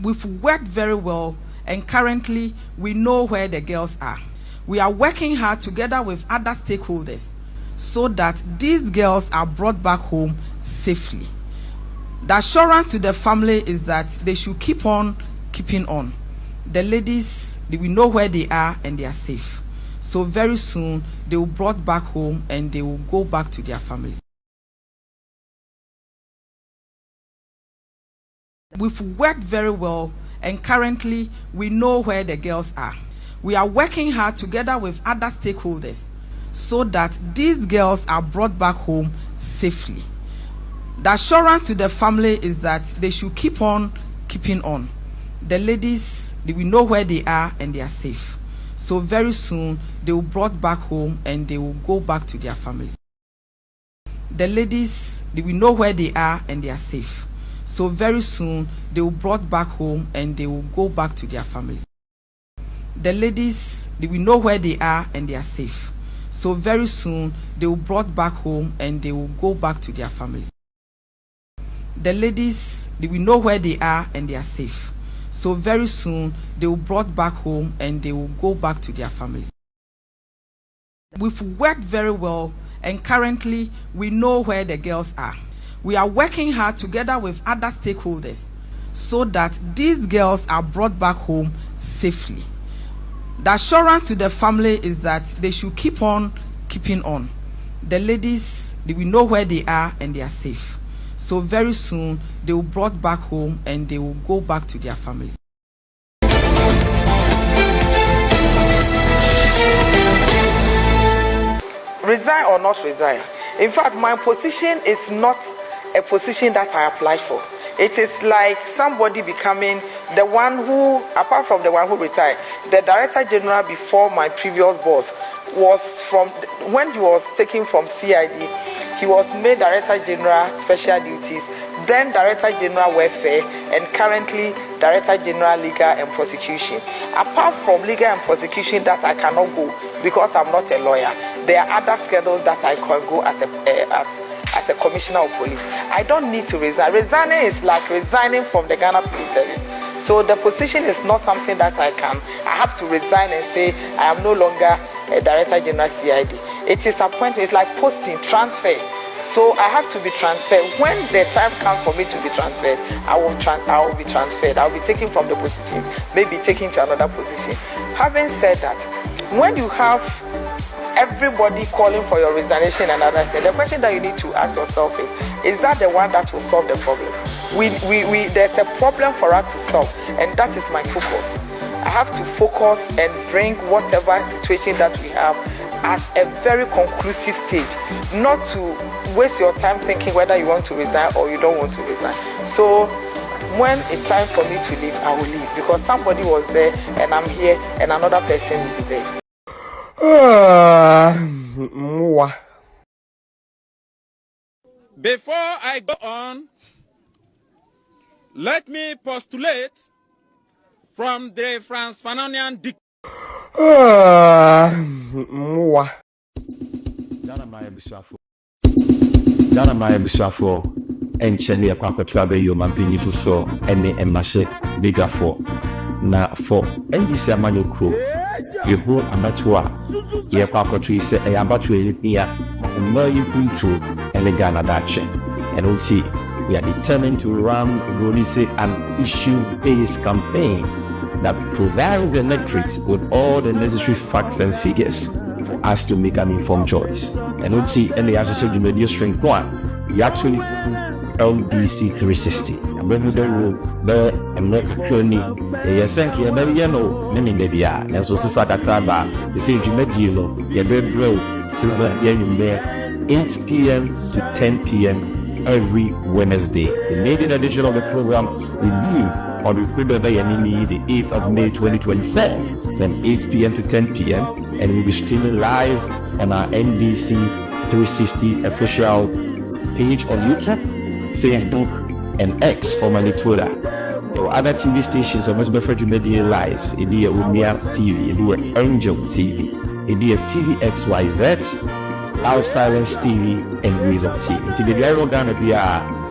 We've worked very well, and currently we know where the girls are. We are working hard together with other stakeholders so that these girls are brought back home safely. The assurance to the family is that they should keep on keeping on. The ladies, we know where they are and they are safe. So very soon they will be brought back home and they will go back to their family. We've worked very well, and currently we know where the girls are. We are working hard together with other stakeholders so that these girls are brought back home safely. The assurance to the family is that they should keep on keeping on. The ladies, we know where they are and they are safe. So very soon they will be brought back home and they will go back to their family. The ladies, we know where they are and they are safe. So very soon they will be brought back home and they will go back to their family. The ladies, we know where they are and they are safe. So very soon they will be brought back home and they will go back to their family. The ladies, we know where they are and they are safe. So very soon they will be brought back home and they will go back to their family. We've worked very well, and currently we know where the girls are. We are working hard together with other stakeholders so that these girls are brought back home safely. The assurance to the family is that they should keep on keeping on. The ladies, we know where they are and they are safe. So very soon they will be brought back home and they will go back to their family. Resign or not resign? In fact, my position is not a position that I applied for. It is like somebody becoming the one who, apart from the one who retired, the Director General before my previous boss was from, when he was taken from CID, he was made Director General Special Duties, then Director General Welfare, and currently Director General Legal and Prosecution. Apart from legal and prosecution that I cannot go because I'm not a lawyer, there are other schedules that I can go as a commissioner of police. I don't need to resign. Resigning is like resigning from the Ghana Police Service. So the position is not something that I have to resign and say I am no longer a Director General CID. It is appointment, it's like posting, transfer. So I have to be transferred. When the time comes for me to be transferred, I will be transferred. I will be taken from the position, maybe taken to another position. Having said that, when you have everybody calling for your resignation and other things, the question that you need to ask yourself is that the one that will solve the problem? There's a problem for us to solve, and that is my focus. I have to focus and bring whatever situation that we have at a very conclusive stage, not to waste your time thinking whether you want to resign or you don't want to resign. So when it's time for me to leave, I will leave, because somebody was there and I'm here and another person will be there. Before I go on, let me postulate from the Franz-Fanonian dictionary. Dana Maya Bissafo, and Chenny Aquatrabe, your mampini for any emashe bigger for. Now for NBC Amanuku, you hold Amatua, ye Aquatri say a Abatui near Murray Puntu and the Ghana Dache. And we'll see, we are determined to run Ronise an issue-based campaign that provides the electorates with all the necessary facts and figures for us to make an informed choice. And we'll see, and the associated media string one, we actually LDC 360. I'm going to the room, there, and not only a sank, you never know, many maybe are, and so Sisaka Kraba, the same Jumedilo, your bed grow, to the year 8 p.m. to 10 p.m. every Wednesday. The maiden edition of the program will be on the Equator Day and the 8th of May 2024 from 8 p.m. to 10 p.m. and we'll be streaming live on our NBC 360 official page on YouTube, Facebook, and X, formerly Twitter. There were other TV stations on West Bedford Media Lives. It is Umia TV, it is Angel TV, it is TV XYZ, Loud Silence TV, and Wisdom TV. It's the Ghana,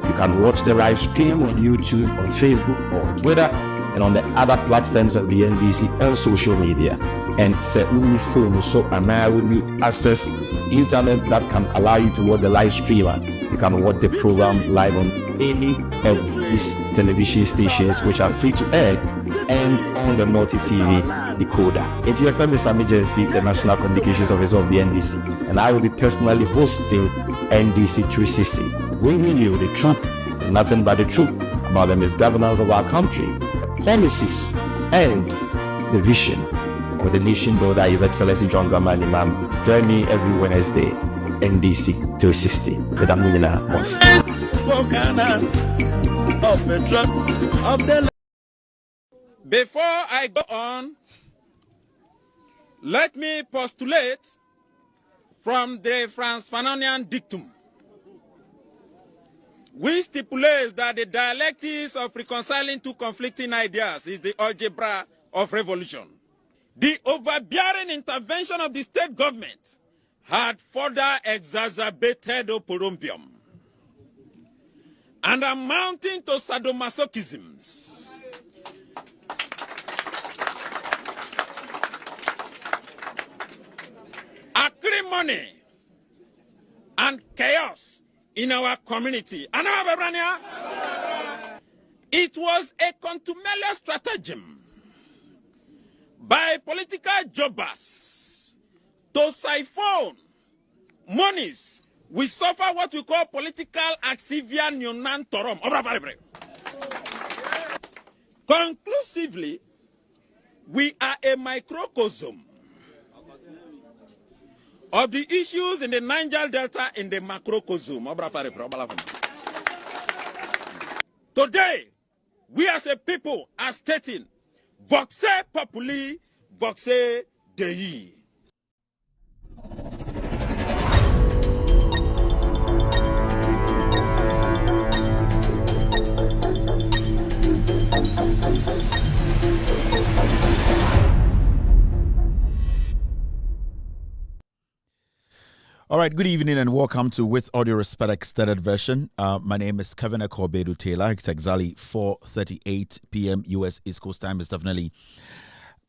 you can watch the live stream on YouTube, on Facebook, or on Twitter, and on the other platforms of the NDC and social media. And set only phone so and I will be access internet that can allow you to watch the live streamer. You can watch the program live on any of these television stations which are free to air and on the multi-TV decoder. ATFM is Amijenfi, the National Communications Officer of the NDC, and I will be personally hosting NDC 360, bringing you the truth and nothing but the truth about the misgovernance of our country, the policies, and the vision of the nation builder, His Excellency John Dramani Mahama. Join me every Wednesday for NDC 360. The Damina once. Before I go on, let me postulate from the French-Fanonian dictum, which stipulates that the dialectics of reconciling two conflicting ideas is the algebra of revolution. The overbearing intervention of the state government had further exacerbated oporompium and amounting to sadomasochisms. Acrimony and chaos in our community. It was a contumelious stratagem by political jobbers to siphon monies. We suffer what we call political axivia neonantorum. Conclusively, we are a microcosm of the issues in the Niger Delta in the macrocosm. Today, we as a people are stating, voxe populi, voxe Dei. All right, good evening and welcome to With Audio Respect Extended Version. My name is Kevin Akorbedu Taylor. It's exactly 4:38 p.m. U.S. East Coast time. It's definitely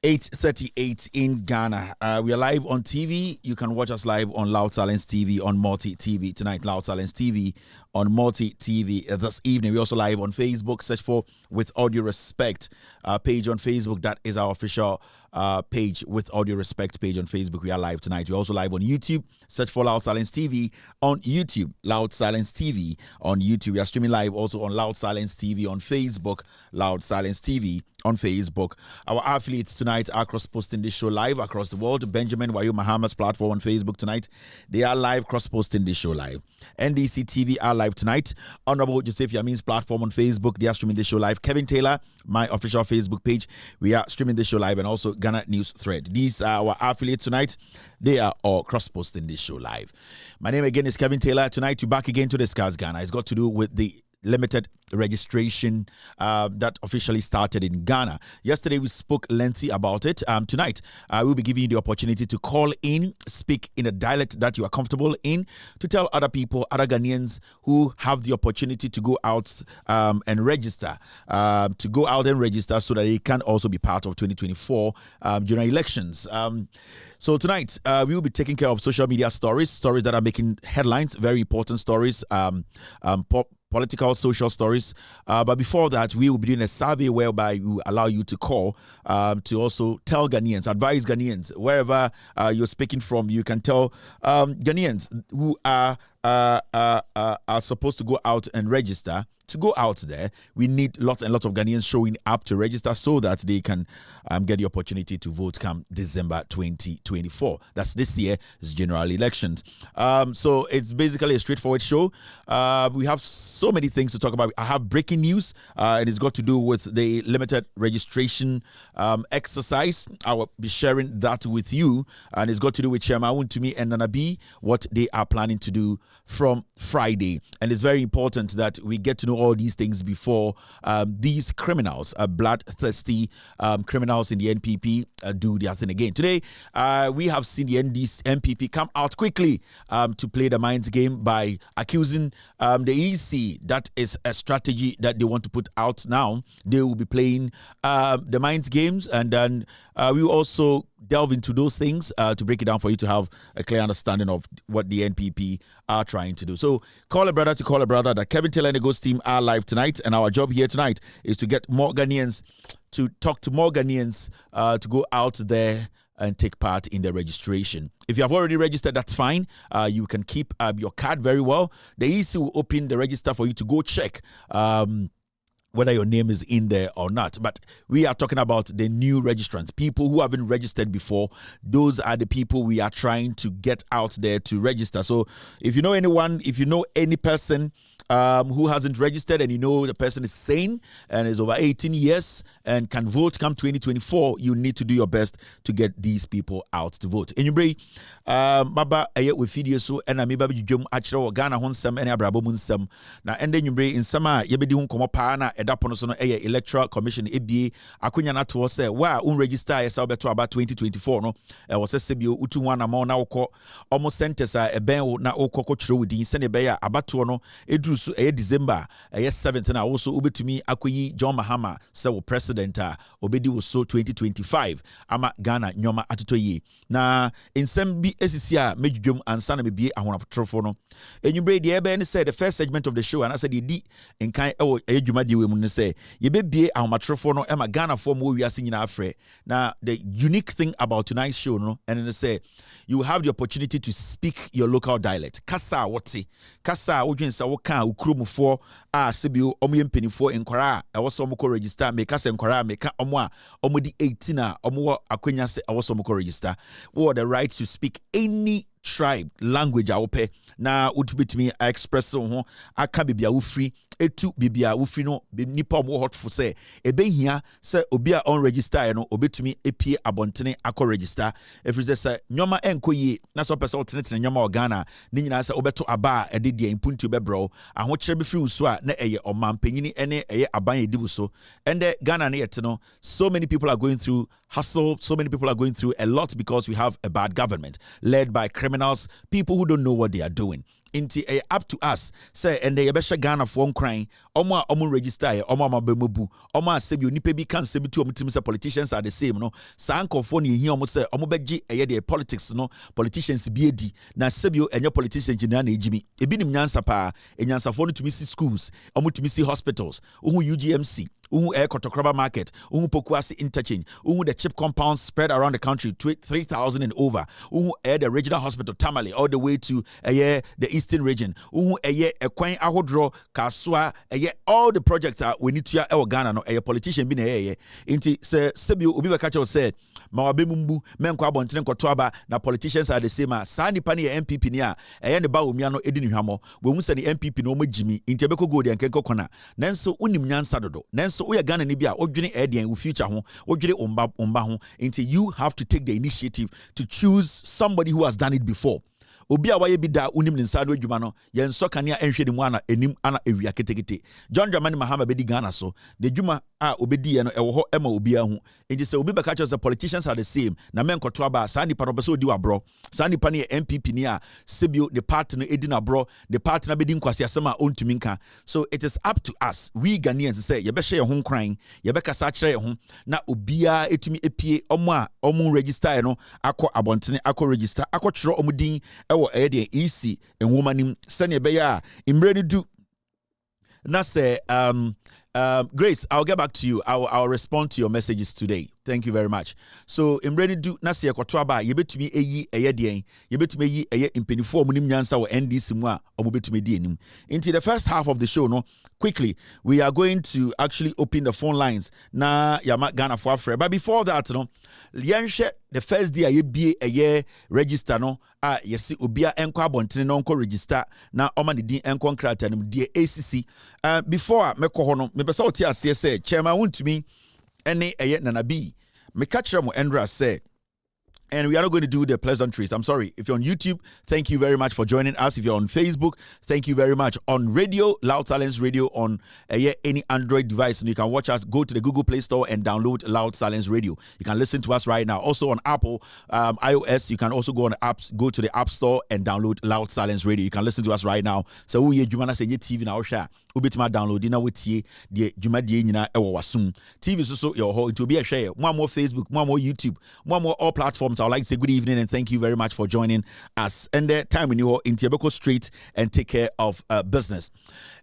8:38 in Ghana. We are live on TV. You can watch us live on Loud Silence TV, on Multi TV tonight. Loud Silence TV on Multi TV this evening. We're also live on Facebook. Search for With Audio Respect page on Facebook. That is our official page, With Audio Respect page on Facebook. We are live tonight. We're also live on YouTube. Search for Loud Silence TV on YouTube. Loud Silence TV on YouTube. We are streaming live also on Loud Silence TV on Facebook. Loud Silence TV on Facebook. Our affiliates tonight are cross-posting this show live across the world. Benjamin Wayo Mahama's platform on Facebook tonight. They are live cross-posting this show live. NDC TV are live tonight. Honorable Joseph Yamin's platform on Facebook. They are streaming this show live. Kevin Taylor, my official Facebook page. We are streaming this show live, and also Ghana News Thread. These are our affiliates tonight. They are all cross-posting this show live. My name again is Kevin Taylor. Tonight we're back again to discuss Ghana. It's got to do with the limited registration that officially started in Ghana. Yesterday we spoke lengthy about it. Tonight we'll be giving you the opportunity to call in, speak in a dialect that you are comfortable in, to tell other people, other Ghanaians who have the opportunity to go out and register, so that they can also be part of 2024 general elections. So tonight we will be taking care of social media stories that are making headlines, very important stories, political, social stories. But before that, we will be doing a survey whereby we will allow you to call to also tell Ghanaians, advise Ghanaians, wherever you're speaking from, you can tell Ghanaians who are supposed to go out and register. To go out there, we need lots and lots of Ghanaians showing up to register so that they can get the opportunity to vote come December 2024. That's this year's general elections. So it's basically a straightforward show. We have so many things to talk about. I have breaking news, and it's got to do with the limited registration exercise. I will be sharing that with you, and it's got to do with Chairman Wuntumi and Nana B, what they are planning to do from Friday. And it's very important that we get to know all these things before these criminals, bloodthirsty criminals in the NPP do their thing again. Today, we have seen the NPP come out quickly to play the minds game by accusing the EC. That is a strategy that they want to put out now. They will be playing the minds games, and then we will also delve into those things to break it down for you to have a clear understanding of what the NPP are trying to do. So call a brother to call a brother. That Kevin Taylor and the Ghost team are live tonight, and our job here tonight is to get more Ghanaians, to talk to more Ghanaians to go out there and take part in the registration. If you have already registered, that's fine. You can keep your card very well. The EC will open the register for you to go check whether your name is in there or not. But we are talking about the new registrants, people who haven't registered before. Those are the people we are trying to get out there to register. So if you know anyone, if you know any person who hasn't registered, and you know the person is sane and is over 18 years and can vote come 2024, you need to do your best to get these people out to vote. And you bring Baba with video so and I may be jum actually Ghana Honsam and Abrabo Munsam. Now and then you bring in summer yebedi hun komo pana edapono Electoral Commission EBA akunya na to say wa unregister yourself beto about 2024 no was a sebio utu wana ma na ukọ almost centers a ben na ukọ chiro within sene be ya abato no edu so December 7th na also ubetumi akoyi John Mahama say wo president obedi wo so 2025 ama Ghana nyoma atotoyi na ensem bi esisi a medwum ansa na mebie ahonapotrofo no enyumbre de ebe ne say the first segment of the show and I said di enkan ewo edwumade we mu ne say yebebie ahomatrofo no ema Ghana for mo wiase nyina afre. Now the unique thing about tonight's show no and they say you have the opportunity to speak your local dialect. Kasa woti kasa odwensa wo kan ukromufo a sebio omo yempenifo enkwara e wo so mo ko register me kasa enkwara me ka omo a omo di 18 a omo wo akwanya se e wo so mo ko register. Wo the right to speak any tribe language awope na utubetimi express ho aka bibia wo free etu bibia wo free no nipa mo hot for say ebehia say obi a on register no obetumi epie abontene akọ register efri say nyoma enkoyi na so person tenetene nyoma Ghana ni nyina say obeto aba ede dia impunti obebro aho kire be free uso a na eye omampanyini ene eye aban edibu so and Ghana na yet no so many people are going through hustle, so many people are going through a lot because we have a bad government led by criminals, people who don't know what they are doing. Inti up to us say and they yebesha Ghana for crying omo register omo mabemobu omo asebi onipa bi kan sebi to omutim say politicians are the same no sanko for ne hi omo say omo beji the politics no politicians bi edi na sebi enye politicians na ejimi ebi nim nyansa pa enyansa for no to see schools omo to see hospitals ohu UGMC uhu Kotokraba market, uhu Pokuasi interchange, uhu the chip compounds spread around the country, 3,000 and over, uhu the regional hospital Tamale all the way to the eastern region, uhu Ekwan Ahodro, Kaswa, all the projects we need to Ghana no politician bin inti se Sebio Ubiba Kacho said Mawabemumbu Menko Abontene Kotwaba na politicians are the same Sani Pani MPP nia ne ba omiano edini hwamo we hu se the MPP no majimi inti ebeko go de enkenko kona nanso unim nyansa dodo nanso we Ghana ni bia odwene edian wo future ho odwene omba ho inti you have to take the initiative to choose somebody who has done it before. Obi a waye bi da unim ne nsa no adwuma no ye nso kanea enhwe ne mu ana enim ana ewia ketekete John Dramani Mahama bedi Ghana so the dwuma a obedi ye no ewo ho ema obi ahu enje se obi beka cho politicians are the same na men koto aba sa nipa no be so odi wabro sa nipa ne MPP ni a sebio the party no edi na bro the party na bedi nkwasi asema ontumi nka. So it is up to us we Ghanaians say ye be hye ye ho nkran ye be kasa kire ye ho na obia etumi epie omo register no akọ abontene akọ register akọ kire omo din the EC and woman send be ya imready do na say Grace, I'll get back to you. I'll respond to your messages today. Thank you very much. So, I'm ready to na se kwatwa ba yebetumi eyi eyedien yebetumi eyi eye impenifo munim nyansa wo NDC mu a omubetumi di enim. Into the first half of the show no quickly we are going to actually open the phone lines na yama Ghana for Afre. But before that no yenhwe the first day aye bie eye register no yesi obia enko abontene no enko register na oma ne din enko nkrata nim die ACC. Before meko ho no me pesa oti ase say chairman wontumi ene eye nana bi me ka kire mo Endra say And we are not going to do the pleasantries. I'm sorry. If you're on YouTube, thank you very much for joining us. If you're on Facebook, thank you very much. On radio, Loud Silence Radio on any Android device, and you can watch us. Go to the Google Play Store and download Loud Silence Radio. You can listen to us right now. Also on Apple, iOS, you can also go on the apps, go to the App Store and download Loud Silence Radio. You can listen to us right now. So we Jumana say TV now share. Ubitima download dinner with ye the Juma Diana Ewasum. TV is also your whole to be a share. One more Facebook, one more YouTube, one more all platforms. I would like to say good evening and thank you very much for joining us. And the time when you are in Tiabeko Street and take care of business.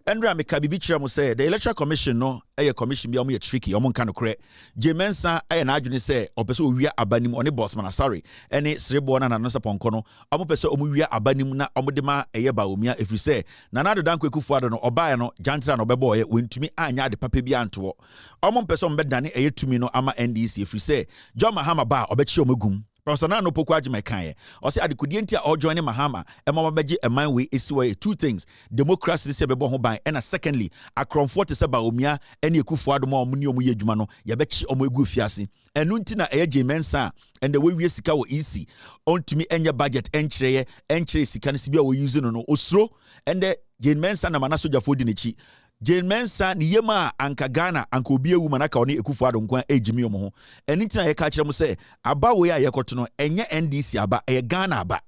Andrea Mikabibichira mo say the Electoral Commission no a commission be a tricky omo kan okre Jemensa ay na adwene say opeso wia abanim one boss man sorry ene srebo na no saponko no omo pese omo wia abanim na omo de ma eye ba omia efri say na na dodan kwekufu ado no obae no jantra no bebo ye wentumi anya de papa bi anto omo pese omo bedane eye tumi no ama NDC efri say John Mahama ba obechi omagum Professor Nano Pokwaji Mekaye. Or say Adikudientia or joining Mahama, and Mama Beji and my way is two things. Democracy is a by and secondly, a cromfort is about Umia, and Yakufuado more Munio Muyajumano, Yabechi Omogu Fiasi, and Nuntina AJ Mensa, and the way we sika easy. On to me and your budget entry Sikanibia we using on Osro, and the Jane Mensa and Manasoja Fodinichi. Jane Mensa ni yema anka Ghana anka obi ewu manaka oni Ekufuado nkwan ejimi omo ho eni tina ye ka kire mo se aba we a yekoto no enye NDC aba Ghana aba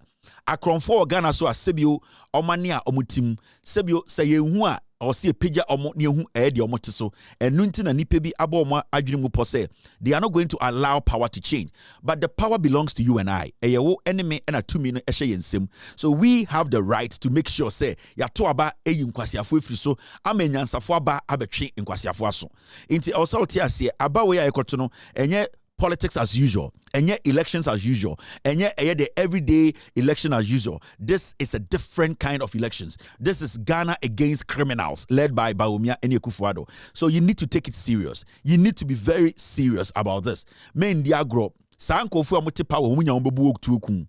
akronfo Ghana so asebio omane a omutim sebio se yehu a or see a pija omo ne hu de omo teso enu ntina nipa bi aba omo adwene mu pose they are not going to allow power to change but the power belongs to you and I eyewo enemy na tumi no ehye yensem so we have the right to make sure say ya to aba eyi nkwasiafo efiri so amenyansafo aba abetwe nkwasiafo aso inti also tiase aba we ayekoto no enye politics as usual, and yet elections as usual, and yet the everyday election as usual. This is a different kind of elections. This is Ghana against criminals, led by Bawumia and Ekufuado. So you need to take it serious. You need to be very serious about this. Men diagro, sanko fu amote power munya ombebu oktuokum.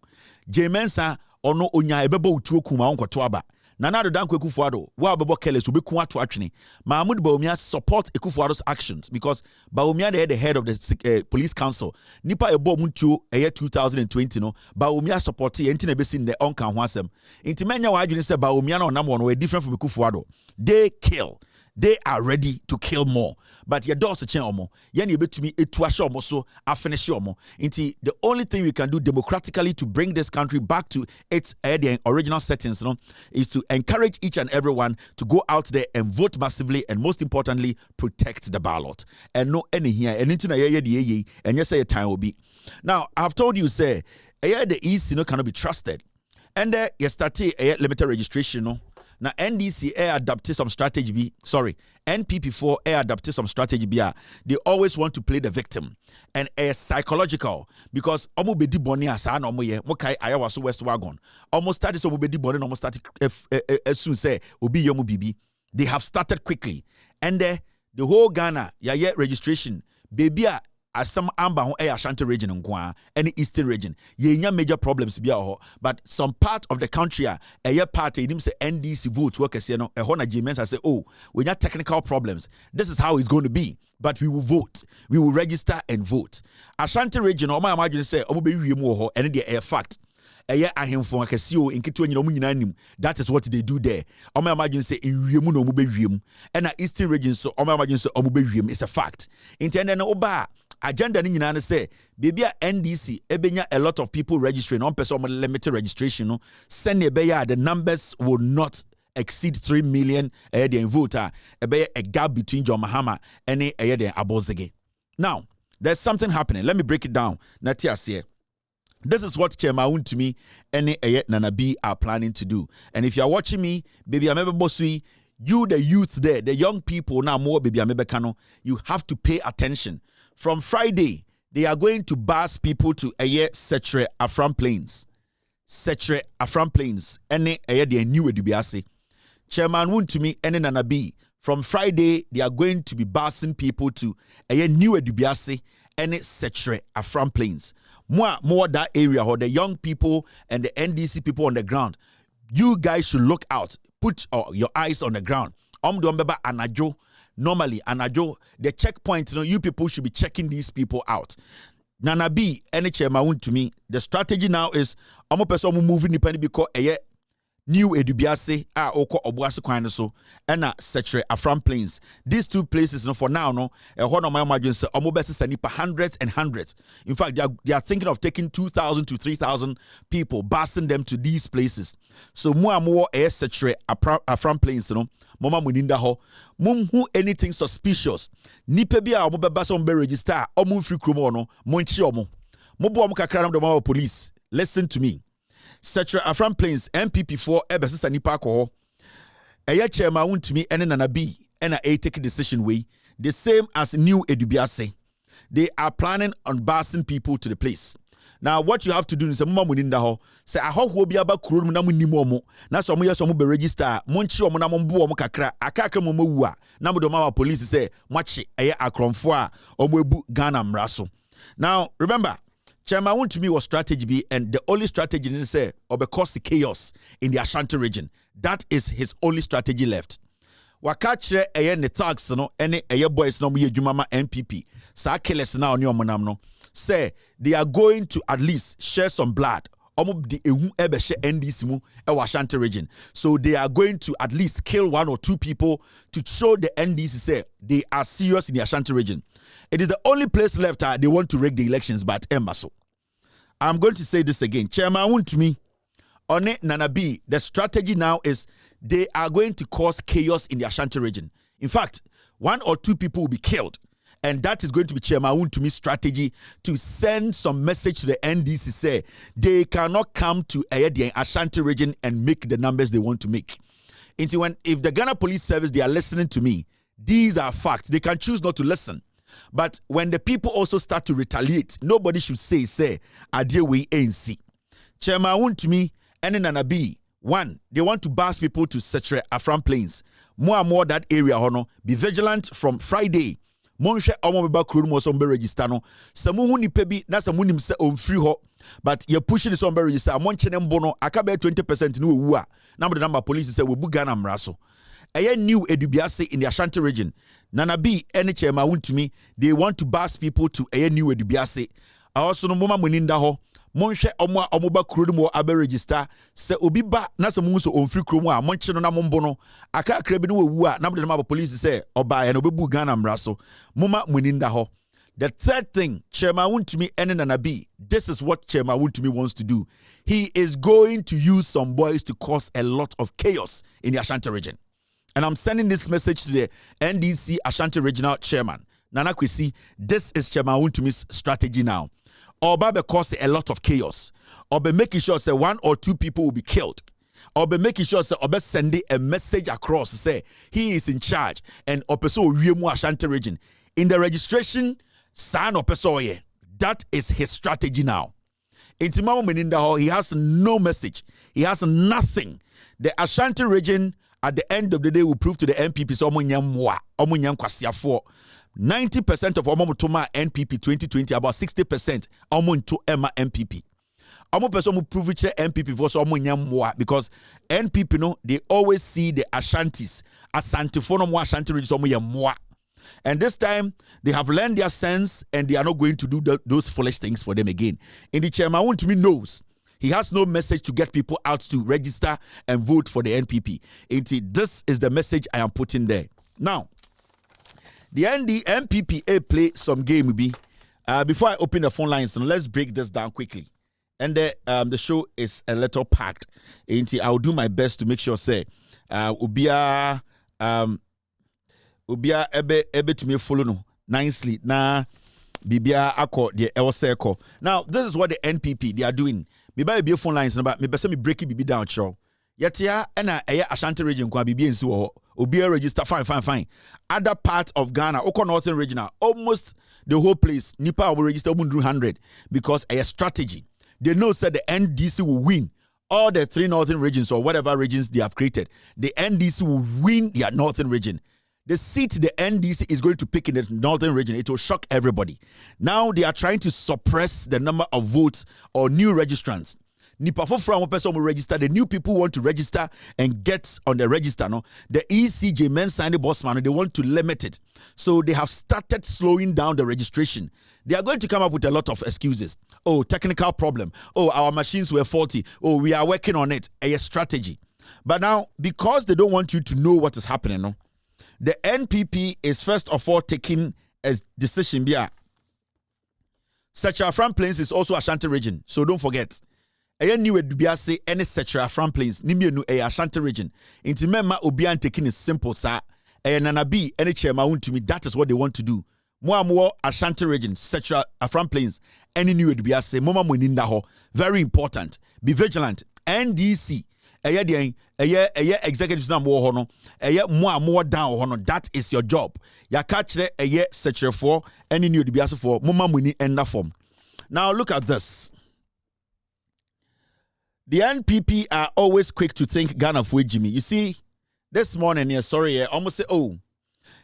Jemensa ono onya ebebo oktuokum a onkoto aba. Nana do danko Ekufuado wa bebo kele so beku ato atwene Mahmoud Bawumia support Ekufuado's actions because Bawumia the head of the police council nipa ebo muntuo 2020 no Bawumia support enti na besin the onka ho asem enti menya wa adwene se Bawumia na onam no different from Ekufuado they kill. They are ready to kill more. But your doors change omo. Yani ebetumi etuashe omo so afinish omo. Inti the only thing we can do democratically to bring this country back to its original settings, is to encourage each and everyone to go out there and vote massively and most importantly protect the ballot. And no any here anything and yes say time will be. Now I've told you say the EC cannot be trusted. And you start limited registration Now NDC adopted some strategy NPP4 adopted some strategy they always want to play the victim and psychological because omo bedi boni asa na omo ye mokai ayawa so West Wagon almost started so bedi boni almost started as soon say obi yomu bibi they have started quickly and the whole Ghana registration baby as some amba ho Ashanti region nkwa any eastern region ye major problems bia ho but some part of the country party him say NDC vote work say no na Jemensa say oh we got technical problems this is how it's going to be but we will vote we will register and vote Ashanti region o my imagine say omo be wiem ho and the fact ahemfo akasio nketo nyina omu nyina anim that is what they do there omo imagine say enwiemu no omu be wiem and eastern region so omo imagine say omu be wiem is a fact intend na oba agenda ni nyina ne say baby NDC ebenya a lot of people registering on person limited registration no send the numbers will not exceed 3 million the voter a gap between John Mahama and the Abozege. Now there's something happening. Let me break it down. Natiasie. This is what Chairman to me and Nana B are planning to do. And if you are watching me, baby, I'm ever bossy. You, the youth there, the young people now more, baby, I'm ever cano. You have to pay attention. From Friday, they are going to bus people to Setre Afram Plains. Setre Afram Plains. Any the new Edubiase. Chairman Woon to me and Nana B. From Friday, they are going to be busing people to new Edubiase and Setre Afram Plains. More that area or the young people and the NDC people on the ground. You guys should look out. Put your eyes on the ground. Anajo. Normally, Anajo, the checkpoint, you people should be checking these people out. Nana B, any chairman to me. The strategy now is I'm a person moving the penny because new edubiase oko obuase kwan so na setre afram plains. These two places for now no one of my imagine say omo best sanipa hundreds and hundreds. In fact they are thinking of taking 2,000 to 3,000 people, busing them to these places. So mo setre afram plains no mama muninda ho mum who anything suspicious nipa bia omo beba so be register omo free kromo no monchi omo mo bo omo kakra na the police. Listen to me. Setre Afram Plains MPP4 ebesisa nipa ko eye chairman wuntumi ene Nana B ena take decision way the same as new edubiase. They are planning on busing people to the place. Now what you have to do is mama muninda ho say ahoho bi aba kuro mu na munimo mo na so mo yeso mo be register monchi omo na mo bo omo kakra akaka mo mawu a na mo do mama police say moache eye akromfo a omo ebu Ghana mraso. Now remember Chairman to me was strategy B, and the only strategy is say or because the chaos in the Ashanti region. That is his only strategy left. Wakachre eye ne thugs no ene eye boys no ye jumama MPP. Sa keles na oni omonam no say they are going to at least share some blood. Omo di ehu ebe she NDC mu e Ashanti region. So they are going to at least kill 1 or 2 people to show the NDC say they are serious in the Ashanti region. It is the only place left they want to rig the elections, but Embaso. I'm going to say this again. Chairman to me, on it, Nana B, the strategy now is they are going to cause chaos in the Ashanti region. In fact, 1 or 2 people will be killed. And that is going to be Chairman to me strategy to send some message to the NDC say they cannot come to the Ashanti region and make the numbers they want to make. If the Ghana Police Service, they are listening to me, these are facts. They can choose not to listen. But when the people also start to retaliate, nobody should say, Adie we ANC. Chairman to me, and Nana B, 1, they want to bus people to Setre Afram Plains. More and more that area, hono. Be vigilant from Friday. Monche omo beba kuru mo so mbe register no. Samu hu ni pebi na samu nim se on free ho. But you pushing this on mbe register. Monche ne mbono akabe 20% ni wewu a. Na the number police say we bu Ghana mraso. A new edubiase in the Ashanti region. Nana B, any chairman to me, they want to bus people to a new edubiase. I also know mama muninda ho. Monche omoba kuru mo abe register. Se obi ba na se munso on free kromo a monche no na mombono. Aka krebi no wewu a na the number police say oba ya no bebu Ghana mraso. Mama muninda ho. The third thing, Chairman to me, and Nana B, this is what Chairman to me wants to do. He is going to use some boys to cause a lot of chaos in the Ashanti region. And I'm sending this message to the NDC Ashanti Regional Chairman, Nana Kwesi. This is Chairman Wuntumi's strategy now. Oba be cause a lot of chaos. Or be making sure say 1 or 2 people will be killed. Or be making sure say Oba sending a message across to say he is in charge and Opeso Riemu Ashanti region. In the registration, San Opesoye. That is his strategy now. In Timamo Meninda, he has no message. He has nothing. The Ashanti region at the end of the day will prove to the NPP so 90% of Omotoma NPP 2020, about 60% Omonto Emma NPP. Omo person will prove it NPP for so because NPP no they always see the Ashantis Asante for no Ashanti region so. And this time they have learned their sense and they are not going to do those foolish things for them again. And the chairman to me knows he has no message to get people out to register and vote for the NPP. This is the message I am putting there. Now, the NPP play some game. Before I open the phone lines, let's break this down quickly. And the show is a little packed. I'll do my best to make sure say ubia ebe to me follow no nicely na bibia akọ the elseko. Now this is what the NPP they are doing. Me buy a phone lines but me be break it down show. Yetia na Ashanti region kwa bibi ensi wo obi register fine. Other parts of Ghana, Oko Northern regional, almost the whole place nipa will register 100 because a strategy. They know that the NDC will win all the 3 northern regions or whatever regions they have created. The NDC will win their northern region. The seat the NDC is going to pick in the northern region, it will shock everybody. Now they are trying to suppress the number of votes or new registrants. nipa foforo a person will register, the new people want to register and get on the register. No, the ECJ men sign the boss man, they want to limit it. So they have started slowing down the registration. They are going to come up with a lot of excuses. Oh, technical problem. Oh, our machines were faulty. Oh, we are working on it. A strategy. But now, because they don't want you to know what is happening, no, the NPP is first of all taking a decision. Sexual Afram Plains is also Ashanti region, so don't forget. New Edubia say any Sexual Afram Plains, Nimienu a Ashanti region. Inti memma Obian taking is simple, sir. Nanabi, any chairman to me, that is what they want to do. More Ashanti region, Sexual Afram Plains, any New Edubia say, Moma Munindaho, very important. Be vigilant. NDC. Executives na more hono more down hono. That is your job. Ya catch the searcher for any new DBS for mama muni and form. Now look at this. The NPP are always quick to think Ghana for Jimmy. You see, this morning here, sorry, almost say, oh,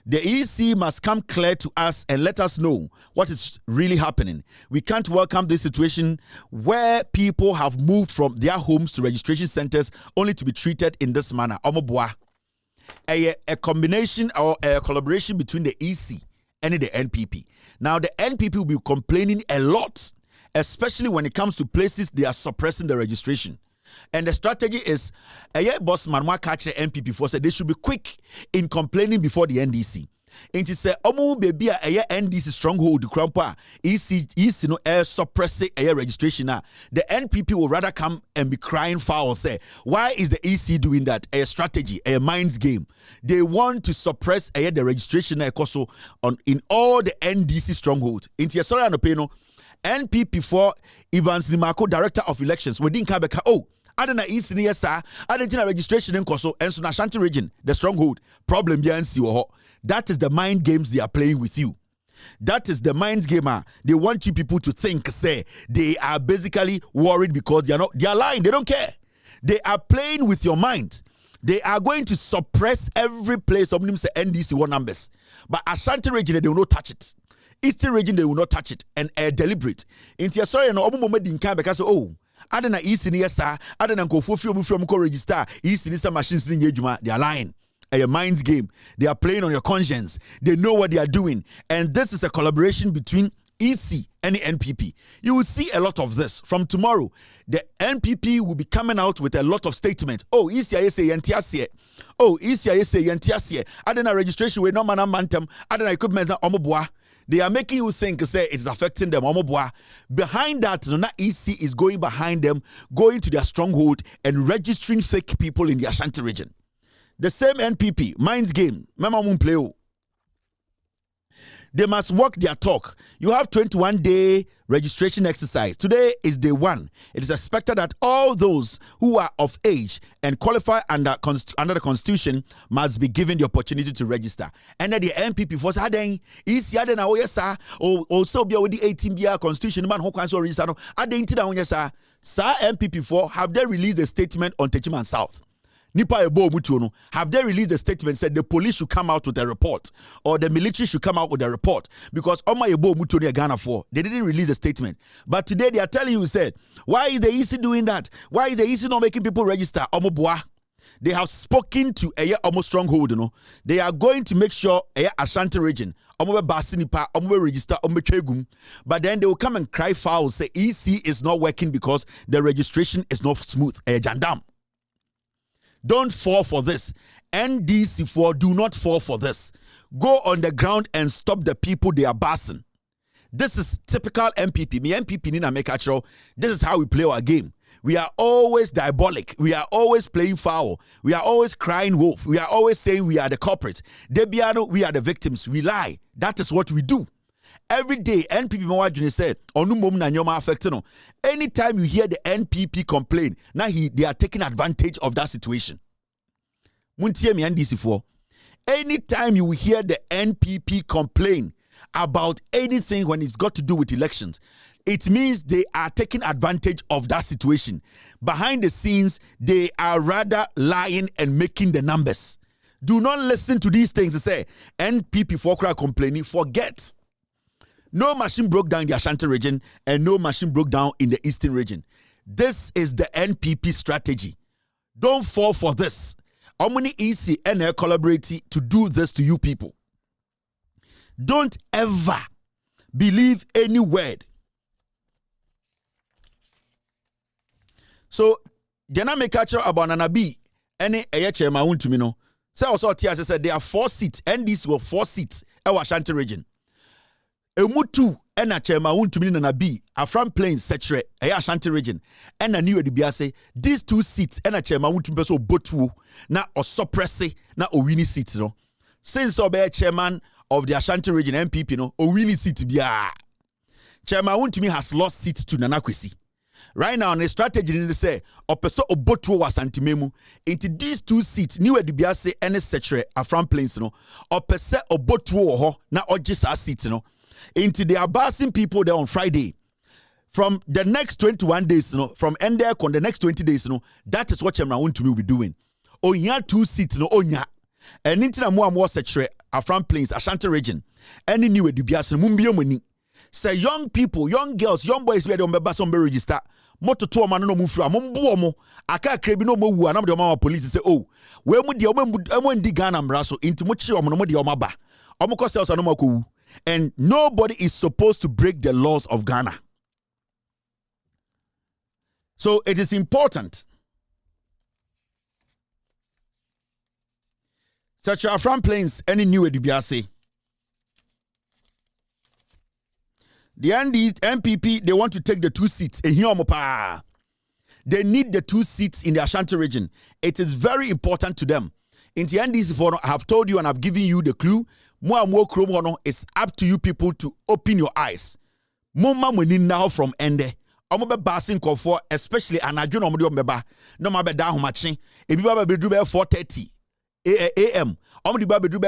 the EC must come clear to us and let us know what is really happening. We can't welcome this situation where people have moved from their homes to registration centers only to be treated in this manner. A combination or a collaboration between the EC and the NPP. Now, the NPP will be complaining a lot, especially when it comes to places they are suppressing the registration. And the strategy is, boss man, catch the NPP for said they should be quick in complaining before the NDC. And to say, baby, NDC stronghold, Crampa, EC no air suppress a registration. The NPP will rather come and be crying foul. Say, why is the EC doing that? A strategy, a mind's game. They want to suppress the registration in all the NDC strongholds. Into sorry, no NPP for Evans Nimako, Director of Elections, we didn't come back. Oh, I don't know, East near sir, I didn't know registration in Koso, and so Ashanti region, the stronghold, problem behind you. That is the mind games they are playing with you. That is the mind gamer. They want you people to think, say, they are basically worried because they are lying. They don't care. They are playing with your mind. They are going to suppress every place of NDC one numbers. But Ashanti region, they will not touch it. Eastern region, they will not touch it and deliberate. Into sorry, no, because I don't know East in yes, I don't know from register East in some machines in Yejuma. They are lying. A mind's game. They are playing on your conscience. They know what they are doing. And this is a collaboration between EC and the NPP. You will see a lot of this. From tomorrow, the NPP will be coming out with a lot of statements. Oh, ECIA say yentiasie. Oh, ECIA say yentiasie. I don't know registration with no man mantem. I don't know equipment omoboa. They are making you think, say, it's affecting them. Behind that, EC is going behind them, going to their stronghold and registering fake people in the Ashanti region. The same NPP, mind's game. They must walk their talk. You have 21-day registration exercise. Today is day 1. It is expected that all those who are of age and qualify under the Constitution must be given the opportunity to register. And then the NPP for saying, "Is yada na oye sa also be with the 18 Constitution man who can so register no adenti na oye sa NPP for have they released a statement on Techiman South." Nipa ebo mutuono have they released a statement said the police should come out with a report or the military should come out with a report because Oma ebo mutuono Ghana for they didn't release a statement, but today they are telling you said why is the EC doing that? Why is the EC not making people register? Omoboa. They have spoken to a almost stronghold, you know. They are going to make sure Ashanti region register but then they will come and cry foul say EC is not working because the registration is not smooth. Jandam. Don't fall for this. NDC4, do not fall for this. Go on the ground and stop the people they are basing. This is typical MPP. Me MPP nina make actual. This is how we play our game. We are always diabolic. We are always playing foul. We are always crying wolf. We are always saying we are the culprits. Debiano, we are the victims. We lie. That is what we do. Every day, NPP Mawajuni said, anytime you hear the NPP complain, now they are taking advantage of that situation. Anytime you hear the NPP complain about anything when it's got to do with elections, it means they are taking advantage of that situation. Behind the scenes, they are rather lying and making the numbers. Do not listen to these things and say, NPP for complaining, forget. No machine broke down in the Ashanti region and no machine broke down in the Eastern region. This is the NPP strategy. Don't fall for this. How many easy and collaborate to do this to you people? Don't ever believe any word. So, Jana me catch about Nanabi, any chairman won't to me no. So also Tia said there are 4 seats, and these were 4 seats in Ashanti region. Emutu and a chairman won't to me Nanabi, a from Plains, Setre, Ashanti region, and a new Edibiase, these 2 seats and a chairman won't to be so botu, na or suppresse, na or winning seats, no. Since Obe chairman of the Ashanti region, MPP, no, or winning seat be chairman won't to me has lost seats to Nanakwesi. Right now, the strategy in the say, Opeso Obotu was antimemu into these 2 seats, new Edibiase and Setre, a from Plains, no, Opese Obotu ho, na Ojisa seats, no. Into the abasing people there on Friday. From the next 21 days, you know, from end there on the next 20 days, you know, that is what Chairman want to be doing. Oh, yeah, 2 seats, no, oh, yeah. And into the more Setre, a from Plains, Ashanti region, any new Edibiase, Mumbia money. Say young people, young girls, young boys, where they don't be register. Moto to man no mufra mombo aka krebi no mowu anam de mama police say oh we mu de omo ndi Ghana mraso inti mo chi omo no de omo ba omo ko sales no makowu, and nobody is supposed to break the laws of Ghana. So it is important. Such a from Plains any new Edibiase. The MPP, they want to take the 2 seats. They need the 2 seats in the Ashanti region. It is very important to them. In the NDC, I have told you and I've given you the clue. It's up to you people to open your eyes. Now from Ende. Especially Anajo no meba. No mabe da homachi. Ebiba be do 4:30 a.m.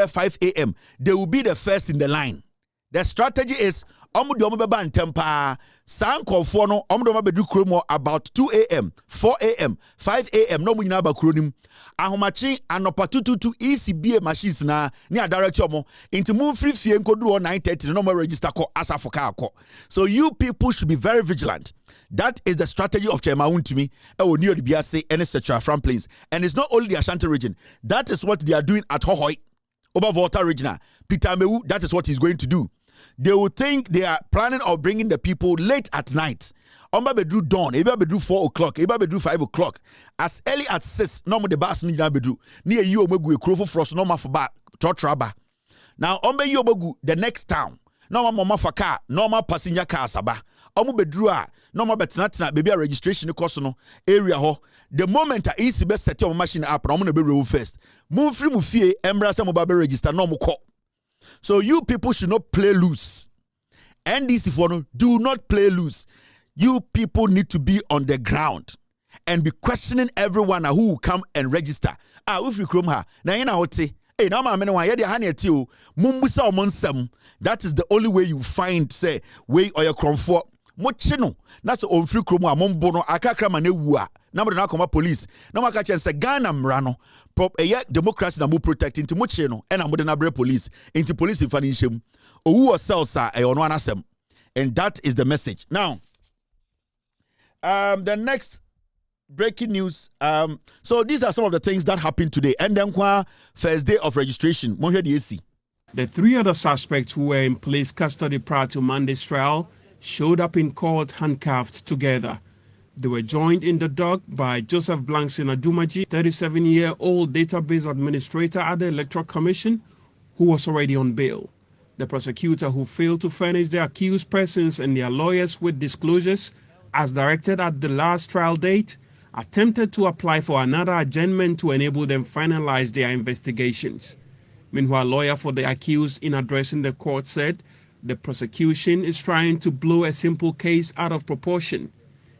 5 a.m. They will be the first in the line. The strategy is about 2 a.m., 4 a.m., 5 a.m. No munyina ba kronim. Ahomachi anopa 222 ECBA machines na ni director mo into move free fie nkoduru 9:30 no more register ko asafoka akọ. So you people should be very vigilant. That is the strategy of Chairman Wuntumi near the Biase and etc. from Plains. And it's not only the Ashanti region. That is what they are doing at Hohoi, over Volta regional. Peter Mewu, that is what he's going to do. They will think they are planning on bringing the people late at night. Omba bedru dawn, eba bedru 4 o'clock, eba bedru 5 o'clock. As early as 6, no more the bus ni bedru. Near you omegu a crowful frost, no more for back, tortraba. Now, ombe you omegu the next town. No more for car, no more passenger car saba. Omu bedru no more betnatina, baby registration cost no area ho. The moment I easy best set your machine up, I'm gonna be real first. Move free mufie, embrace mobile register, no more call. So you people should not play loose. NDC for do not play loose. You people need to be on the ground and be questioning everyone who will come and register. If you come here, now you know what say. Hey, now my man, why you honey at you? Mumbusa monsam. That is the only way you find say way or your comfort. Mochino. That's the only free chromo amombono akakrama ne wua. Number na come police. No maka chance Ghana mrano. Prop democracy na mu protect into mochino and amude na bre police into police in fanishem. Owu selsa e ono anasem. And that is the message. Now, the next breaking news. So these are some of the things that happened today. And then first day of registration. The 3 other suspects who were in police custody prior to Monday's trial showed up in court handcuffed together. They were joined in the dock by Joseph Blankson Adumaji, 37-year-old database administrator at the Electoral Commission, who was already on bail. The prosecutor, who failed to furnish the accused persons and their lawyers with disclosures as directed at the last trial date, attempted to apply for another adjournment to enable them finalize their investigations. Meanwhile, a lawyer for the accused, in addressing the court, said the prosecution is trying to blow a simple case out of proportion.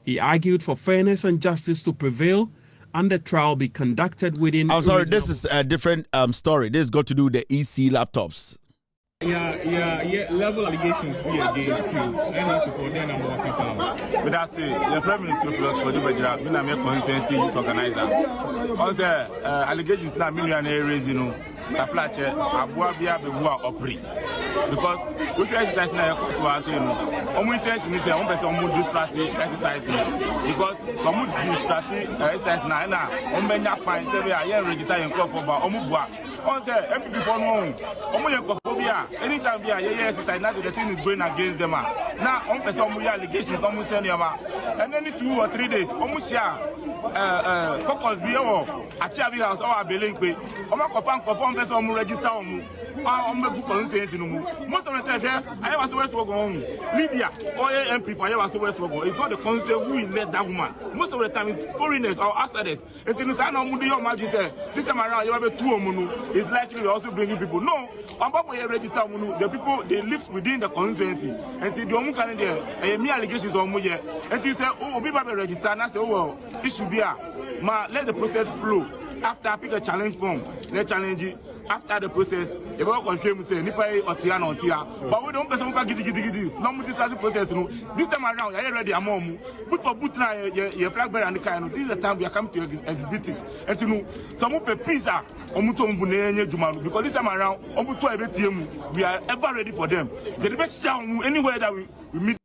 He argued for fairness and justice to prevail and the trial be conducted within... I'm sorry, this is a different story. This has got to do with the EC laptops. Yeah, level allegations be against you. And I support them and working for. But that's it. The Prime Minister for the budget, we have constituency to organize that. Also, allegations now millionaire raising, the flatcher, Abuabia, the war opera. Because we exercise now, intention is one person this party exercise because some this party exercise now many fine say I register in club for on say MPP for no anytime we are exercise now the thing is going against them now on person allegations almost send and then 2 or 3 days almost share focus be achieve house or belinque confirm person register most of the time I was West Wogon Libya or MP for West Wogon. It's not the constituent who elect that woman. Most of the time it's foreigners or outsiders. And this time around you have a 2 munu is likely also bringing people. No, I'm about to register munu. The people they live within the constituency. And the Omu can there and me allegations on Muye. And they say, oh, people register and I say, oh well, it should be let the process flow. After I pick a challenge form, let's challenge it. After the process, you will confirm say Nipa or Tia or Tia. But we don't person giddy. No this process. This time around, you are ready among put for boot now your flag bearer and the kind. This is the time we are coming to exhibit it. And to know some of the pizza because this time around we are ever ready for them. The best shout anywhere that we meet.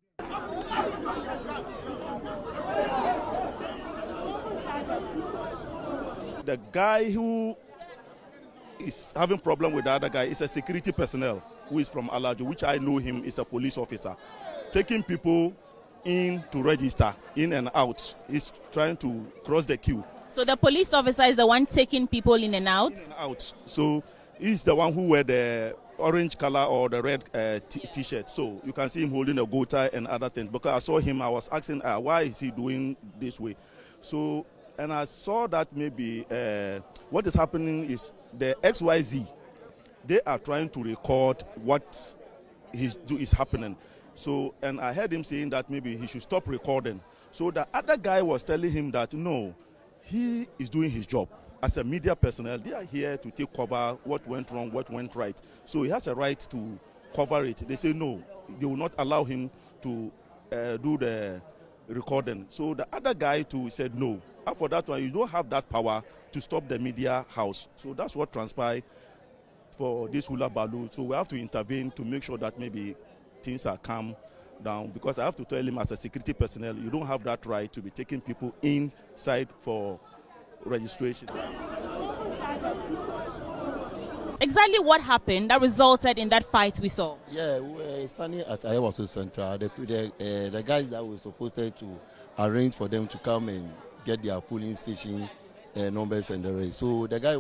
The guy who is having problem with the other guy is a security personnel who is from Alajo, which I know him is a police officer, taking people in to register in and out. He's trying to cross the queue. So the police officer is the one taking people in and out? In and out. So he's the one who wear the orange color or the red t-shirt. So you can see him holding a goat tie and other things. Because I saw him, I was asking, why is he doing this way? So, and I saw that maybe what is happening is the XYZ, they are trying to record what is happening. So, and I heard him saying that maybe he should stop recording. So the other guy was telling him that no, he is doing his job. As a media personnel, they are here to take cover what went wrong, what went right. So he has a right to cover it. They say no, they will not allow him to do the recording. So the other guy too said no. And for that one, you don't have that power to stop the media house. So that's what transpired for this hula baloo. So we have to intervene to make sure that maybe things are calm down. Because I have to tell him as a security personnel, you don't have that right to be taking people inside for registration. Exactly what happened that resulted in that fight we saw? Yeah, we were standing at Ayawaso Central. The guys that were supposed to arrange for them to come and get their polling station numbers and the rest. So the guy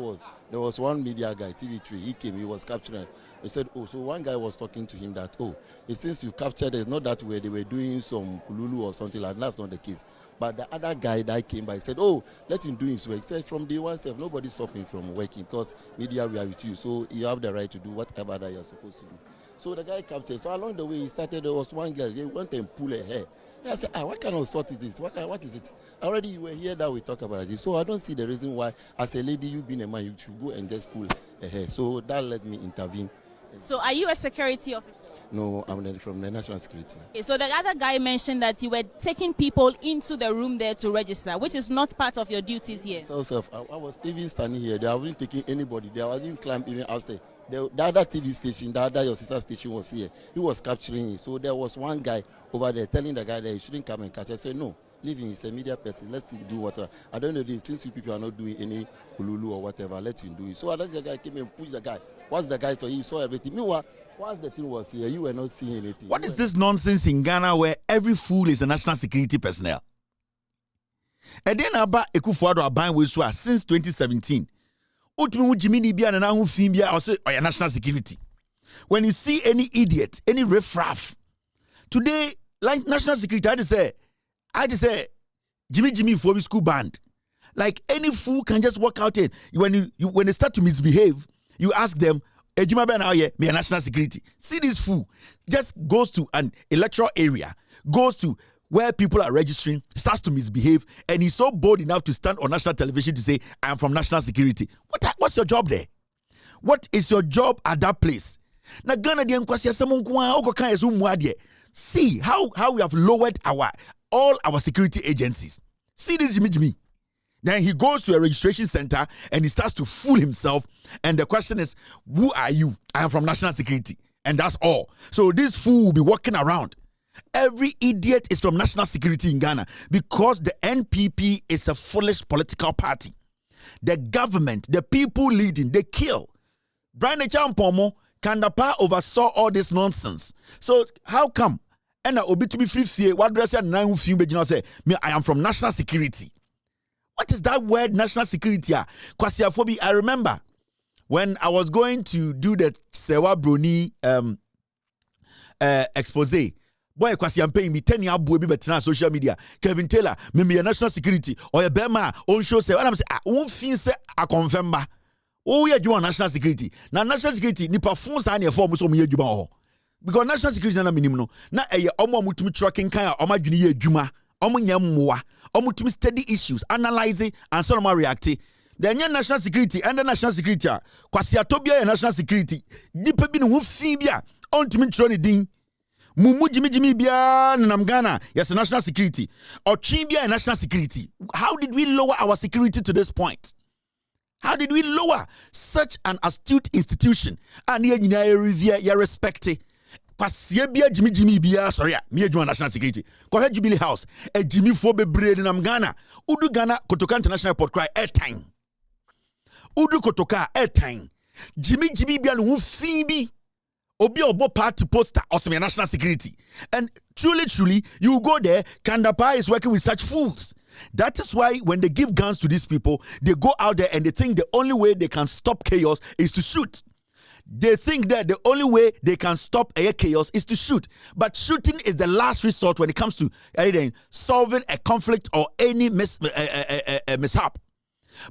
there was one media guy, TV3, he came, he was captured. He said, oh, so one guy was talking to him that, oh, since you captured it, not that way they were doing some kululu or something like that. That's not the case. But the other guy that came by said, oh, let him do his work. He said, from day one, nobody stopped him from working because media, we are with you. So you have the right to do whatever that you're supposed to do. So the guy captured. So along the way, he started, there was one girl, he went and pulled her hair. I said, what kind of stuff is this? What is it? Already you were here that we talk about it. So I don't see the reason why, as a lady, you being a man, you should go and just pull her hair. So that let me intervene. So are you a security officer? No, I'm from the national security. Okay, so the other guy mentioned that you were taking people into the room there to register, which is not part of your duties here. So, I was even standing here. They haven't taken anybody. They haven't climbed even outside. The other TV station, your sister station was here. He was capturing it. So there was one guy over there telling the guy that he shouldn't come and catch. I said, no, leave him. He's a media person. Let's do whatever. I don't know this. Since you people are not doing any hululu or whatever, let him do it. So the guy came and pushed the guy. Once the guy told you, he saw everything. Meanwhile, once the thing was here, you were not seeing anything. What is this nonsense in Ghana where every fool is a national security personnel? And then about Ekufuado Aban Wesua since 2017. National security. When you see any idiot, any riffraff, today, like national security, I just say, Jimmy for school band. Like any fool can just walk out in. When they start to misbehave, you ask them, me a national security. See this fool just goes to an electoral area, goes to where people are registering, starts to misbehave, and he's so bold enough to stand on national television to say, I am from national security. What's your job there? What is your job at that place? See how we have lowered all our security agencies. See this Jimmy. Then he goes to a registration center and he starts to fool himself. And the question is, who are you? I am from national security. And that's all. So this fool will be walking around Every idiot is from national security in Ghana because the NPP is a foolish political party. The government, the people leading, they kill. Brian Echampomo, Kandapa oversaw all this nonsense. So how come? And obi to be free what dress and now say me I am from national security. What is that word national security? Kwasiafobi, I remember when I was going to do the Sewa Bruni expose. Boy, kwasi am paying me 10 years abu betina social media. Kevin Taylor, me national security or a bema on show say. When I'm say, won't feel say I confirm ba. Oh, yeah, you want national security. Now national security ni perform sa na form so me adwuma ho. Because national security na minimum no. Na eye omo mutumi trucking kan omo adwene ye adwuma. Omo nyammoa. Omo tumi study issues, analyze and so on react. The national security and the national security kwasi atobia national security. Nipa bi no ho fin bia ontumi tro ne din. Mumu Jimmy Bia Namgana, yes, national security. Or Chimbia national security. How did we lower our security to this point? How did we lower such an astute institution? And you respect it. Kwasiebia Jimmy Bia, sorry, me national security. Kohe Jubilee House, a Jimmy Fobe Braid in Namgana. Udu Ghana Kotoka International Port cry airtime. Udu Kotoka airtime. Jimmy Bia no Fimbi. Obi Obo party poster or some national security. And truly, you go there, Kandapa is working with such fools. That is why when they give guns to these people, they go out there and they think the only way they can stop chaos is to shoot. They think that the only way they can stop a chaos is to shoot. But shooting is the last resort when it comes to solving a conflict or any mishap.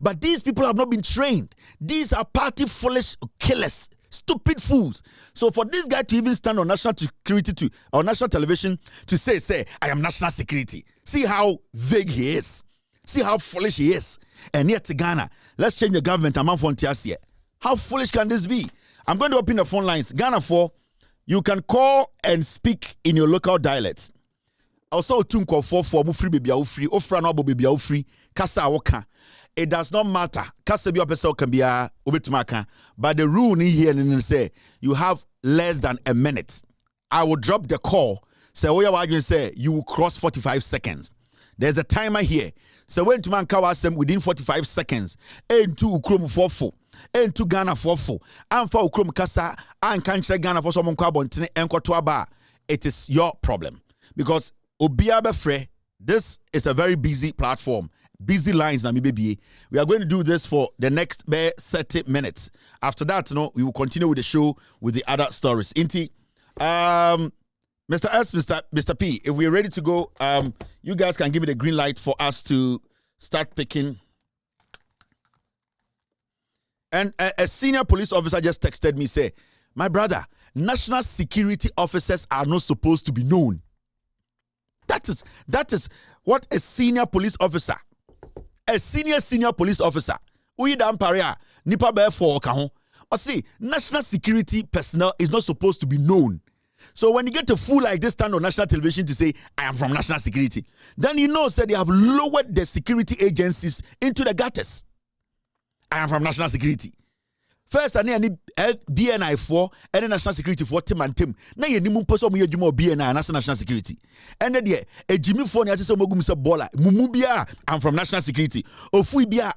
But these people have not been trained. These are party foolish killers. Stupid fools. So for this guy to even stand on national security or national television to say, I am national security. See how vague he is. See how foolish he is. And yet Ghana, let's change the government. I'm on here. How foolish can this be? I'm going to open the phone lines. Ghana 4, you can call and speak in your local dialects. Also, tunko for mu free baby free, ofra no baby free, kasa woka. It does not matter. Kasebi opesa can be obetumaka. But the rule in here and say you have less than a minute. I will drop the call. Say what you're going to say, you will cross 45 seconds. There's a timer here. So when to man kawasem within 45 seconds, N2 ukrom 44, N2 Ghana 44, and for ukrom kasa and country Ghana for someone kwabontine enko to aba. It is your problem because obiabe free. This is a very busy platform. Busy lines, na baby. We are going to do this for the next 30 minutes. After that, we will continue with the show with the other stories. Inti, Mr. S, Mr. P, if we're ready to go, you guys can give me the green light for us to start picking. And a senior police officer just texted me, say, my brother, national security officers are not supposed to be known. That is what a senior police officer. A senior police officer. Uyi dan paria nipa be for okaho. Or see, national security personnel is not supposed to be known. So when you get a fool like this stand on national television to say, I am from national security, then you know that they have lowered the security agencies into the gutters. I am from national security. First, I need BNI for and national security for Tim and Tim. Now you need person me adwuma BNI and national security. And then a Jimmy for ni ati say mogum say baller. Mumubia, I'm from national security. Ofuibia,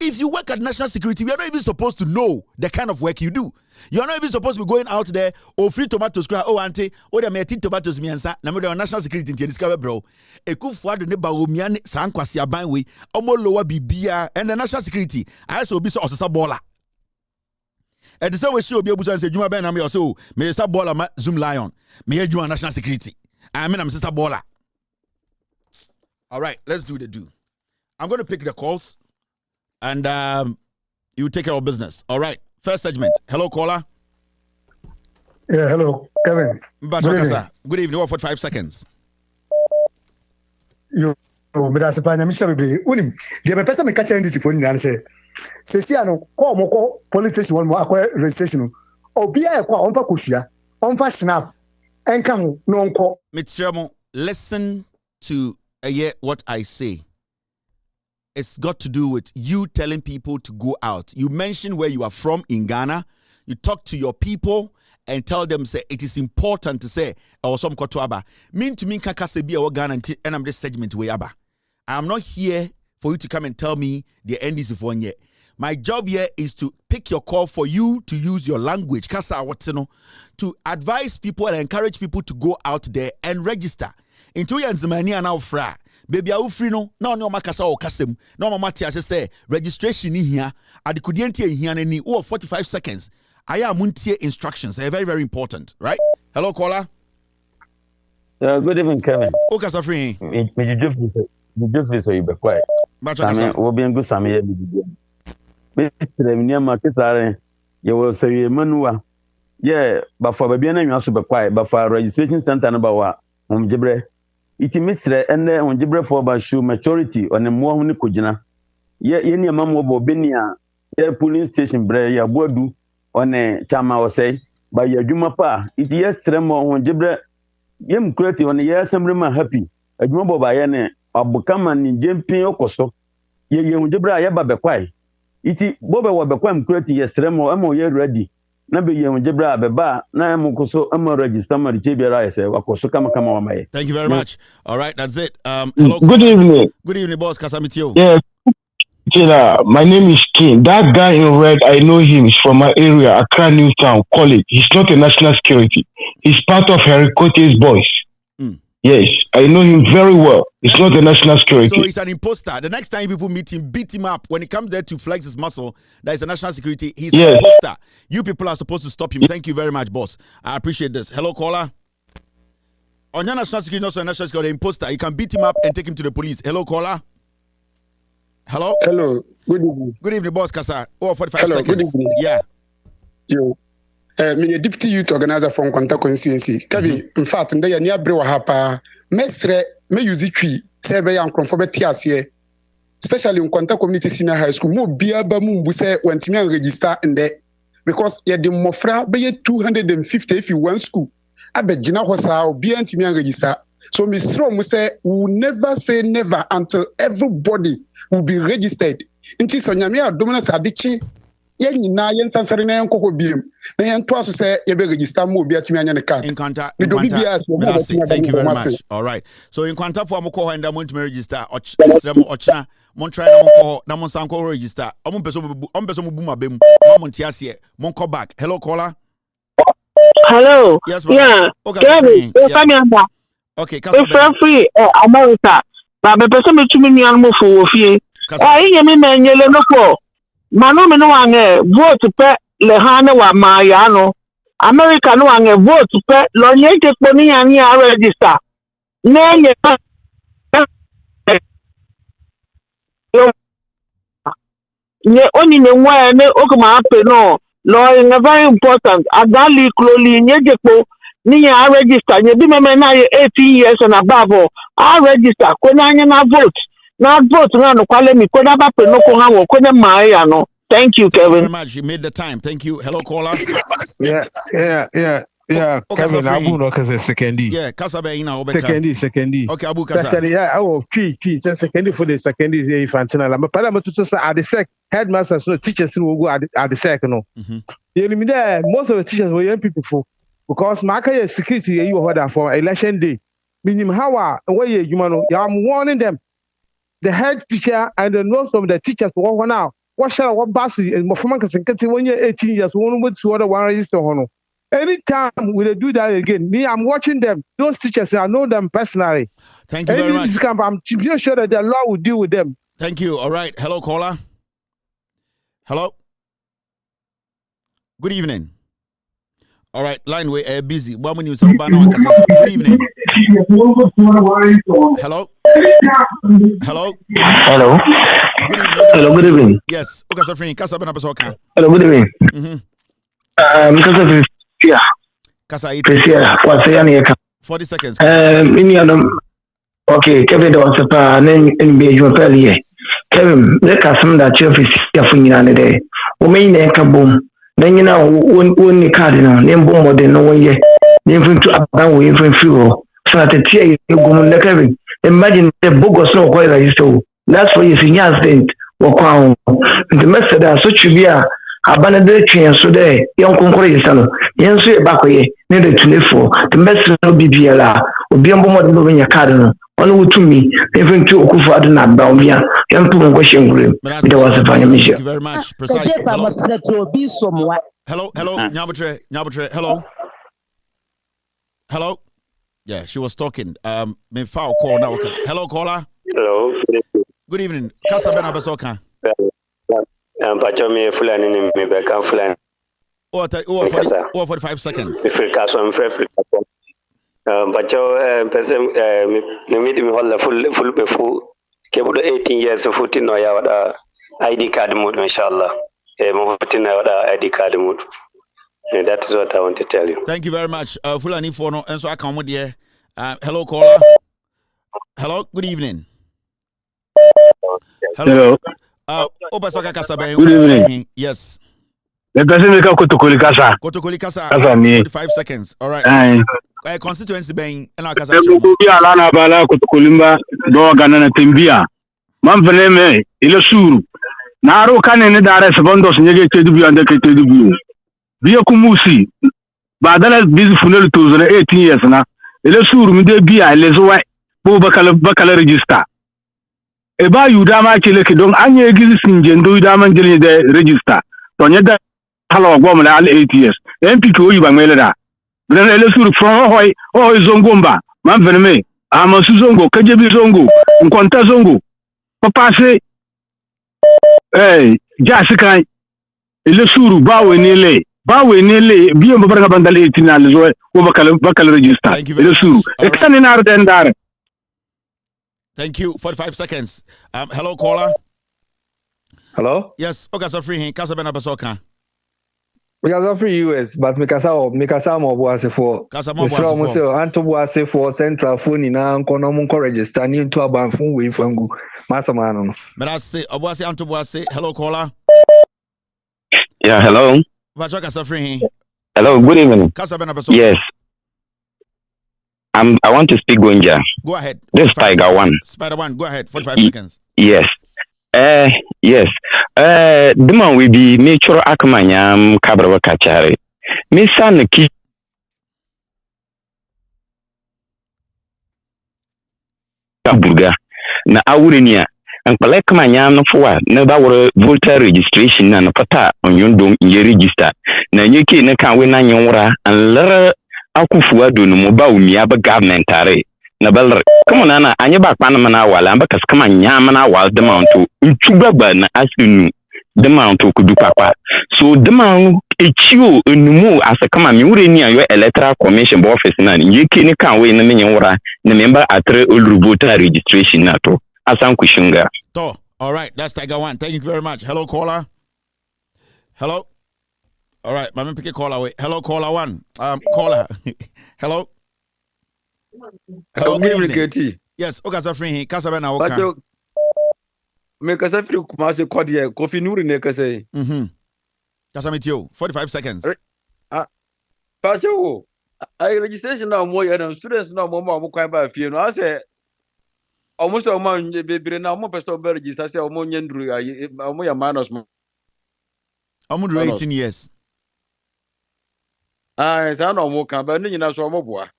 if you work at national security, we are not even supposed to know the kind of work you do. You are not even supposed to be going out there free tomatoes cry auntie the me tomatoes miensa na me national security in discover bro. Ekufuado ne ba omiane sankwasi aban we omo lower bibia and the national security I so be so osesa baller. And the same way she will be able to say, Juma Ben, I'm your so, me a baller, Zoom Lion, me you national security. I'm sister baller. All right, let's do the do. I'm going to pick the calls and you take care of business. All right, first segment. Hello, caller. Yeah, hello, Kevin. Good evening. What for 5 seconds? You, but as a prime minister, unim. The person me catch this phone and say. Sesi ano ko mo ko police station won mo akwa registration obi a kwa onfa koshia onfa snap enka ho no nko Mitremo, listen to what I say. It's got to do with you telling people to go out. You mentioned where you are from in Ghana. You talk to your people and tell them say it is important to say or some koto aba. Mean to mean kaka se bi e Ghana and I'm this segment way aba. I'm not here for you to come and tell me the NDC for one yet. My job here is to pick your call for you to use your language, kasa watino, to advise people and encourage people to go out there and register. Into yanzimani and fra. Baby, I free no makasa or kasem. No mamati as say registration in here. Adikudienti here and 45 seconds. I am muntie instructions. They're very, very important, right? Hello, caller. Good evening, Kevin. Okay, so free. Me just so you be quiet. I mean, we'll be in good some year. Mr. Market, you will say Manua. Yeah, but for baby, you also be quiet. But for registration center, number one, Jibre. It Mr. and then on Jibre for about shoe maturity on the more Kujina. Yeah, any mamma Bobinia, yeah, police station, Bray, ya Bodu on a Chama or say, by your Jumapa. It yes, Tremo on Jibre. Yem creative on the year, some happy. A Jumbo by any. Abukaman in Jempin Okoso. Ye Jibra Yaba Bequai. Iti Boba Wabaquam creating yesteremo, Amo ye ready. Nabi Jibra Beba, Namukoso, Amo register, Jibra, say, Wakoso Kama. Thank you very much. All right, that's it. Hello. Good evening. Good evening, boss. Kasamitio. Yes. My name is King. That guy in red, I know him. He's from my area, Accra Newtown. Call it. He's not a national security. He's part of Harry Cote's boys. Yes, I know him very well. It's not the national security. So he's an imposter. The next time people meet him, beat him up. When he comes there to flex his muscle, that is a national security. He's an imposter. You people are supposed to stop him. Thank you very much, boss. I appreciate this. Hello, caller. On your national security, not so national security, imposter. You can beat him up and take him to the police. Hello, caller. Hello. Hello. Good evening. Good evening, boss. Kasa. 45 Hello, seconds. Good evening. Yeah. Yo. Me deputy youth organizer from Kwanta constituency. Kabi, in fact, nda ya ni abre wa hapa. Mestre me use twi say be yan kronfo be tiase. Especially in Kwanta community senior high school. Mo bia ba mu mbu say wantimi an register nde because ye de mofra be 250 if you one school. Abegina ho sa obi antimi an register. So me sro mu say we will never say never until everybody will be registered. Inti so nyame adomina sa adichi yen na yen sansare na yen kokko biem na yen to aso say ye be register mo obi atimi anya ne card in contact thank you very much. All right, so in contact for amko ho and am to register ochna mon try na mon ko na mon san ko register om peso mu bu ma bem mon tiase mon call back. Hello, caller. Hello. Yes, yeah. Okay. Okay, customer free America. Ba be person me tumi nuan mo fo ofie. Iye me menyele no ko. Mano me no wange vote pe le hane wa maya no. America no wange vote pe lo nye te poni ani a register. Nenye nye oni ne nwa ne okuma ape no. Law is very important. Adali closely nye jepo ni ya register nye bi me na 18 years and above. I register ko na anya na vote. Na vote na no kwale mi ko na ba pe no ko ha wo ko na maya no. Thank you, Kevin. Very much. You made the time. Thank you. Hello, caller. Yeah. Kevin, Abu no kase secondi. Yeah, kasa be ina obeka. Secondi. Okay, Abu kasa. Second, yeah, oh, key. Secondi for the second is infantinal. But Parliament to say at the sec headmasters, so teachers will go at the second. No. Most of the teachers were young people for because Maka security you order for election day. Meaning how away you know, I'm warning them. The head teacher and the most of the teachers were now. What shall what Bassi and Mofamankas and Kati when you're 18 years, one with to other one register honor. Anytime we do that again, me, I'm watching them. Those teachers, I know them personally. Thank you very much. I'm sure that the law will deal with them. Thank you. All right. Hello, caller. Hello. Good evening. All right, line way busy. Good evening. Hello. Hello. Hello. Good evening. Hello. Good evening. Yes. Okay, so friend, Kasa bena pesoka. Hello. Good evening. Kasa yeah. Kasa it. What's the 40 seconds. Okay, Kevin was a name in Beijing earlier. Kevin, let us some that your office in day. We may boom. Then you know, only cardinal, name bomb or no one yet. Name to up down with fuel. So at the tea, you go on the Kevin. Imagine the book was no quite like so. That's for you, senior state or crown. The method that such be a abana de twen so de yon konkoro yesa no yen so e bakoye ne de tunefo the message no bibiela obi ambo mo de bo nya card no ono wutumi even to okufo ade na ba obi a yen to nko hyengrem de was fanya mission. Thank you very much. Precise. Hello, Nyabotre, hello. Hello. Yeah, she was talking. Me foul call now. Hello, caller. Hello. Good evening. Kasa bena besoka. Pacho me fulani ni me beka fulani. Or 45 seconds. Africa so I'm Africa. Pacho person me holla full before kebudo 18 years 14 no ya wada ID card mode inshallah. Mo 14 na wada ID card mode. And that is what I want to tell you. Thank you very much. Fulani Fono, and so I come with you. Hello, caller. Hello, good evening. Hello. Good evening. Yes. The person make a Kotokoli Kasa. 45 seconds. All right. Constituency being and our Kasa. Alana Bala Kotokolimba, Dogana Timbia. Mampeneme, Ilosuru. Naro can in the direct bondos negated to be under KTW. Bia kumusi badala bizu funelu tuzana 18 years na ele suru mide bia lezo bo bakala register e ba yuda ma kele ke don anye egizi sinje ndo yuda ma ngeli de register to nyeda hala ogbo na 8 years mp ko yiba mele da bren ele suru from hoy zongomba man veneme amasu zongo kajebi zongo nkonta zongo papa se jasikan ele suru bawe nele bawe nele biyo mbara bandal 18 na lezo wo bakal register ele suru extend in our dendar. Thank you. 45 seconds. Hello, caller. Hello? Yes, Okasa free hin Kasa bena besoka. We are free US, but Mikasa mo boase for. Kasa mo boase for. Anto boase for central phone na nkono mo register ni nto abanfun we fangu. Masamano no. But I say oboase anto boase. Hello, caller. Yeah, hello. Kasa free hin. Hello, good evening. Kasa bena besoka. Yes. I want to speak Gonja. Go ahead. This is Tiger seconds. One. Spider One, go ahead. 45 seconds. Yes. Yes. The man will be nature akmanyam kabra kachare. Me san ki kaburga na awurenia an palek manyam no fwa na ba wor voter registration na pata onyondom ye register na nyeke ne kan we na nyewra an lere akufu ado no ba umia ba government are na balre come na anye ba kpan mana wala amba kas kama nyama na wal de manto ntubaba na asunu de manto kudu papa so de man echio enumu asa kama mi wure ni ayo electoral commission bo office na nyeke ne kan we na nyewra na member atre olu voter registration na to asan kushunga to. All right, that's Tiger One. Thank you very much. Hello, caller. Hello. All right, my man pick a caller away. Hello, caller one. Caller. Hello. Hello, good evening. Yes, Okasa free here. Kasa bena oka. But me kasa free kumase kodie kofi nuri ne kasa. Kasa meet you. 45 seconds. Pacho, I registration now more and students now more kwan ba fie no. I say almost a man be na mo person be register say omo nyendru omo ya minus mo. Omo 18 years. Sa no mo kan ba ni nyina so mo boa.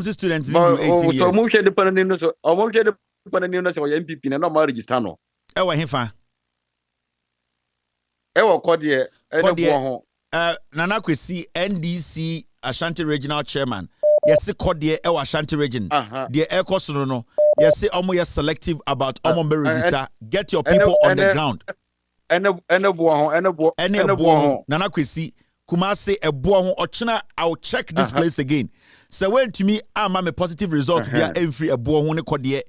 Students do 18 years. So mo hwe de panani no so omo hwe de panani no so MPP na no ma register no. E wa hefa. E wa kode e ne bo ho. Nana Kwesi NDC Ashanti Regional Chairman. Yes, kode e wa Ashanti Region. The air cost no. Yes, omo you selective about omo be register. Get your people on the ground. Ene bo ho. Nana Kwesi Kumase ebo ho ochina I'll check this place again. So when to me I'm a positive results be a free ebo ho ne kode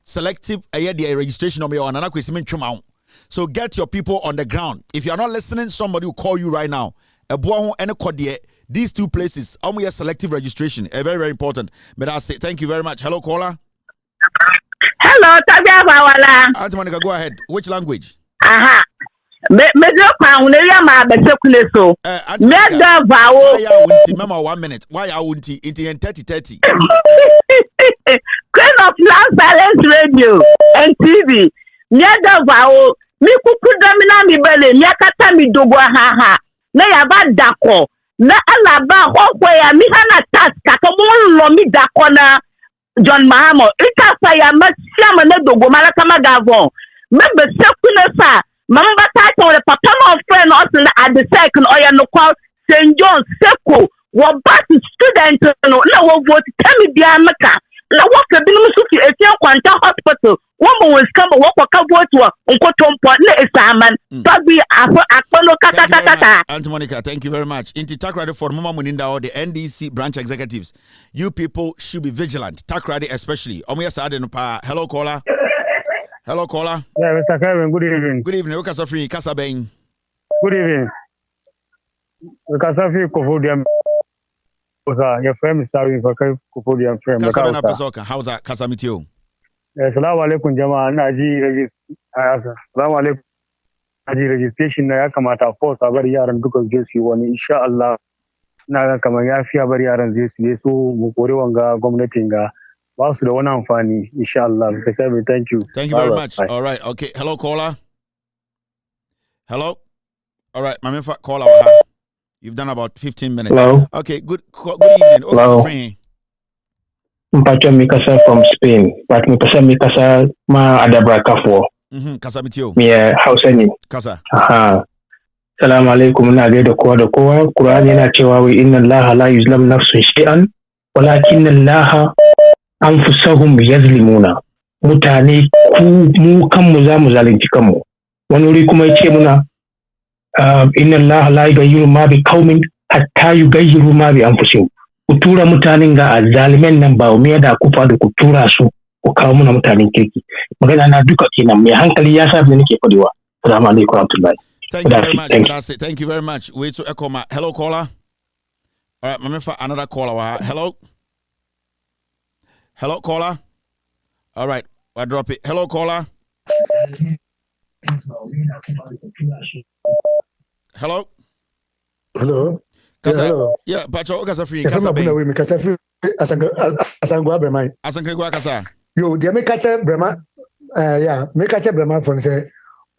selective the registration on your Nana Kwesi mentwema. So get your people on the ground. If you are not listening, somebody will call you right now. Ebo ho ene kode these two places omo selective registration. Very very important. But I say thank you very much. Hello caller. Hello, Tabia Bawala. Auntie Monica, go ahead. Which language? Me do pa uneria ma besekule so. Me da vawo. Why are unti mama 1 minute? Why are unti it in 30? Queen of Land Silence Radio and TV. Me da vawo mi kukuda mi na mi bele mi akata mi dogo ha na ya ba dako na ala ba hokwe ya mi hana task ka mo lo mi dako na John Mahamo ita sa ya ma siama na dogo mara kama gavon me be sekuna sa mamba ta to the papa no friend us at the second oya no call St. John Seko wo bat student no na wo vote tell me bia maka na wo ka bi no sufi etia kwanta hospital wo mo won scam wo kwa vote wo nkotompo na esaman babi akpono kata Aunt Monica, thank you very much. Inti Takrade for Mama Muninda or the NDC branch executives. You people should be vigilant. Takrade especially. Hello caller. Hello caller. Yeah, Mr. Kevin, good evening. Good evening. Okasa free Kasa Bain. Good evening. Okasa free Kofodium. Your friend is starting for Kofodium friend. Kasa Bena Pasoka. How's that Kasa Mitio? Assalamu alaikum jama'a naji assalamu alaikum naji registration na ya kamata force a bari yaran duka je su wani insha Allah na ga kamar yafiya bari yaran zai su so mu kore wanga gwamnatin ga ba su da wani amfani insha Allah. Mr. Kevin, thank you. Thank you very much. Bye. All right. Okay. Hello caller. Hello. All right. My caller. You've done about 15 minutes. Hello. Okay. Good evening. Hello. Mpacho Mikasa from Spain. But Mikasa ma adabra kafo. Kasa mitio. Mie hauseni. Kasa. Aha. Salamu alaikum na gaida kowa da kowa. Qur'ani yana cewa wa inna Allah la yuzlam nafsun shay'an walakin Allah anfusahum yazlimuna. Mutane mu kanmu za mu zalunci kanmu. Wani wuri kuma yace muna inna Allah la yughayyiru ma bi qaumin hatta yughayyiru ma bi anfusihim. Ku tura mutanen ga zalimen nan ba mu da ku fa da ku tura su ku kawo muna mutanen kirki. Magana na duka kenan mai hankali ya sa me nake fadewa. Assalamu alaikum warahmatullahi. Thank you very much. Thank you very much. Wait to echo my hello caller. All right, my for another caller. Hello. Hello caller. All right, I drop it. Hello caller. Hello. Hello. Kasa, hello. Yeah, Pacho, Kasa free. Kasa be. We Kasa free. Asangwa brema. Asangwa Kasa. Yo, dia me kacha brema. Yeah, me kacha brema for say.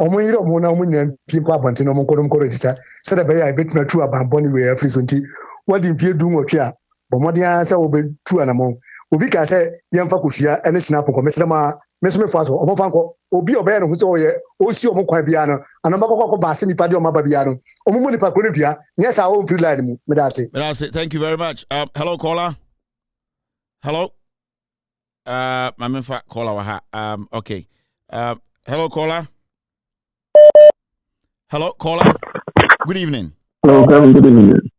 Omo yire omo na omo nyan people abonte no mo kodom register. Say the be ya bet na true abamboni we free so nti. What in fear do nwotwe a. Bomodi an say obe true anamo. Obi ka say yemfa kofia ene snap ko mesra ma meso me faso omo fanko obi obe no so oye osi omo kwan bia no anamba kokko ba se nipa de omo ba bia no omo mo nipa ko ne dua nyesa o free line mu me da say. Thank you very much. Hello caller. Hello. My menfa caller wa ha. Okay. Hello caller. Hello caller. Good evening. Hello, good evening.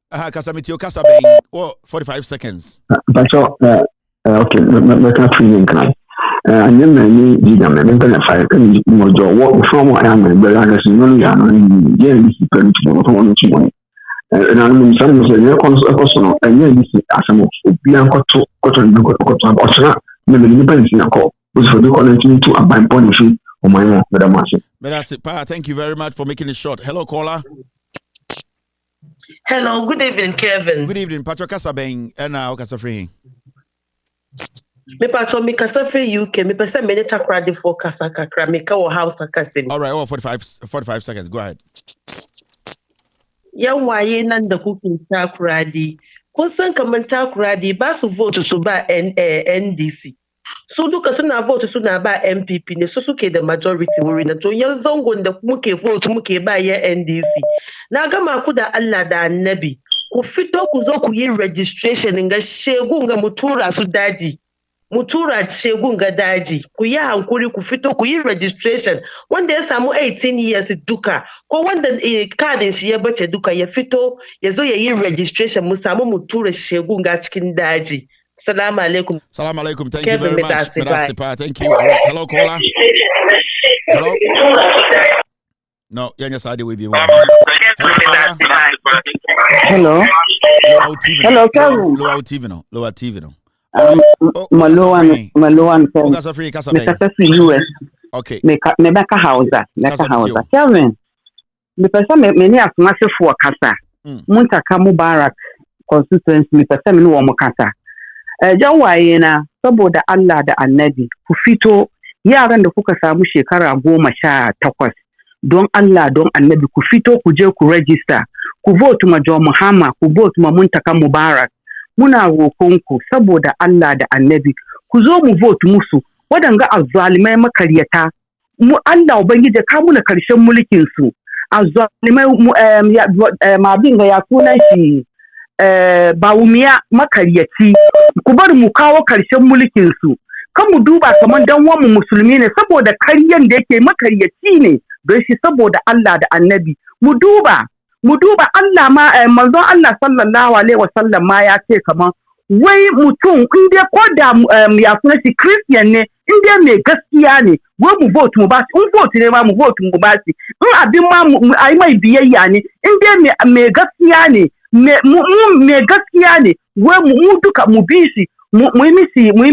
Kasamitio Kasabeng. Oh, 45 seconds. Pacho, okay, me can free link now. And then me diga me ben fire kan mo jo wo from I am be la gasin no ya no ye ni si pen to no to no to mo. Na no so no so ye kon so no ye ni si asamo bi an ko to o me ni pen si na ko. We for the continue to abide policy o my no madam Masi. Medase Pa, thank you very much for making it short. Hello caller. Hello, good evening, Kevin. Good evening, Pacho Kasabeng and Okasa free. Me pato me kasa free UK. Me pesa me neta kradi for kasa kakra. Me ka wo house akasim. All right, 45 seconds. Go ahead. Yan waye nan da kuke takuradi. Kun san kaman takuradi ba su vote su ba NDC. Su duka suna vote suna ba MPP ne su suke da majority wuri na to yan zangon da muke vote muke ba ya NDC. Na gama ku da Allah da Annabi. Ku fito ku zo ku yi registration ga shegun ga mutura su daji. Mutura shegun ga daji. Ku yi hankuri ku fito ku yi registration. Wanda ya samu 18 years duka ko wanda kadin shi ya bace duka ya fito ya zo ya yi registration mu samu mutura shegun ga cikin daji. Salam alaikum. Salam alaikum. Thank Kevin, you very much. Medasipa. Thank you. Right. Hello, caller. Hello. No, you're just with you. Hello. Hello, Kevin. Low TV no. Maloan. Kasa free. US. Okay. Me beka hausa. Kevin. Me pesa me ni afumase for kasa. Muntaka Mubarak constituency me pesa me no wo kasa. Jan waye na saboda Allah da Annabi ku fito yaran da kuka samu shekara 18 don Allah don Annabi ku fito ku je ku register ku vote ma John Mahama ku vote ma Muntaka Mubarak muna roƙonku saboda Allah da Annabi ku zo mu vote musu wadanga azzalimai makaryata mu Allah ubangije ka muna karshen mulkin su azzalimai ma binga ya sunan shi bawumiya makaryaci ku bar mu kawo karshen mulkin su kan mu duba kaman dan uwan mu musulmi ne saboda karyan da yake makaryaci ne don shi saboda Allah da Annabi mu duba Allah ma manzon Allah sallallahu alaihi wasallam ma ya ce kaman wai mutum in dai ko da ya suna shi Christian ne in dai mai gaskiya ne wai mu vote mu ba shi in vote ne ma mu vote mu ba shi in abin ma ai mai biyayya ne in dai mai gaskiya ne mai gaskiya ne wai mu duka mu bi shi mu yi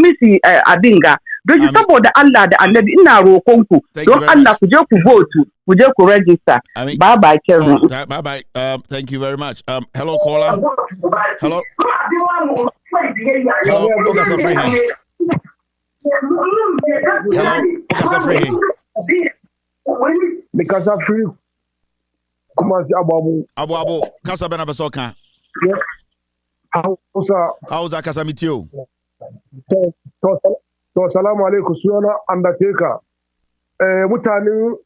misi abin ga don shi saboda Allah da Annabi ina roƙonku don Allah ku je ku vote ku je ku register bye bye Kevin bye bye thank you very much hello caller hello Oga Safri here hello Oga Safri here because of free kuma si abu kasa bena besoka hausa kasa mitio to salamu alaikum suna undertaker mutanen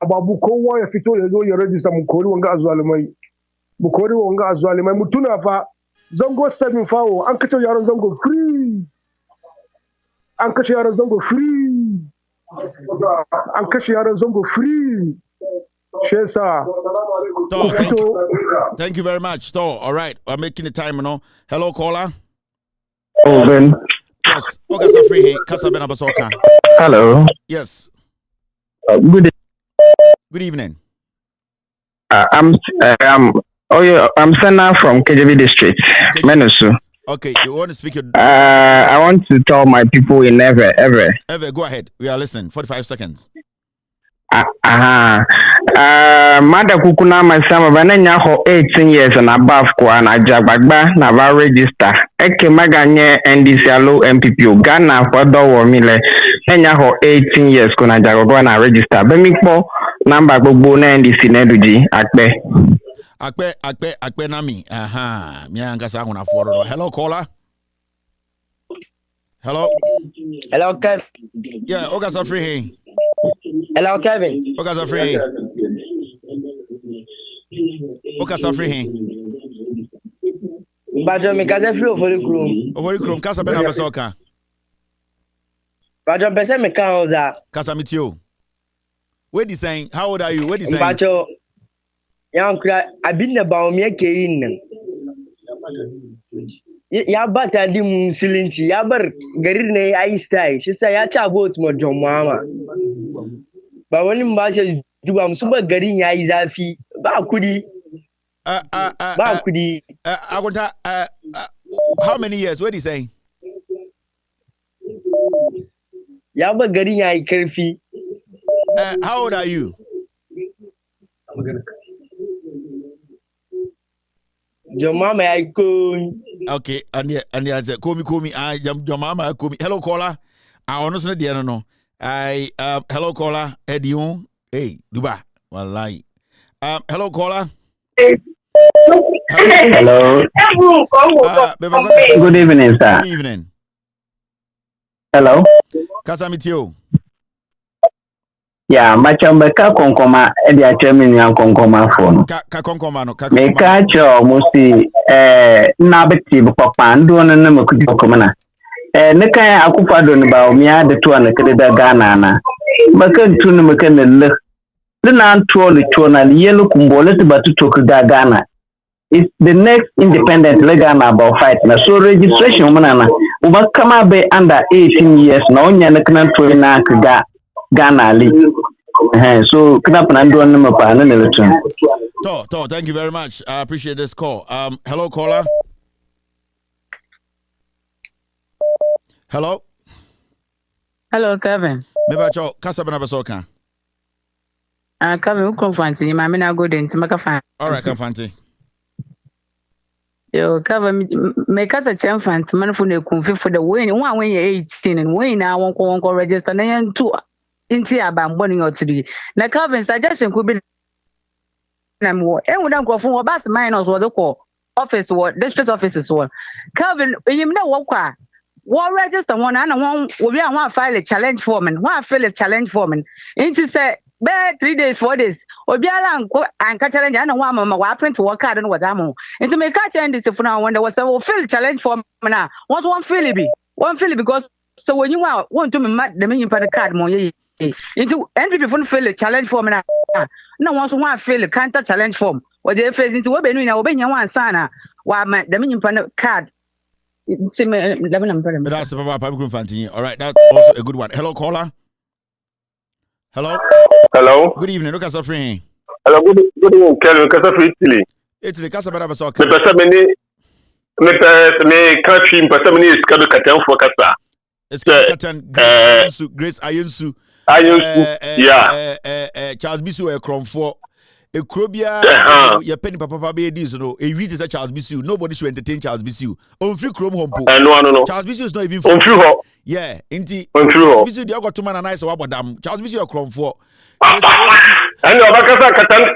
ababu kowa ya fito ya zo ya register mu kori wanga azualimai mu tuna fa zango 7 fawo an kace yaron zango free an kashe yaron zango free Shesa. Thank you very much. All right, I'm making the time, you know. Hello, caller. Oh, Ben. Yes. Okay, so free here. Kasa Ben Abasoka. Hello. Yes. Good evening. I'm Senna from KJV District, Menusu. Okay, you want to speak your... I want to tell my people in Ever, go ahead. We are listening. 45 seconds. Mada kukuna masama bananya ho 18 years and above kwa na jagbagba na va register eke maganye NDC alo MPP Ghana for do wo mi le enya ho 18 years kuna jagbagba na register be mi po number gbogbo na NDC na duji akpe na mi mi anga sa kuna for hello caller hello Kevin yeah Oga Safri here. Hello, Kevin. Okay, Safri. Okay, Safri. Bajo mi kaze free ofori krum. Ofori krum kasa bena besoka. Bajo pese me kan oza. Kasa mitio. Where the saying? How old are you? Where the saying? Bajo yan kra abinne ba o mi ekeyin. Ya bata di musulunci ya bar garin ne yayi style shi sai ya ci abot mo John Mama ba wani ba shi duba musu ba garin yayi zafi ba kudi ba kudi agunta how many years what do you say ya bar garin yayi karfi how old are you John Mama yayi ko okay and yeah komi John Mama komi hello caller I honestly dey no I hello caller Edion hey duba wallahi hello caller hello good evening sir good evening hello kasa mitio yeah machamba ka konkoma edi achemi yan konkoma phone ka konkoma no ka me ka cho musi na beti papa ndo na makuji komana ne kan akufa do ne ba o mi ade to na kede da Ghana na makan tunu makan le na to le to na yelo kumbole to batu to ka Ghana it's the next independent le Ghana about fight na so registration mana uba kama be under 18 years na onya na kan to na ka Ghana li so kana pana ndo na mapa na le to thank you very much. I appreciate this call. Hello caller. Hello. Hello, Kevin. Maybe I kasa bena besoka. Kevin, who confronting you? Mami na go then to make a fan. All right, confronting. Yo, cover me cut a champ and man for the conflict for the win. One when you're 18 and when I won't register and two into about 1 or 3. Now, Calvin suggestion could be. And we don't go for about minors was a call office or district offices or Calvin, you know what? What register one and one will be one file a challenge form and one fill a challenge form into say. Bad 3 days, 4 days. Or be around and catch challenge and one mama weapon to work out and what I'm on. And to make catch and this for now when there was a fill challenge for now. Once one fill be one fill because so when you want to mad the minion for the card more into entry phone fill a challenge form now. No once one fill a counter challenge form. What they face into what Benin or Benya one sana while the minion for the card. That's all right, that's also a good one. Hello, caller. Hello. Hello. Good evening. Look at suffering. Hello. Good evening. Kelvin, casa for Italy. Italy, casa para pessoa. Me passa me country, me passa me escado catão for casa. Escado catão. Grace Ayensu. Yeah. Charles Bisu e Cromfo. A Krobia, your penny papa be this, no. A read is a Charles Bisu. Nobody should entertain Charles Bisu. On free Chrome home. No. Charles Bisu is not even on free. Yeah, indeed. On free. Bisu, they got to man and I so about them. Charles Bisu or Chrome 4. And your Bakasa Katan,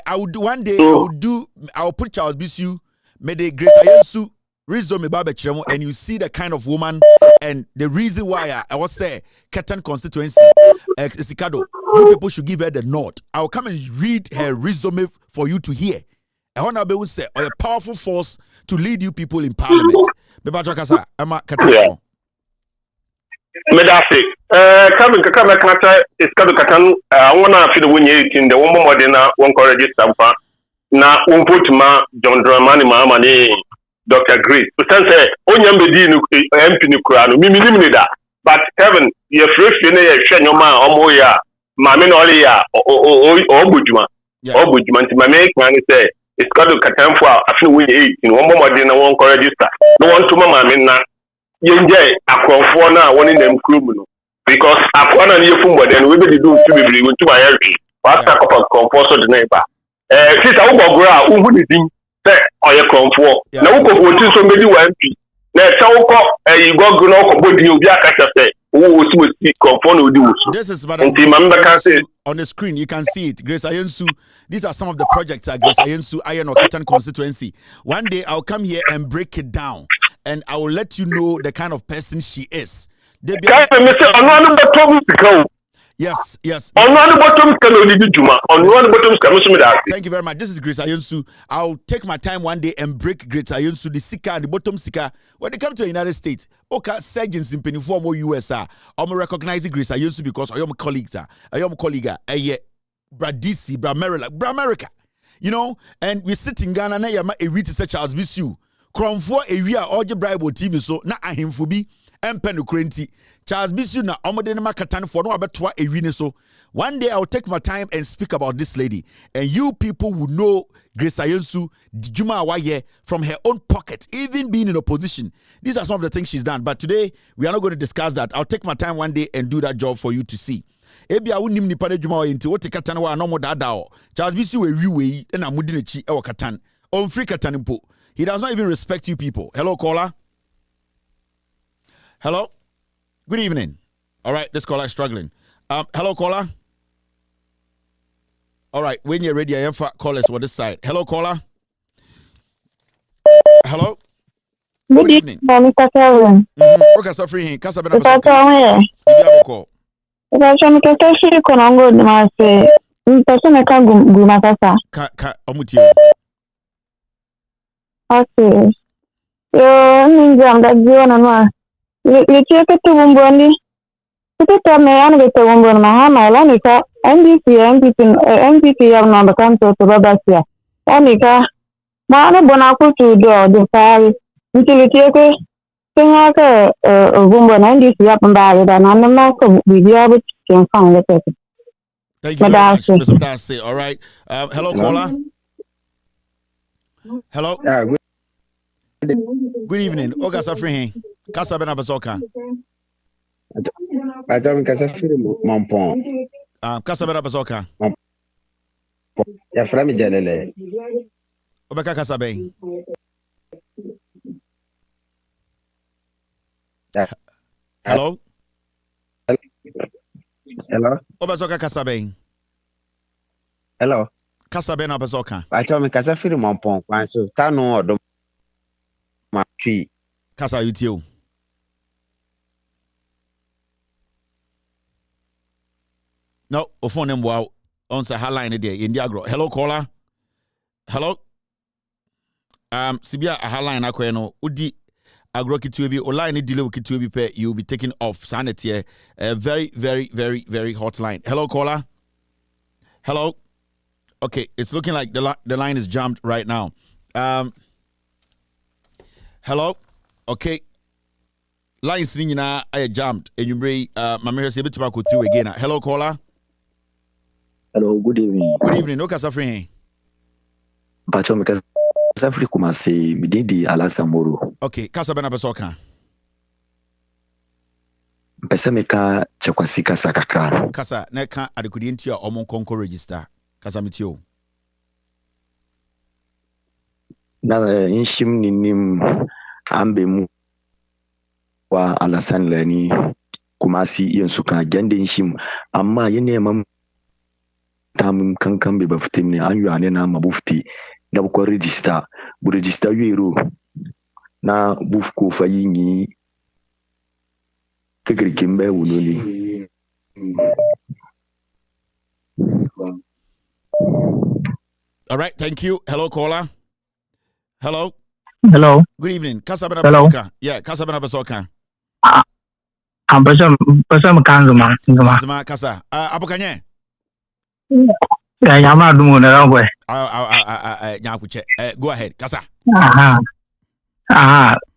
I would do one day, I will put Charles Bisu, may the Grace Ayensu. Reason me Baba Chiremo, and you see the kind of woman and the reason why I was say Katan constituency, Sikado, you people should give her the nod. I will come and read her resume for you to hear. I want to say a powerful force to lead you people in parliament. Bebajakasa, Emma Katan. Medasi, Kevin Kakata is Katan. I want to feel when you're in the woman modena won't register. Na put ma John Dramani Mamani. Dr. Grace. But say, Onyambedi MP Nukrano, Mimilimida. But Kevin, you're free to share your man, Omoya, Mamin Olia, or Bujuma. Or Bujuma, my make man say, it's got to Katam for a few weeks in one more dinner, one register. No one to my mamma. You enjoy a crofona, one in them criminal. Because Aquana and you from what then we will do to be with to my area. What's a couple of composer the neighbor? Since I will go out, who would it or your comfort. Now, who could so many MP? Now, so you go go body you be a catcher say, who see comfort with you. This is Madam on the screen. You can see it. Grace Ayensu. These are some of the projects at Grace Ayensu Iron or Katan constituency. One day I'll come here and break it down, and I will let you know the kind of person she is. Yes. On one bottom can only be Juma. On one bottom can. Thank you very much. This is Grace Ayensu. I'll take my time one day and break Grace Ayensu, the Sika and the bottom Sika. When they come to the United States, okay, surgeons in Pennyform or USA, I'm recognizing Grace Ayensu because I am colleagues. I am colleague. Bradisi, Bramerica. You know, and we sit in Ghana now. A week to say Charles Bisu. Cromfo area all the Bible TV so na ahemfobi empenu krenti Charles Bisu na omode na makatan for no abetwa ewine so. One day I'll take my time and speak about this lady, and you people will know Grace Ayensu Dijuma Awaye from her own pocket, even being in opposition. These are some of the things she's done, but today we are not going to discuss that. I'll take my time one day and do that job for you to see. Ebi a wonim nipa de djuma into what katan wa no mo dada o. Charles Bisu we wi na mudi na chi e wo katan. On free katan mpo. He does not even respect you people. Hello, caller. Hello. Good evening. All right, this caller is struggling. Hello, caller. All right, when you're ready, I am for callers on this side. Hello, caller. Hello. Good evening, Mr. Kevin. Okay, so free him. Kasa bena baso. Because I'm catching Kongo, my say, person can go Makasa. Omutio. Okay. So, I'm that you and you check it to Wumboni. Put it me and get a woman, Mahama, Lanica, NDP, MPP of number council to Babasia. Lanica, Mana Bonaco to do the fire until you take it. Think like a woman NDP up and buried, and I'm not going to be able to find the person. Thank you very much, Mr. Madasi. All right. Hello, caller. Hello. Good evening. Oga Safri. Kasa bena basoka. Adam Kasa Mampon. Kasa bena basoka. Ya fra mi jalele. Obeka kasa ben. Hello? Hello? Obesoka kasa ben. Hello? Kasa ben obesoka. Acho me kasa firi mompon kwan so. Ta no odo ma twi. Kasa yutio. No, o phone them wow. On say hotline there in the agro. Hello caller. Hello. Sibia a hotline akwe no udi agro kitwe bi line delay kitwe bi pe you will be taken off sanity a very very hot line. Hello caller. Hello. Okay, it's looking like the line is jammed right now. Hello. Okay. Lines nyina are jammed. And you bring my say bit to through again. Hello caller. Hello, good evening. Good evening. No kasa free. Pacho me kasa free kuma se bididi alasa moro. Okay, kasa bana besoka. Pesa me ka chekwasi kasa kakra. Kasa na ka adekudi ntia omon konko register. Kasa mitio. Na inshim ninim ambe mu wa alasan lani kumasi yensuka gende inshim amma yene mam tam kankan be baftim ne an yuane na mabufti da ko register bu register yero na buf ko fayingi kegirkimbe wuloli. All right, thank you. Hello caller. Hello. Hello. Good evening. Kasabana Hello. Basoka. Yeah, Kasabana Basoka. Pesa mkanzuma. Zuma Kasa. Apokanye. Ya nyama dumu na rangwe. Nyakuche. Go ahead. Kasa.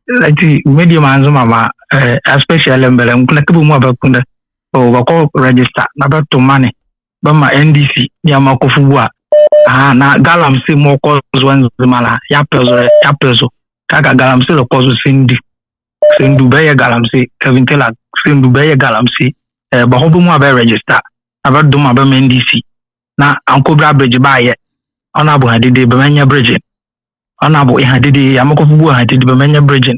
Like medium anzuma ma especially mbele mkuna kibu mwa bakunda. Wako register na bato money. Bama NDC nyama kufubwa. Na galamsi mo kozu wanzimala ya pezo kaka galamsi lo kozu sindu beye galamsi kevintela sindu beye galamsi ba hobu mo ba register aba dum ba NDC na ankobra bridge ba ye ona bu hadide ba menya bridge ona bu hadide amakofubu hadide ba menya bridge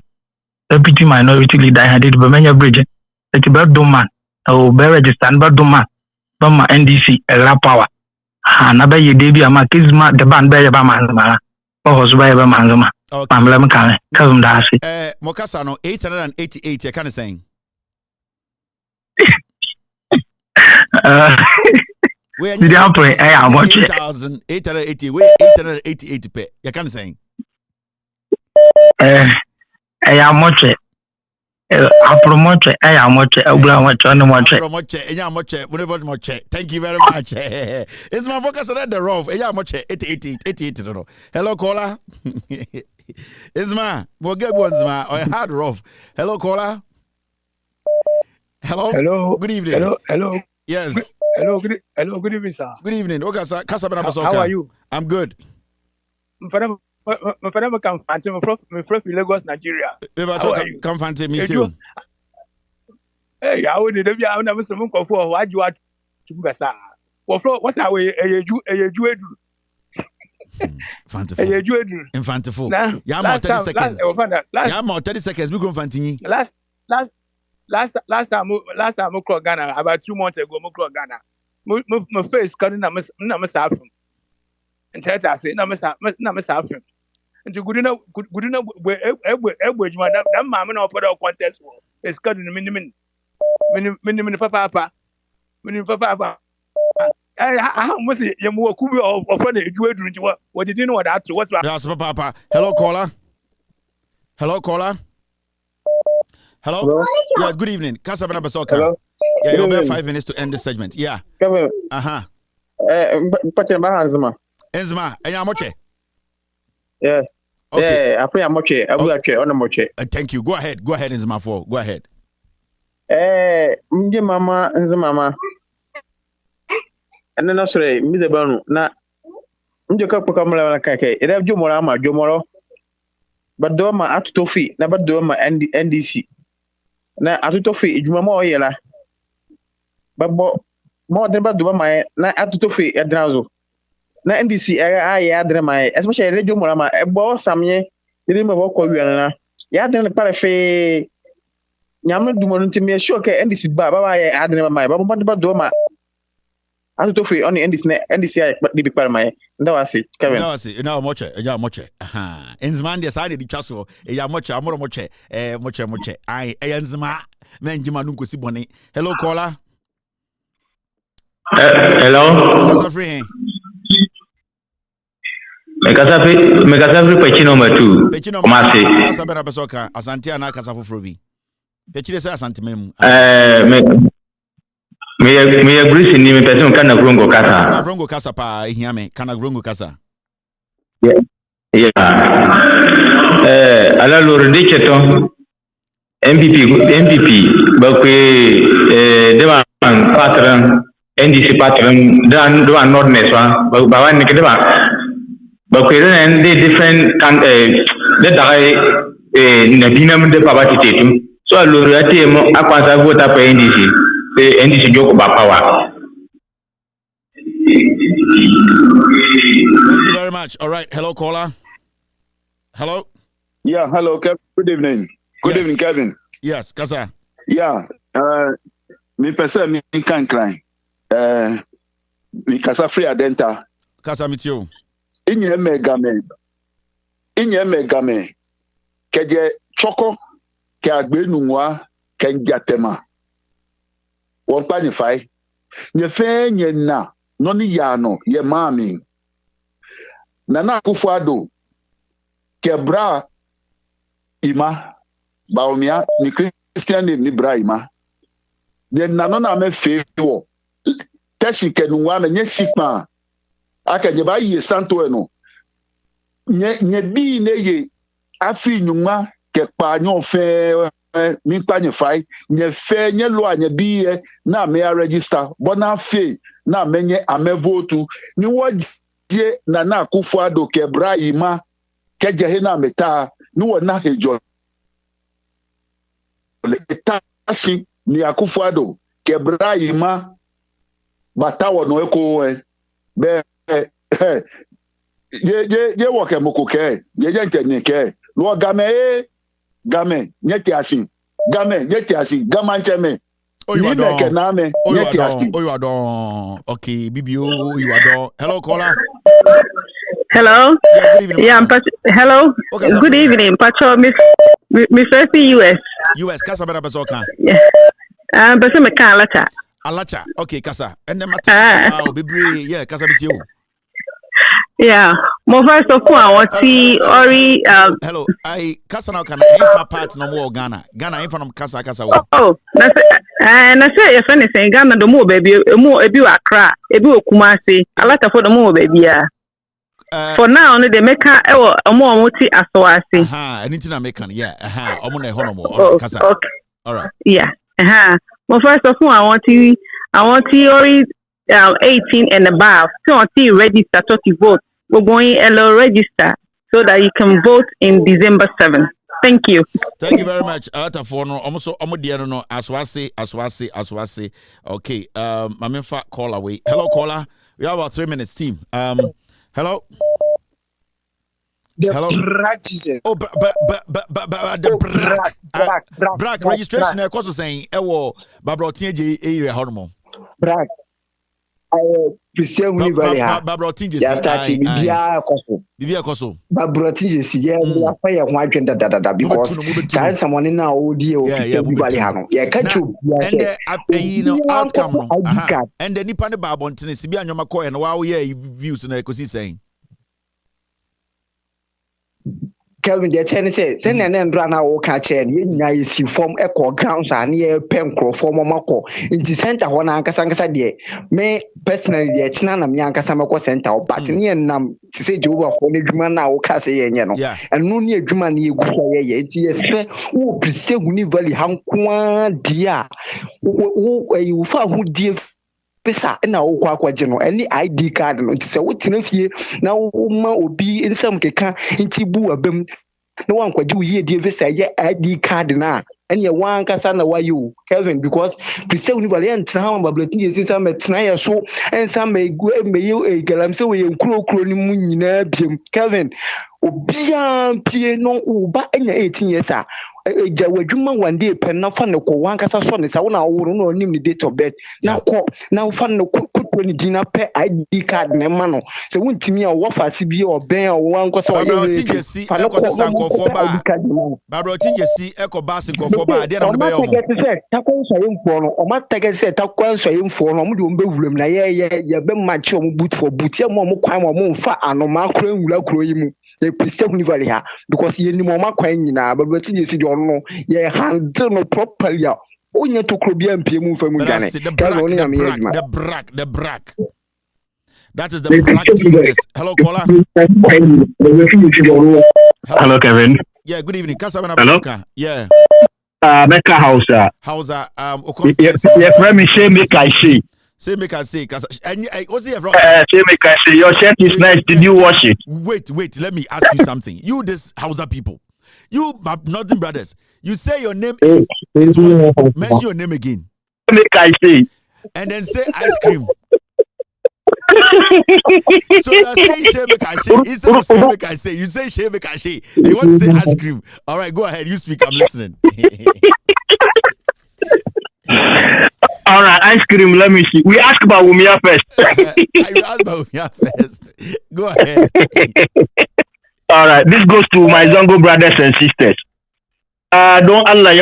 deputy minority leader hadide ba menya bridge eti ba dum man o ba register ba dum man ba ma NDC era power na ba ye debi ama kizma de ban ba ye ba manzama o so ba ye ba manzama pamla mkan kazum da asi Mokasa no 888 you kind of saying we did you play 880 we 888 pe you kind of saying moche apromoche moche obla moche on moche moche whatever moche. Thank you very much. It's my focus on the rough moche 88 no. Hello caller. It's my we'll get ones ma or hard rough. Hello caller. Hello. Good evening. Hello. Yes. Hello. Good evening, sir. Good evening. Okay, sir. How are you? I'm good. My friend come from Lagos, Nigeria. How are you? Come fancy me too. Hey, I would never some for what you are to Bessa. What's our way? Fantiful. Infantiful. Yeah, I'm 30 seconds. Yeah, I'm 30 seconds. We go Fantini. Last time I called Ghana about 2 months ago. I called Ghana. My face cutting na myself. And I say, no, myself. And to good enough, where that mamma no put out contest is cutting the minimum papa. How much you more could be of what did you know that? What's right? Papa. Hello, caller. Hello. Yeah, good evening. Kasabana Basoka. Hello. Yeah, you have 5 minutes to end this segment. Yeah. Kevin. Pache Enzma. Enya moche. Yeah. Okay. Yeah, I moche. I will on moche. Thank you. Go ahead, Enzma 4. Go ahead. Mje mama Enzma. And then also, Mr. Banu, na mje kamula na kake. Ira jomoro. But do ma atutofi, na but do ma NDC. Na atutofi ijuma mo oyela. But mo den ba do ma na atutofi edrazo. na NDC ya adre mai especially radio morama ebo samye iri me boko wiana na ya adre pare fe nyam du mo ntimi sure ke NDC ba ya adre mai ba do ma atuto fe on NDC ya di pare mai nda wasi Kevin nda wasi na moche aha enzman de sa de twaso ya moche amoro moche moche ai enzma menjima nu nkosi bone hello caller hello Kasa free me kasa free pechino matu komase kasa bena besoka asante ana kasa foforo bi pechire say asante mem me agree ni me person kana grongo kasa pa ehiame kana grongo kasa yeah ala lor de cheto MPP bakwe deba patron NDC patron dan do nordness ba wan ni kedeba bakwe ren de different kan de dai na dinam de babati tetu so alor ati mo akwasa vota pa NDC joko ba power. Thank you very much. All right, hello caller. Hello. Yeah, hello. Good evening. Good evening, Kevin. Yes, Kasa. Yeah. Me person me can climb. Me Kasa free adenta. Kasa mit you. Inye megame. Keje choko ke agbe nunwa ke njatema. Won pa ni fai. Nye fe nye na no ni ya no ye mami. Nana Akufo-Addo ke bra ima baomia ni Christian ni bra ima. De nano na me fe wo. Teshi ke nunwa me nye sikma. Aka nye ba ye santo eno. Nye bi ne ye afi nyuma ke pa nyo fe mi pa nye fai nye fe nye lo anye bi na me register bona fe na me nye ame votu ni wodie na Akufo-Addo ke bra ima ke je he na meta ni wona hejo le tashi ni Akufo-Addo ke bra ima bata wono eko be ye wo ke moko ke ye nteni ke lo game nyeti asin gama ncheme you ke na me nyeti asin you are okay bibio you are hello caller. Hello. Yeah, hello. Okay, good evening Pacho Miss US Kasa bera besoka yeah bese me kan alacha okay Kasa and the matter bibri yeah Kasa with you. Yeah, mo first of all, I want to ori. Hello, I Kasa now can I part no more Ghana ain't from Kasa. Oh, that's if anything, Ghana the more baby, more ebi Accra, ebi Kumasi. I like for the more baby. Yeah. For now, they make a more multi aswasi. Aha, anything American. Yeah. Aha, I'm on a honomo. All right, Kasa. Okay. All right. Yeah. Aha. Well, first of all, I want to ori 18 and above. So until register to vote. We're going to register so that you can vote in December 7th. Thank you. Thank you very much. Almost no aswase. Okay. Mamifa call away. Hello, caller. We have about 3 minutes, team. Hello. Hello. Oh, the Brack registration. Of course, saying, Babro TJ area hormone. Brack. Christian Universe ha. Ya start Bibia Koso. Babrotinjesi ya fa ya ho adwenda dadada because time someone na odi o Christian Universe ha no. Ya catch you. And outcome no. And the nipa ne ba abontene si bia nyoma ko e no wa wo ye views na ekosi saying. Kelvin the ten say send na ndra na wo ka che ne nyina yesi form echo grounds and ye pen form mako inti center ho na ankasa de me personally de china na me ankasa mako center but ne nam say Jehovah for ne dwuma na wo ka say ye nye no enu ne adwuma na egu so ye inti yesre wo prese huni valley hankoa dia wo you fa hu die pesa na wo kwa kwaje no any ID card no nti se wo tena fie na wo ma obi nsam keka nti bu abam no one could do ye visa ye ID card na and ye one kasana why you Kevin because the same valiant town but is some try so and some may go may you a galam so we crow Kevin Obian Pie no uba enya 18 years a jawadwuma one day pen na fa ne ko wan kasa so ne sa wona wo no nim ni date of birth na ko na fa ne ko ni dina pe ID card ne ma no se wontimi a wo fa se bi oben a wan kasa wo ye fa ne ko sankofo ba babro tinjesi ekoba sankofo ba de na mo be yo mo takon so yemfo no o ma tege se takon so yemfo no mo de o be wulem na ye be match o mo boot for boot ye mo kwan mo fa anoma kro nwula kro yi mu because ye ni mo makwan nyina but wetin you see the ono ye handle no properly onye to kro bia mpie mu fa mu dwane the brack that is the brack Jesus. Hello caller. Hello Kevin. Yeah, good evening. Hello. Yeah. Mecca Hausa. Hausa yeah, friend me say make I see. Say make I say, cause what's it from? Say make I say your shirt is nice. Did you wash it? Wait. Let me ask you something. You this Hausa people, you Northern brothers. You say your name is what? Mention your name again. Make I say. And then say ice cream. So you're saying shea make I say instead of say make I say, you say shea make I say. And you want to say ice cream. All right, go ahead. You speak. I'm listening. All right, ice cream. Let me see. We ask about Wumia first. You ask about Wumia first. Go ahead. All right, this goes to my Zongo brothers and sisters. Don't Allah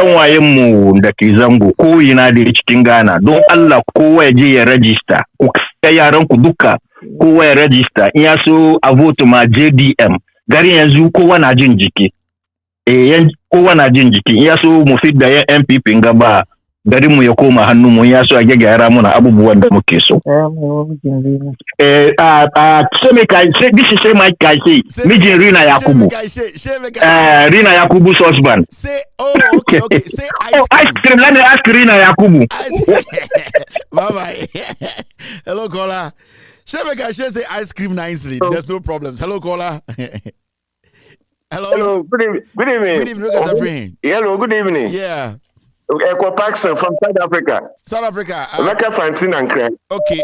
mu da ke zango ko ina da cikin Ghana. Don Allah kowa ya je ya register. Ku kai yaran ku duka kowa ya register. In ya so a vote ma JDM. Gari yanzu kowa na jin jiki. Kowa na jin jiki. In ya so mu fit da yan MPP gaba. Gari mu ya koma hannu mu ya so a gyara muna abubuwan da muke so. This is say my guy say mijin Rina Yakubu. Rina Yakubu's husband. Say okay. Say ice cream. Let me ask Rina Yakubu. Bye. Hello caller. Sheme guy say ice cream nicely. There's no problems. Hello caller. Hello. Good evening. Good evening. Look at friend. Hello. Good evening. Yeah. Echo Paxson from South Africa. South Africa. Weka fancy and crack. Okay.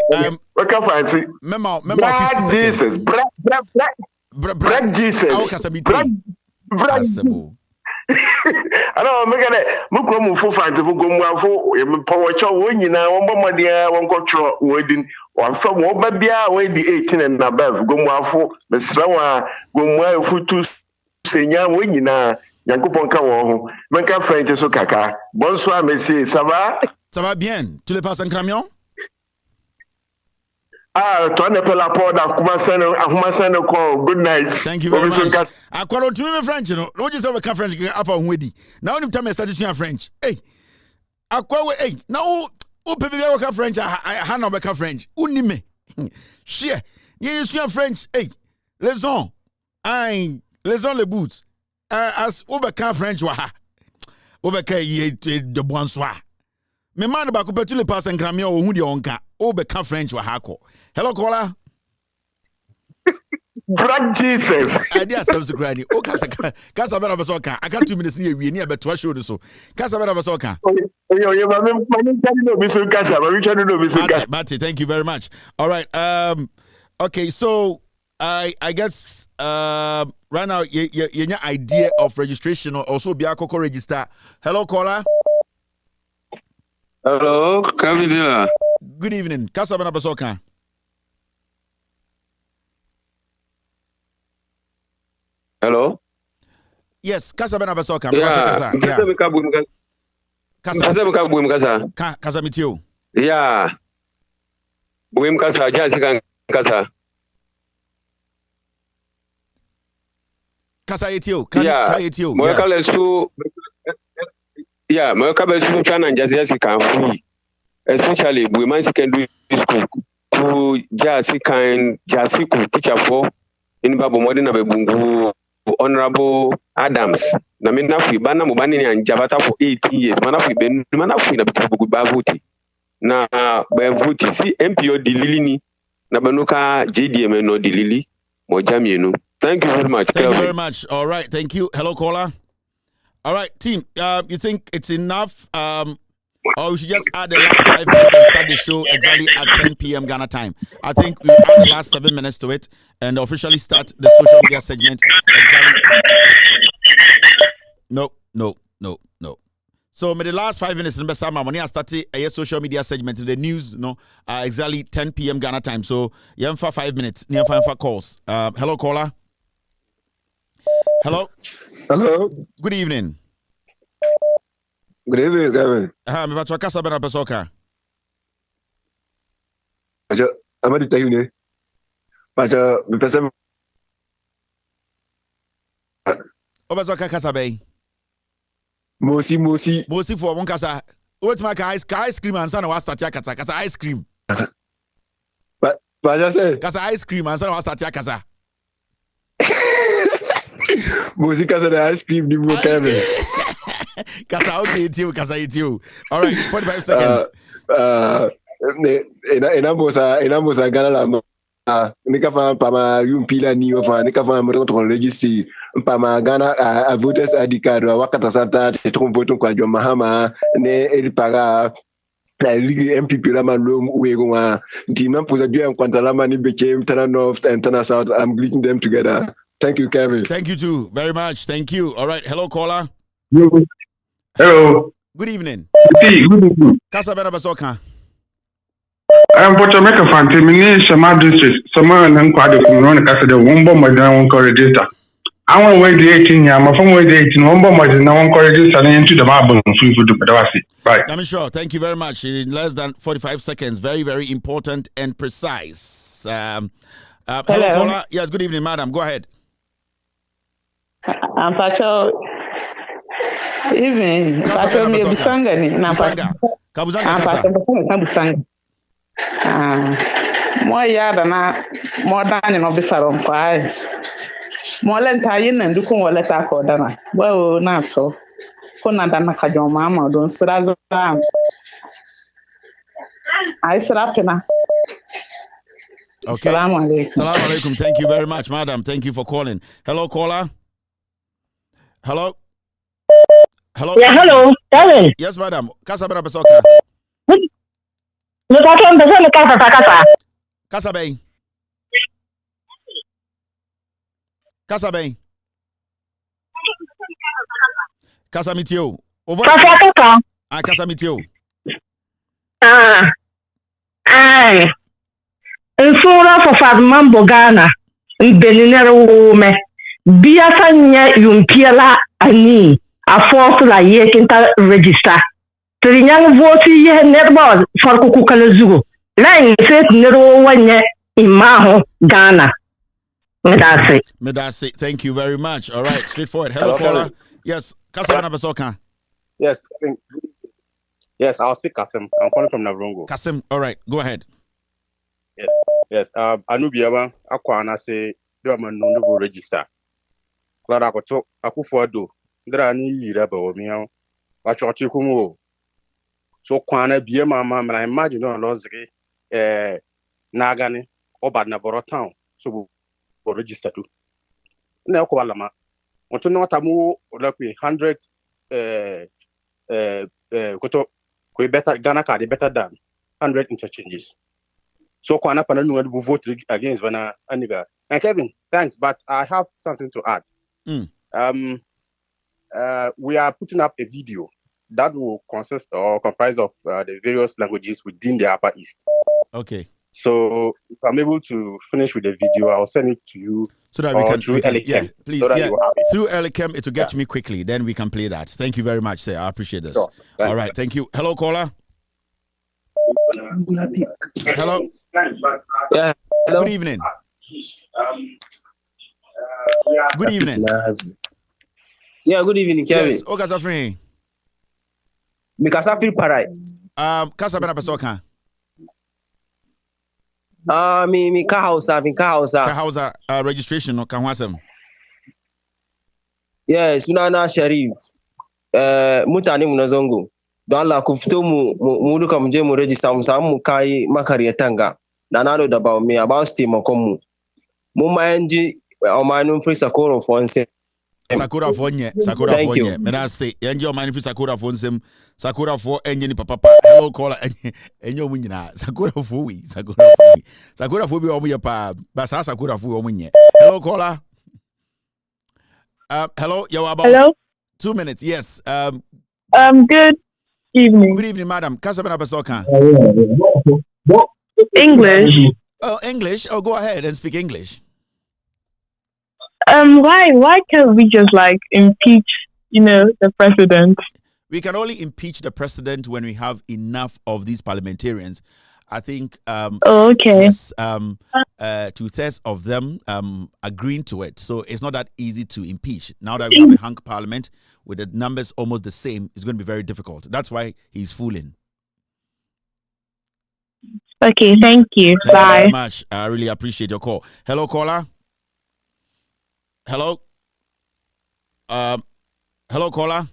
Weka fancy. Memo 50 seconds. Jesus. Black Jesus. Black. Ano make that muko mu fo fancy fo gomu afo power cho wo nyina won bomodia won kotro wedin won fa wo ba bia we di 18 and above gomu afo mesra wa gomu afu tu senya wo nyina Yankupon ka wo ho menka French so kaka bonsoir monsieur ça va bien tu le passes en camion toi ne peux la porte commencer ko good night. Thank you very much. Akwaro to me French no you say we can French afa nwedi na onim time start to French akwa we na o pepe we ka French ha na we ka French unime share you speak French leçon les boots as Obeka French wa ha Obeka ye de bonsoir me man ba ko petu le pass en camion o hu de onka Obeka French wa ha ko. Hello caller. Black Jesus. Idea subscribe. O kasa bera besoka. Aka 2 minutes ni ewie ni abeto show so. Kasa bera besoka. Mate, thank you very much. All right. Okay, so I guess right now your idea of registration also be akoko register. Hello caller. Hello, Kamidila. Good evening. Kasa bera besoka. Hello? Yes, Kasa Bena Basoka. Yeah. Kasa mitio. Yeah. Buim Kasa, Jessica Kasa. Kasa etio. Yeah. Etio. Moekale su. Yeah, Moekale su Chana Jessica free. Especially Buimansi can do school. To Jessica teacher for in Babu Modena Bungu. Honorable Adams na me na fui bana mo bani ni Javata for 18 years mana fui na bitu ba vote na ba vote si MPO dilili ni na banuka JDM no dilili mo jamienu Thank you very much. Thank you very much. All right. Thank you. Hello, caller. All right, team. You think it's enough? Or we should just add the last 5 minutes and start the show exactly at 10 p.m. Ghana time. I think we add the last 7 minutes to it and officially start the social media segment exactly. No. So, the last 5 minutes in Besama, when I started a social media segment, the news, exactly 10 p.m. Ghana time. So, you have 5 minutes. You have calls. Hello, caller. Hello. Good evening. Good evening, Gavin. Me bacho kasa bena pesoka. Amadi tayune. Bacho me pesa. Obazo kasa bay. Mosi for one kasa. Wait my ice cream and sana was start kasa ice cream. But I say kasa ice cream and sana was start kasa. Mosi kasa the ice cream ni mo Kevin. Kasa okay it's you. All right, 45 seconds. Inamosa Ghana la nika fa pama yumpila ni fa nika fa mo to register pama Ghana voters ID card wakata santa te vote kwa jo mahama ne eripaga la ligue MPP la manlo wegwa ndima posa dio enkwanta la mani became Tana North and Tana South. I'm greeting them together. Thank you, Kevin. Thank you too very much. Thank you. All right, hello caller. Hello. Good evening. Good evening. Kasa bena basoka. I'm Porto Meka Fanti, Mini Shama District. Someone and Quadi from Rona Casa de Wombo Madan one register. I want to wait the 18 year, my phone wait the 18 Wombo Madan one register into the Bible free for the Pedawasi. Right. I'm sure. Thank you very much. In less than 45 seconds. Very, very important and precise. Hello, caller. Yes, good evening, madam. Go ahead. I'm Pacho. Evening. Pacho mi Busanga ni. Kabusanga. Mo yada na mo dani no bisaro kwa. Mo lenta yin na nduko mo leta ko dana. Bo na to. Ko na dana ka jo mama don srago. Ai srapina. Okay. Assalamu alaikum. Thank you very much, madam. Thank you for calling. Hello, caller. Hello. Yeah, hello. Darling. Yes, madam. Kasa bena besoka. Look at him, the Kasa. Kasa bay. Kasa bay. Kasa mitio. Kasa. Kasa mitio. In Flora for Fadman Bogana, in Belinero Wome, Biafanya Yumpiala Ani, a force la yekinta register. Trinyang voti ye netball for Kukalazu. Lang said Nero one in Maho, Ghana. Medase. Thank you very much. All right, straightforward. Hello, caller. Yes, Kasem Nabasoka. Yes, I'll speak Kasim. I'm calling from Navrongo. Kasim, all right, go ahead. Yes. Anubiaba, Aquana say, do a man no register. Clara Koto, Akufuado, there are any rebel meow. Watch what you come. So, Kwana be a mamma, and I imagine on Lozgi, Nagani, or Bad Naboro town, so we'll register too. No, Kualama. Want to know what I'm like 100 Koto. We better Ghana card better than 100 interchanges. So Kwana Pananu will vote against Vana Aniga. And Kevin, thanks, but I have something to add. We are putting up a video that will consist or comprise of the various languages within the Upper East. Okay. So if I'm able to finish with the video, I'll send it to you. So that we can Elechem, please, so through Elechem, it will get to me quickly. Then we can play that. Thank you very much, sir. I appreciate this. Sure. All right, thank you. Hello, caller. Hello. Yeah. Hello. Good evening. Good evening. Yeah, good evening, Kevin. Yes. Okay, Safri. Mikasa feel parai. Kasa bena pesoka. Mi kahausa. Kahausa registration no kahwasem. Yes, Sunana Sharif. Mutane munazongo. Don Allah ku fito mu duka mu je mu register mu samu mu kai makariyatan ga. Na nado da ba me about taimakon mu. Mun ma yanji Omanum free Sakura for one. Sakura Fonye. Thank you. May I say, enjoy my free Sakura for some Sakura for any papa. Hello, caller, and your winner. Sakura for we. Sakura for be on your pa. Basa Sakura for winye. Hello, caller. Hello, you're about Hello? 2 minutes. Yes. Good evening. Good evening, madam. Kasabana Basoka. English. Oh, English. Oh, go ahead and speak English. Why can't we just like impeach, the president? We can only impeach the president when we have enough of these parliamentarians. I think okay. Yes, 2/3 of them agreeing to it. So it's not that easy to impeach. Now that we have a hung parliament with the numbers almost the same, it's going to be very difficult. That's why he's fooling. Okay, thank you. Thank Bye. you very much. I really appreciate your call. Hello, caller. Hello. Hello, caller.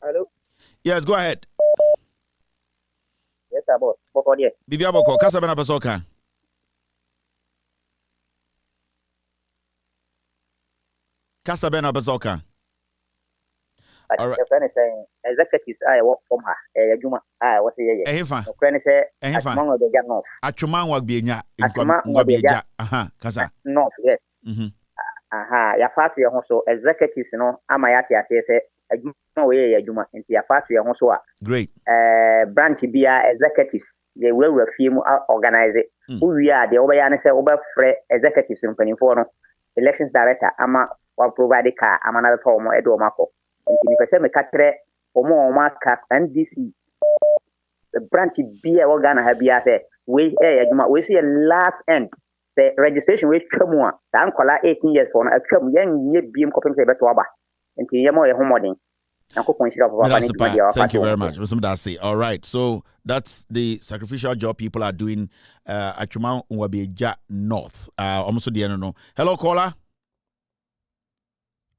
Hello. Yes, go ahead. Yes, about. Bibi Aboko, Kasabana Basoka. Kasabana Basoka. All right. The friend is saying executives I work from her. Juma I was here. Ehifa. The friend say among the North. Achuman wa bienya. Aha. Kasa. North, yes. Aha. Ya fatu ya honso executives no ama yati asese adwuma we ya adwuma nti ya fatu ya honso a. Great. Branch bia executives they will refuse organize it. We are the obeya ne say obefre executives mpanimfo no elections director ama wa provide car ama na befa omo edo mako. Nti ni pese me kakre omo maka NDC the branch bia organ ha bia say we adwuma we see last end the registration we twamu a dan kola 18 years for no atwam yen nye biem kopem say beto aba. Nti yemo ye homodin. Thank you very much. All right. So that's the sacrificial job people are doing at Chuma Nwabeja North. Almost the end. Hello, caller.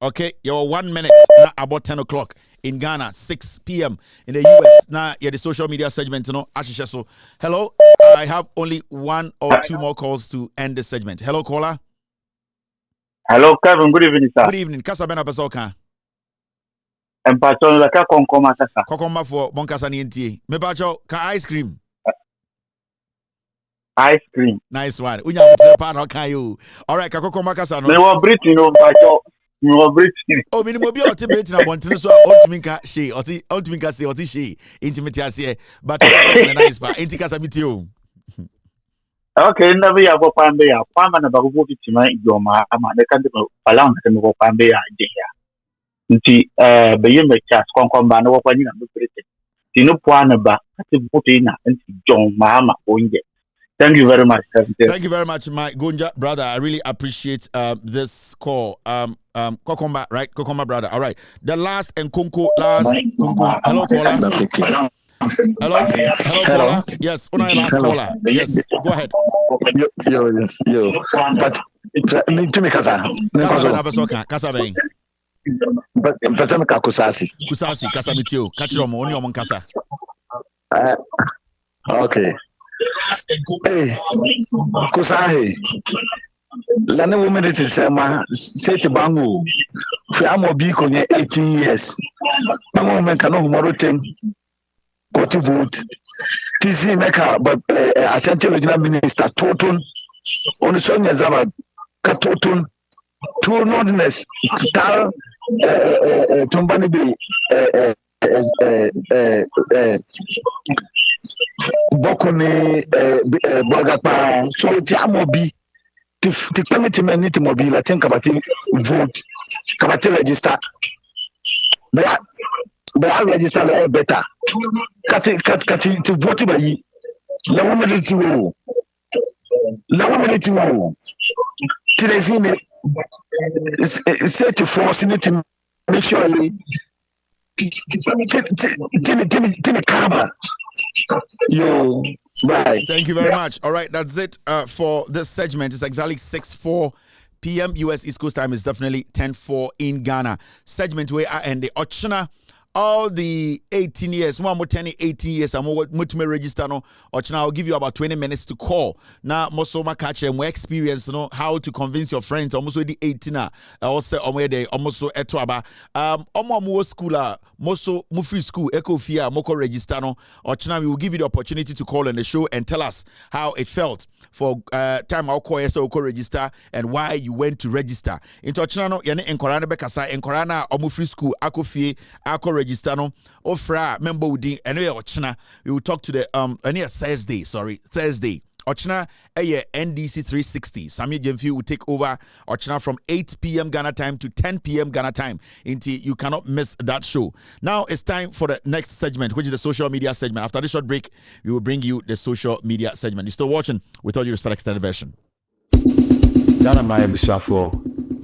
Okay, you're 1 minute now, about 10 o'clock in Ghana, 6 p.m. in the US. Now, you're the social media segment. So, hello. I have only 1 or 2 more calls to end the segment. Hello, caller. Hello, Kevin. Good evening, sir. Good evening. Kasabena Basoka. Empacho la ka konkoma sasa. Kokoma for bonkasa ni ntie. Me pacho ka ice cream. Ice cream. Nice one. Unya mutire pa no kan you. All right, ka kokoma kasa no. Me wo Britain no pacho. Me wo Britain. Oh, me mo bi o ti Britain abontene so ultimate ka she, ultimate ka say oti she. Intimate ase. But nice pa. Inti kasa mi o. Okay, na be ya bo pambe ya. Pama na ba ko fitima idoma ama de kan de palang na ko pambe ya je ya. Nti beye me chat konkomba no kwa nyina no prete tinu poana ba ati butina nti John Mahama onje. Thank you very much. Thank you very much, my Gunja brother. I really appreciate this call. Kokomba, right? Kokomba brother. All right. The last and Kunku Kunku. Hello caller. Hello caller. Yes, on our last caller. Yes, go ahead. Yo. But me to me kasa. Kasa ben. But Patamaka Kusasi. Kusasi, Kasamitio, Kachiromo, only on Kasa. Okay. Hey, Kusahi. Lana woman it is say to Bangu. Fiamo Biko 18 years. No woman can know Moroten. Go to vote. TC Mecca, but a central regional minister, Toton, on Sonia Zaba, Katoton, two nordness, Tal. Tumbani be Bokone Bogapa so Tiamobi the committee man need to mobile I think about vote about register but I register better cut to vote by la woman Teresine set to force it to make sure you right. Thank you very much. All right, that's it for this segment. It's exactly 6:04 p.m. US East Coast time. Is definitely 10:04 in Ghana. Segment where I end the Ochina all the 18 years, more 10, 18 years, I'm going to register no. Or I'll give you about 20 minutes to call. Now, most of my catch and more experience, how to convince your friends. Almost the 18 also almost so etwaba. More school, most free school, eco fear, moko register no. Or we will give you the opportunity to call on the show and tell us how it felt for time I'll call so register and why you went to register. Into China, yene enkorana bekasa enkorana omo free school akofie ako register no ofra member wudi ene ochina we will talk to the Thursday Ochina NDC 360 Samuel Jemfi will take over Ochina from 8 p.m. Ghana time to 10 p.m. Ghana time until you cannot miss that show. Now it's time for the next segment, which is the social media segment. After this short break, we will bring you the social media segment. You're still watching With All Due Respect extended version. Ghana my bisafo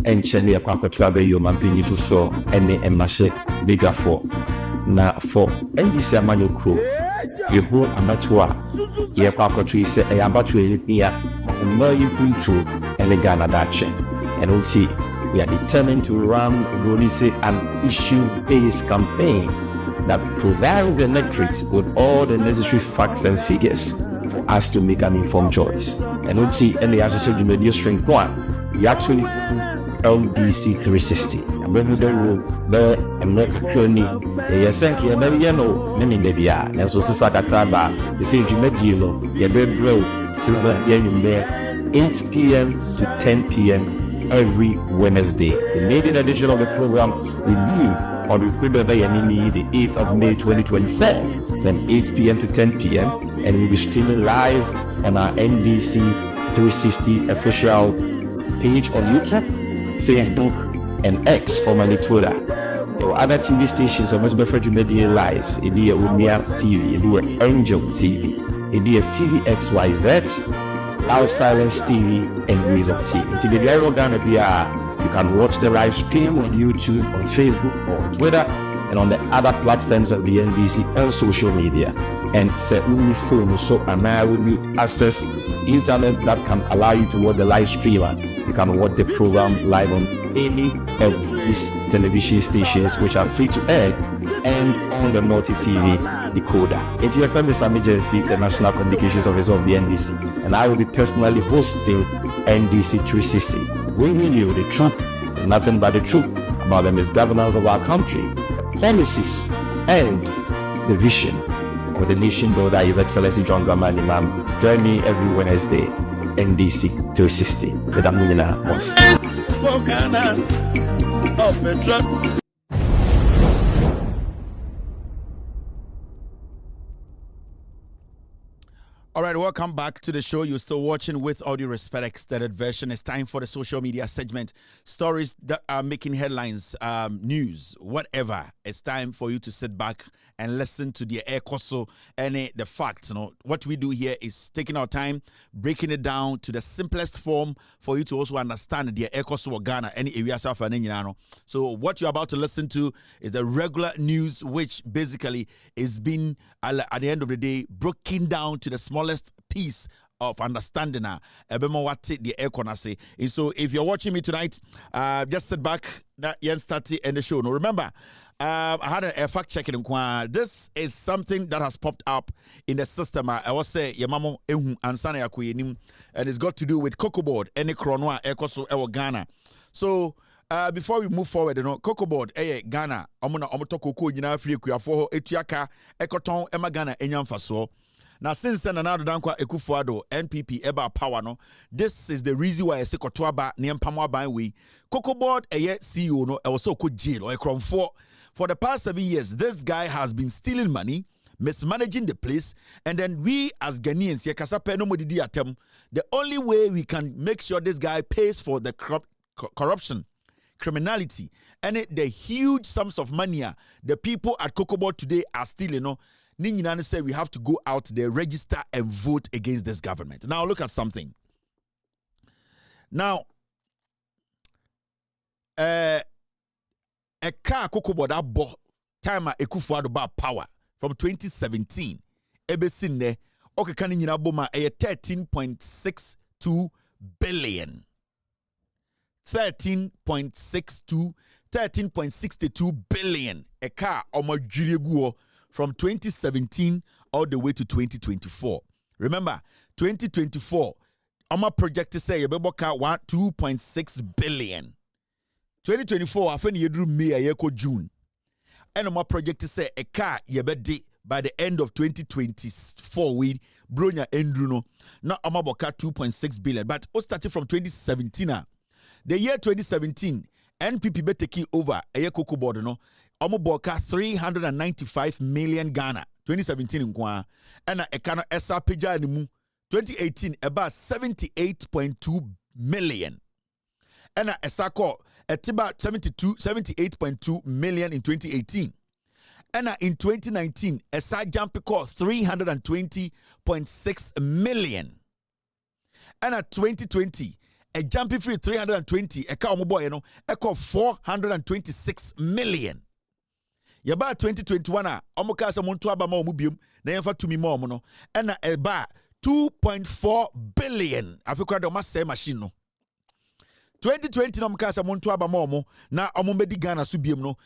enchene akwakwatwa be yo mampini fuso ene emase bigafo na for NDC amanyoko yeho amatwa ye kwakwatwa ise e abatwa elipia umayi puntu ene Ghana dache and we'll see we are determined to run an issue-based campaign that provides the electorate with all the necessary facts and figures for us to make an informed choice. And we'll see in the associated media string one, we actually LDC 360. I'm going to do the American. Yes, thank you. Maybe you know, many maybe are. And so, Sister Katraba, the same Jimedilo, you better grow to the 8 p.m. to 10 p.m. every Wednesday. The maiden edition of the program will be on the equipment the 8th of May 2024 from 8 p.m. to 10 p.m. and we'll be streaming live on our NDC 360 official page on YouTube, Facebook, and X, formerly Twitter. There were other TV stations on Westbuffer Media Live, Idia Unia TV, Idia Angel TV, Idia TV XYZ, Loud Silence TV, and Wisdom TV. It's the Ghana you can watch the live stream on YouTube, on Facebook, or Twitter, and on the other platforms of the NBC and social media. And certainly phone, so and I will be access internet that can allow you to watch the live stream. You can watch the program live on any of these television stations which are free to air and on the Multi TV decoder. It's your family Sami Jenfi, the National Communications Officer of the NDC, and I will be personally hosting NDC 360, bringing you the truth, and nothing but the truth about the misgovernance of our country, the policies, and the vision of the nation builder, His Excellency John Dramani Mahama. Join me every Wednesday for NDC 360. The Damina once. All right, welcome back to the show. You're still watching With All Due Respect extended version. It's time for the social media segment. Stories that are making headlines, news, whatever. It's time for you to sit back and listen to the Ekoso and the facts. What we do here is taking our time, breaking it down to the simplest form for you to also understand the Ekoso of Ghana, any area south and So what you're about to listen to is the regular news, which basically is being, at the end of the day, broken down to the smallest piece of understanding what the air say. And so if you're watching me tonight, just sit back, start and the show. Now remember, I had a fact checking. This is something that has popped up in the system. I was say Yamamo Ehu Ansana Yakuyenim, and it's got to do with Cocoa Board, any Kronwa Ekoso Ewo Ghana. So before we move forward, Cocoa Board, Ghana, Omona Omotoko Kujina Free Kuyafo, Etiaka, Ekoton, Emma Ghana, Enyam Faso. Now, since then, another Dankwa Ekufuado, NPP, Eba Power, no, this is the reason why I say Kotuaba, Niampamwa Banwe, Cocoa Board, CEO, no, also could jail or a crumb for the past 7 years. This guy has been stealing money, mismanaging the place, and then we as Ghanaians, the only way we can make sure this guy pays for the corruption, criminality, and the huge sums of money the people at Cocoa Board today are stealing, Ninginani said we have to go out there, register, and vote against this government. Now, look at something. Now, a car Cocoa Board bought time at Ekufuado power from 2017. Ebesine, okay, can you boma a 13.62 billion. 13.62 billion a car from 2017 all the way to 2024. Remember, 2024, project to say car 2.6 billion. 2024, I find you drew May a June. And project to say a car by the end of 2024 we bronya endruno na amaboka 2.6 billion, but it started from 2017. The year 2017, NPP be take over a cocoa board no amaboka 395 million Ghana 2017 nkwa and a kana esa peja animu 2018 about 78.2 million and a sako about 78.2 million in 2018. And in 2019, a side jump called 320.6 million. And at 2020, a jumping free 320, a cow boy, a call 426 million. Yaba 2021, Omokasa Montuaba Momubium, Nayafa to me mono, and a bar 2.4 billion. Africa must say machine. 2020, Omokasa Montuaba Momo, na Omumedi Ghana Subium no.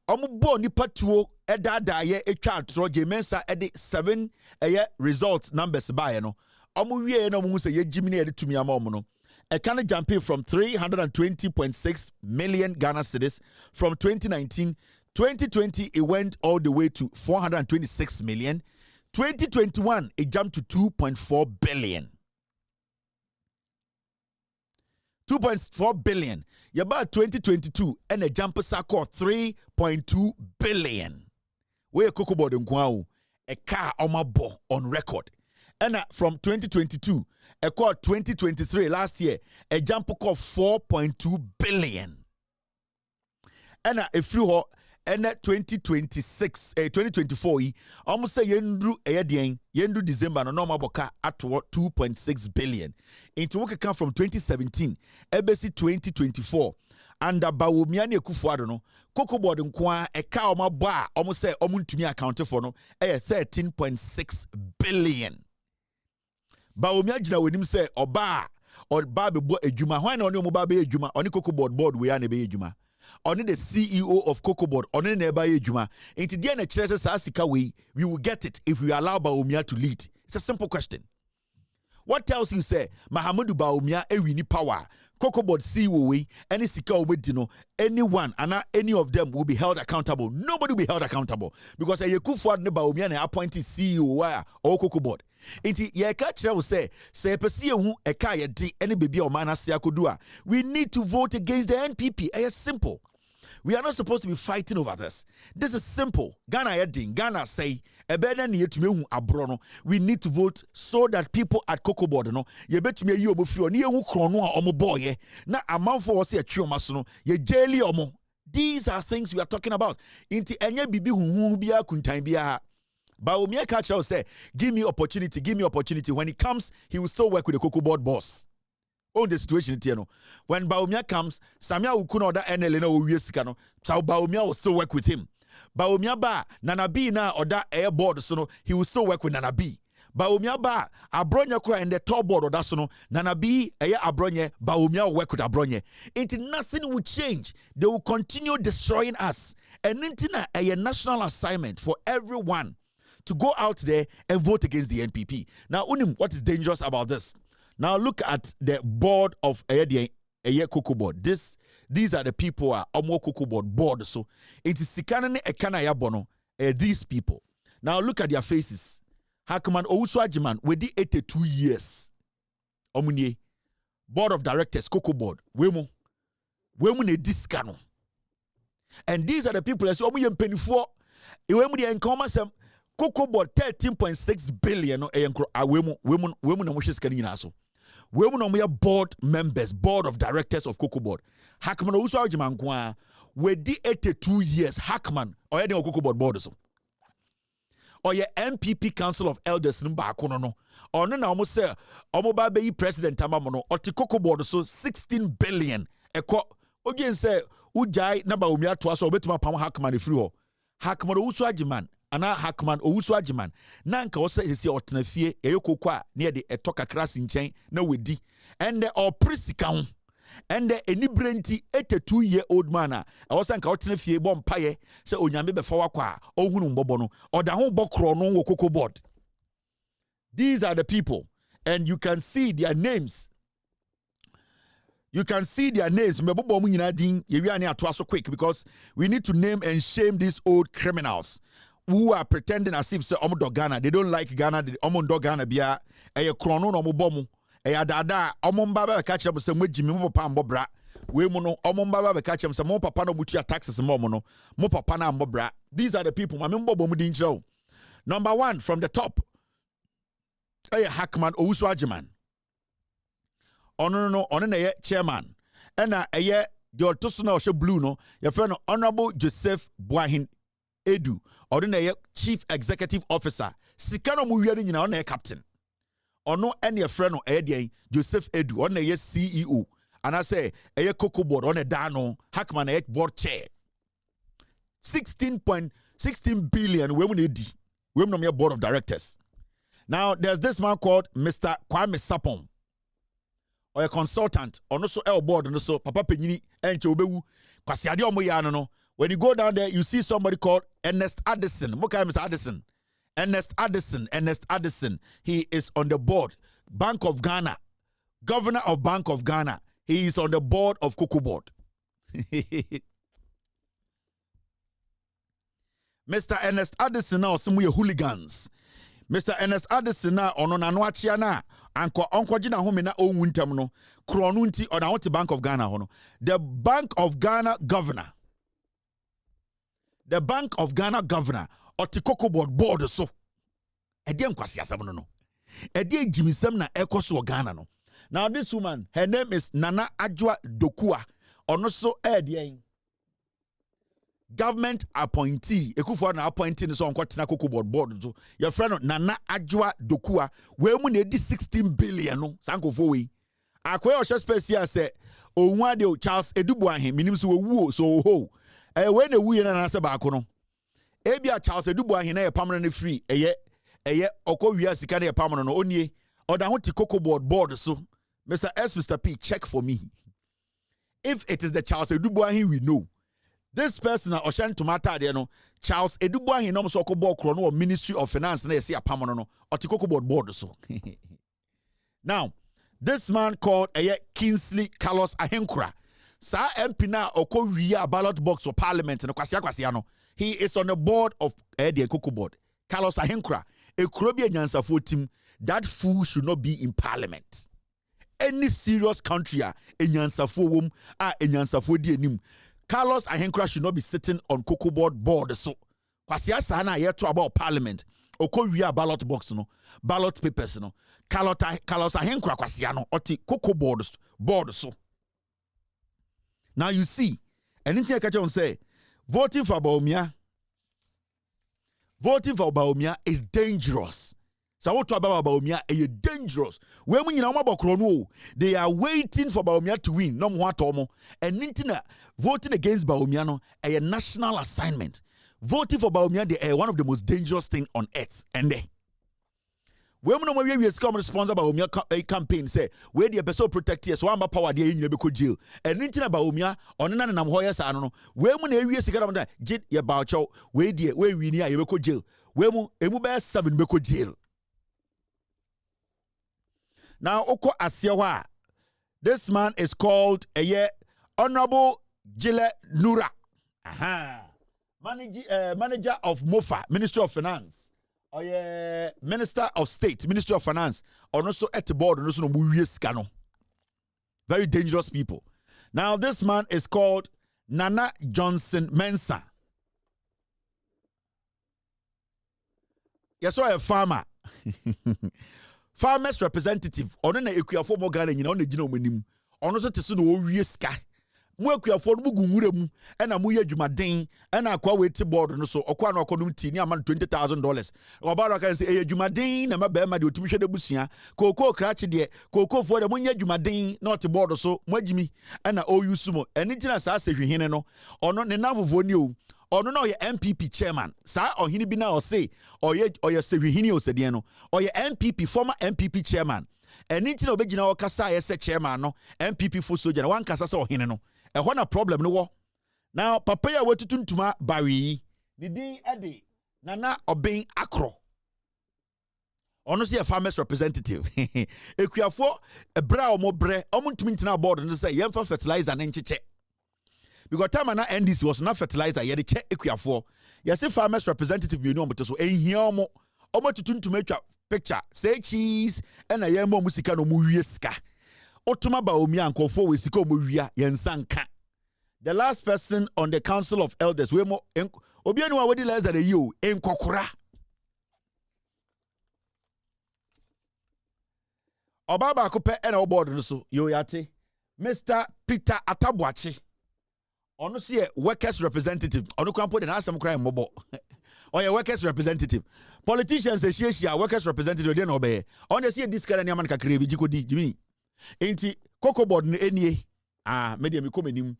Omubo nipa tuo edada ye etwa tro jemensa ede 7 results numbers by no omu wie no mu se ye jimini ede tumi ama omu no e can jump from 320.6 million Ghana cedis from 2019. 2020 it went all the way to 426 million. 2021 it jumped to 2.4 billion. 2.4 billion. Yaba 2022 and a jumper sako 3.2 billion. Where cocoa board nkwa a car on my bo on record. And from 2022, a call 2023 last year, a jumper called 4.2 billion. And if you and 2026 2024 almost say yendu yendu December no normal boka at 2.6 billion into what come from 2017 ebesi 2024 and Bawumia ne Kufuado no cocoa board nkwa e ka oma ba almost say omuntumi account for no 13.6 billion. Bawumia jina wenim say oba or ba be bo adwuma hwan na oni omo be adwuma oni cocoa board we an be adwuma. Only the CEO of Cocoa Board, only nearby Juma. Into the NHS we will get it if we allow Bawumia to lead. It's a simple question. What tells you say Mahamudu Bawumia wini power? Cocoa Board CEO we any sika obedino anyone and any of them will be held accountable. Nobody will be held accountable because a Yekufuad ne Bawumia ne appointed CEO or Cocoa Board. Inti ye catch will say pesi hu eka ye di any baby or man asia kodua. We need to vote against the NPP. It's simple. We are not supposed to be fighting over this. This is simple. Ghana yedin. Ghana say we need to vote so that people at Cocoa Board no ye bet me you omo ni ehu krono a omo boy na amanfo wo se atwe omaso no ye jeli omo. These are things we are talking about. Inti enye bibi hu bia kuntan bia. Bawumia catch us say, give me opportunity. When he comes, he will still work with the Cocoa Board boss. On the situation, when Bawumia comes, Samia Ukuna or NL no Uyesikano, so Bawumia will still work with him. Bawumia ba Nanabi na or that air board, so no, he will still work with Nanabi. Bawumia ba Abronya kura in the top board or that so no, Nanabi aya Abronya, Bawumia will work with Abronya. Into nothing will change. They will continue destroying us. And intina a national assignment for everyone to go out there and vote against the NPP. Now, what is dangerous about this? Now, look at the board of a Cocoa Board. These are the people who are Omo Cocoa Board. So, it is Sikanane Ekana Yabono, these people. Now, look at their faces. Hakman Owusu-Agyemang, we did 82 years. Omunye, board of directors, Cocoa Board. Wemu ne diskano. And these are the people that say, Omu Penifo, Wemu de Enkomasem. Cocoa Board 13.6 billion no women no wishes can so women no board members, board of directors of Cocoa Board. Hackman Owusu-Agyemang kwa we di 82 years Hackman or any Cocoa Board so or your MPP Council of Elders number no or no almost say omoba be president amamono or the Cocoa Board so 16 billion eko ogen say ujai na Bawumia to so betuma pam Hackman free ho Hackman Owusu-Agyemang ana Hackman Owusu-Agyemang na nka wose sisi otenafie eyekokwa na de etoka kras nchen na wedi ende oprisika ho and the any brenti 82-year-old man I was saying ka fie bom paye say onyame be fa wakwa ohunu mbobo no or da ho bokro no wo cocoa board. These are the people, and you can see their names. You can see their names. Mebobo mu nyina din ye wi ane ato so quick because we need to name and shame these old criminals who are pretending as if say omo Ghana. They don't like Ghana. Omo do Ghana bia eye krono no mo bomu. Eye dada omo mba ba ka kire say mwagimi mo papa mbobra. We mu no omo mba ba ka kire say mo papa no butua taxes mo no. Mo papa na mbobra. These are the people. Mame mbobo mu din kire. Number 1 from the top. Eye Hackman Owusu Ajiman. No, na ye chairman. Ena eye the otosuna oshe blue no. Your friend Honorable Joseph Boahin Edu. Na ye chief executive officer. Sikano mu wiade nyina na ye captain. Ono ene friend no eye Joseph Edu. Na ye CEO. And I say eye Cocoa board on dano Hackman eye board chair. 16.16 billion we edi. We no me board of directors. Now there's this man called Mr. Kwame Sapon. Or a consultant, or no so el board, no so Papa Penyini and Chobewu, Kwasiade Omoyano. No. When you go down there, you see somebody called Ernest Addison. Mokai Mr. Addison. Ernest Addison. He is on the board. Bank of Ghana. Governor of Bank of Ghana. He is on the board of Cocoa Board. Mr. Ernest Addison now some hooligans. Mr. Ernest Addison na ono nanwachia na anko jina home na onwuntem no krono nti ona wote Bank of Ghana hono. The Bank of Ghana governor oti Cocoa board so ede nkwasi asem no ede jimisem na ekoso Ghana no. Now this woman, her name is Nana Adwoa Dokua. Ono so government appointee Ekufuor na appointee so on kwatena Cocoa board so your friend Nana Adwoa Dokua we mu na di 16 billion no sankofo we akwa o space here say onwa de Charles Edubuahin minim so wu so ho we na wu ye na se ba ko no ebia Charles Edubuahin na ye pamre na free eye okowia sika na ye pamre no onie oda ho ti Cocoa board so Mr. P check for me if it is the Charles Edubuahin we know. This person Oshan Tomata there no Charles Edubuahin no so ko no Ministry of Finance na yesi apam no Cocoa board so. Now, this man called Kingsley Carlos Ahenkura. Sa MP na okowia ballot box for parliament no kwasia no. He is on the board of the Cocoa board. Carlos Ahenkura, a Kurobia nyansafo team, that fool should not be in parliament. Any serious country nyansafo wom nyansafo di enim. Carlos Ahenkura should not be sitting on Cocoa board so. Kwasia sana yeto about parliament. Okowia ballot box no, ballot papers no. Carlos Ahenkura kwasia no oti Cocoa board so. Now you see, anything I catch on say, voting for Bawumia is dangerous. So what about Bawumia is dangerous. When we know about Krono, they are waiting for Bawumia to win. No more tomo. And Nintina voting against Bawumia no a national assignment. Voting for Bawumia they are one of the most dangerous things on earth. And they when we come sponsor Bawumia campaign say where the person protect us one power they in the jail. And Nintina Bawumia on na hoya sa no. When we sika on that jit ya bawcho we die we win ya be jail. When emu be 7 be jail. Now, Oko Asiawa, this man is called Honorable Jile Nura. Manager of MOFA, Ministry of Finance. Minister of State, Ministry of Finance. Or also at the board, also no very dangerous people. Now, this man is called Nana Johnson Mensah. Yes, so a farmer. Farmers representative ono na ekuafo mo Ghana nyina ono gina omanim ono so tese no owie ska mo ekuafo no mugu nwura mu na mo ye adwumaden na akwa weti board no so okwa na okodum ti ni ama $20,000 obara kan say adwumaden na mabema de otumi hwede busua koko krache de koko fo de mo nya adwumaden na oti board so mo agimi na oyusu mo eni tina sa sehwehene no ono ne navovo ni o ono na oye MPP chairman sa ohini bi na o say oye sehwehini o sedien no oye MPP former MPP chairman anything obegina o kasa yese chairman no MPP fo soja na wan kasa se ohene no ehɔ na problem no wo now papa ya watutu ntuma bari ni din ade nana oben akro ono se farmers representative ekuafo ebra omo bre omo ntumi ntina board no say yemfa fertilizer na ncheche because time na NDC was not fertilizer ye de che ekuafo ye say farmers representative bi no omo to so ehia omo tutu ntuma atwa picture say cheese na ye mo musika no mu wie sika otuma ba omi ankofo we sika omo wia ye nsanka. The last person on the Council of Elders, we mo obi anu awodi less than a year enkokora. Obaba akope na oboard no so yo yate Mr. Peter Atabuachi. Ono see workers representative. Ono kwampo de na asem kra mbobo. Oye workers representative. Politicians say shia workers representative dey no be. On dey see this kind of man kakre bi jikodi jimi. Enti Cocoa board no enie. Media mi komenim.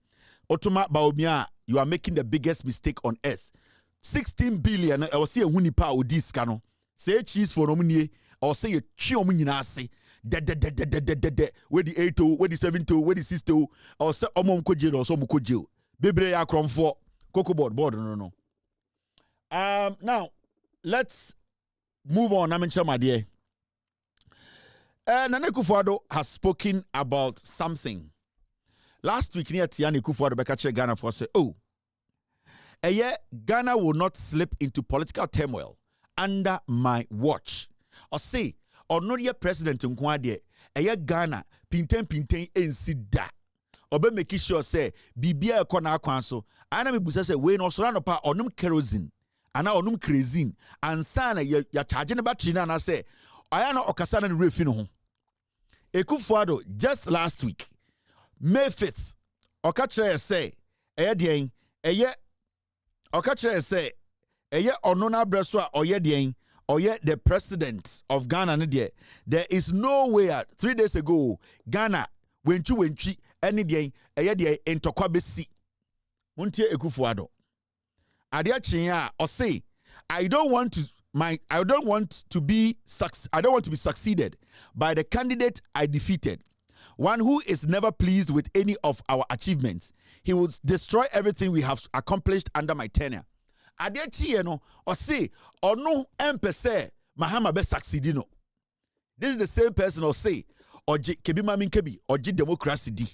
Otuma Baomia, you are making the biggest mistake on earth. 16 billion, I will say a hunipa or this cano. Say cheese for nominee, or say a chiomunina say, where the 8 where the 7 where the 6 or say omon kojil or some kojil. Bebre akron for Cocoa board, no. Now, let's move on. I'm in my dear. Nana Akufo-Addo has spoken about something. Last week, near Tiani Akufo-Addo Bekache Ghana for say, Ghana will not slip into political turmoil under my watch. Or say, or not yet President Nkwade, Ghana, pinten ensida. Obe make sure say, Bibia kona kwanso, ana mibusa say, we no surround pa onum kerosene, ana onum kerosene, and sana ya charging about China and I say, ayana okasana ni refino ho. Akufo-Addo just last week, May 5th, Okachre say, Edien, Okachre say, Onona Breswa, Oyedien, the president of Ghana. There is no way 3 days ago, Ghana, when you any day, in Tokwabesi, Muntie Akufo-Addo. Adiachinya, or say, I don't want to be succeeded by the candidate I defeated. One who is never pleased with any of our achievements. He will destroy everything we have accomplished under my tenure. Adechi no or say or no empese Mahama be succeedino. This is the same person or say or kebi mamin kebi or democracy di.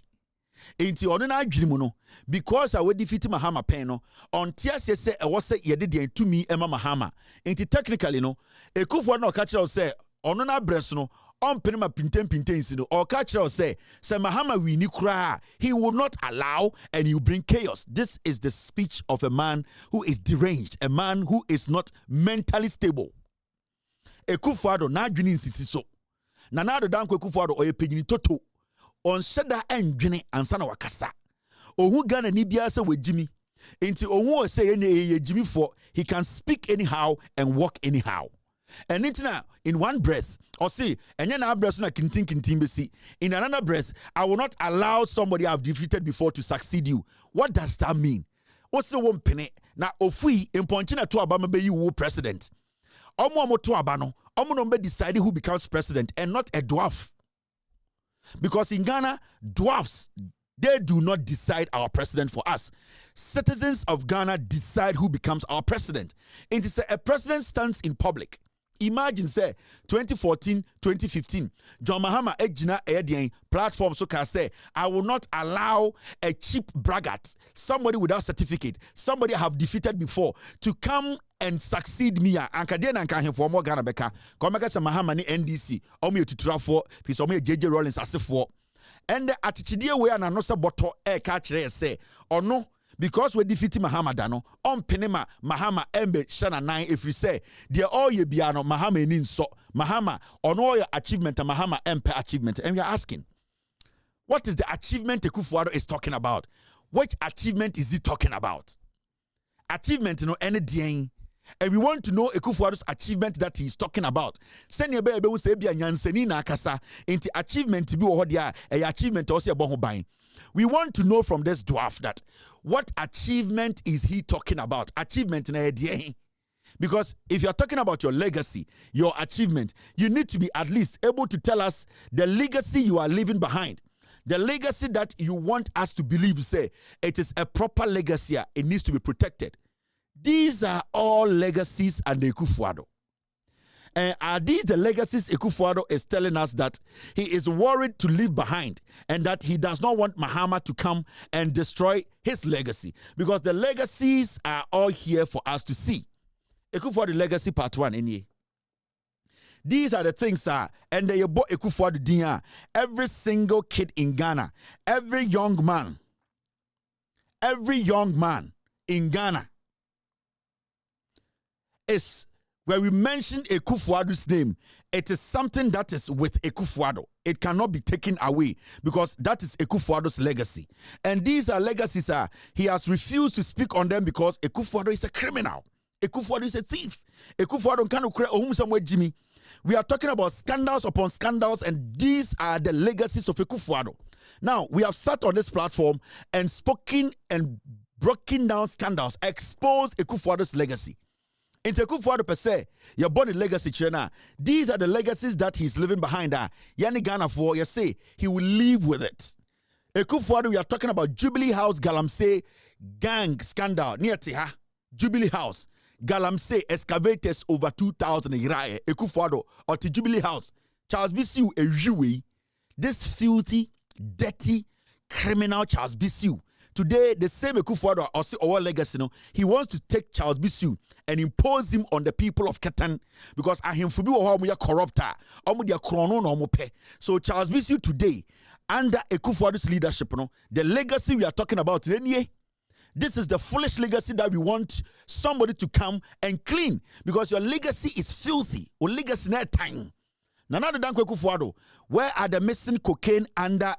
Enti ono na adwirimu no because I will defeat Mahama Peno on tiase say e wo say yede de to me ema Mahama. Enti technically no Akufo na catch us say ono na breast no on penima pinten no or catch us say Mahama we ni kra he will not allow and you bring chaos. This is the speech of a man who is deranged, a man who is not mentally stable. Akufo-Addo na adwini nsisi so na na do danko Akufo-Addo oye pegini toto on sheda endwene ansa na wakasa ohu Ghana ni bia se wajimi enti ohu say ye jimi for he can speak anyhow and walk anyhow. And it's now in one breath, or see, and then breath na kintin besi. In another breath, I will not allow somebody I've defeated before to succeed you. What does that mean? What's the one penny? Now, ofui in Ponchina to Obama be you president. Omo to Abano, Omo be decided who becomes president and not a dwarf. Because in Ghana, dwarfs, they do not decide our president for us. Citizens of Ghana decide who becomes our president. And it's a president stands in public. Imagine say 2014, 2015, John Mahama Ejina Edian platform so can say, I will not allow a cheap braggart, somebody without certificate, somebody I have defeated before, to come and succeed me. Ankadena and for more Ghana Beka, Komaka Mahama ni NDC, Omi to for piece of me JJ Rollins as for. And the attitude way and anosa boto catch say, or no. Because we defeating Mahama Dano, on Penema, Mahama Embe Shana 9, if we say, dear all ye biano, Mahama in so, Mahama, on all your achievement, Mahama Empe achievement. And we are asking, what is the achievement Akufo-Addo is talking about? Which achievement is he talking about? Achievement, any day. And we want to know Akufo-Addo's achievement that he's talking about. Send your baby who say be a nyanseni na kasa into achievement to be what they are a achievement also about buying. We want to know from this dwarf that what achievement is he talking about? Achievement in a day. Because if you're talking about your legacy, your achievement, you need to be at least able to tell us the legacy you are leaving behind. The legacy that you want us to believe, say, it is a proper legacy. It needs to be protected. These are all legacies and Akufo-Addo. And are these the legacies Akufo-Addo is telling us that he is worried to leave behind and that he does not want Mahama to come and destroy his legacy? Because the legacies are all here for us to see. Akufo-Addo legacy part 1 in here. These are the things, and they bought Akufo-Addo Dinya. Every single kid in Ghana, every young man in Ghana is, when we mention Akufo-Addo's name, it is something that is with Akufo-Addo. It cannot be taken away because that is Akufo-Addo's legacy. And these are legacies, he has refused to speak on them because Akufo-Addo is a criminal. Akufo-Addo is a thief. Akufo-Addo can't create a home somewhere, Jimmy. We are talking about scandals upon scandals, and these are the legacies of Akufo-Addo. Now, we have sat on this platform and spoken and broken down scandals, exposed Akufo-Addo's legacy. In Akufo-Addo per se, you're born a legacy china. These are the legacies that he's leaving behind. Yani Ghana for, you say, he will live with it. Akufo-Addo, we are talking about Jubilee House, Galamsey, gang scandal, near Tiha, Jubilee House. Galamsey excavators over 2,000 Irae, Akufo-Addo, or the Jubilee House. Charles Bissiou, a Jewy. This filthy, dirty, criminal Charles Bissiou. Today, the same Akufo-Addo, or say our legacy, he wants to take Charles Bissiou and impose him on the people of Ketan because ahimfubi wa hwa corrupter, omu dia krono no omu pe. So Charles Bissiou today, under Akufo-Addo's leadership, the legacy we are talking about today. This is the foolish legacy that we want somebody to come and clean because your legacy is filthy. Or legacy net time. Nana the Danko Akufo-Addo, where are the missing cocaine under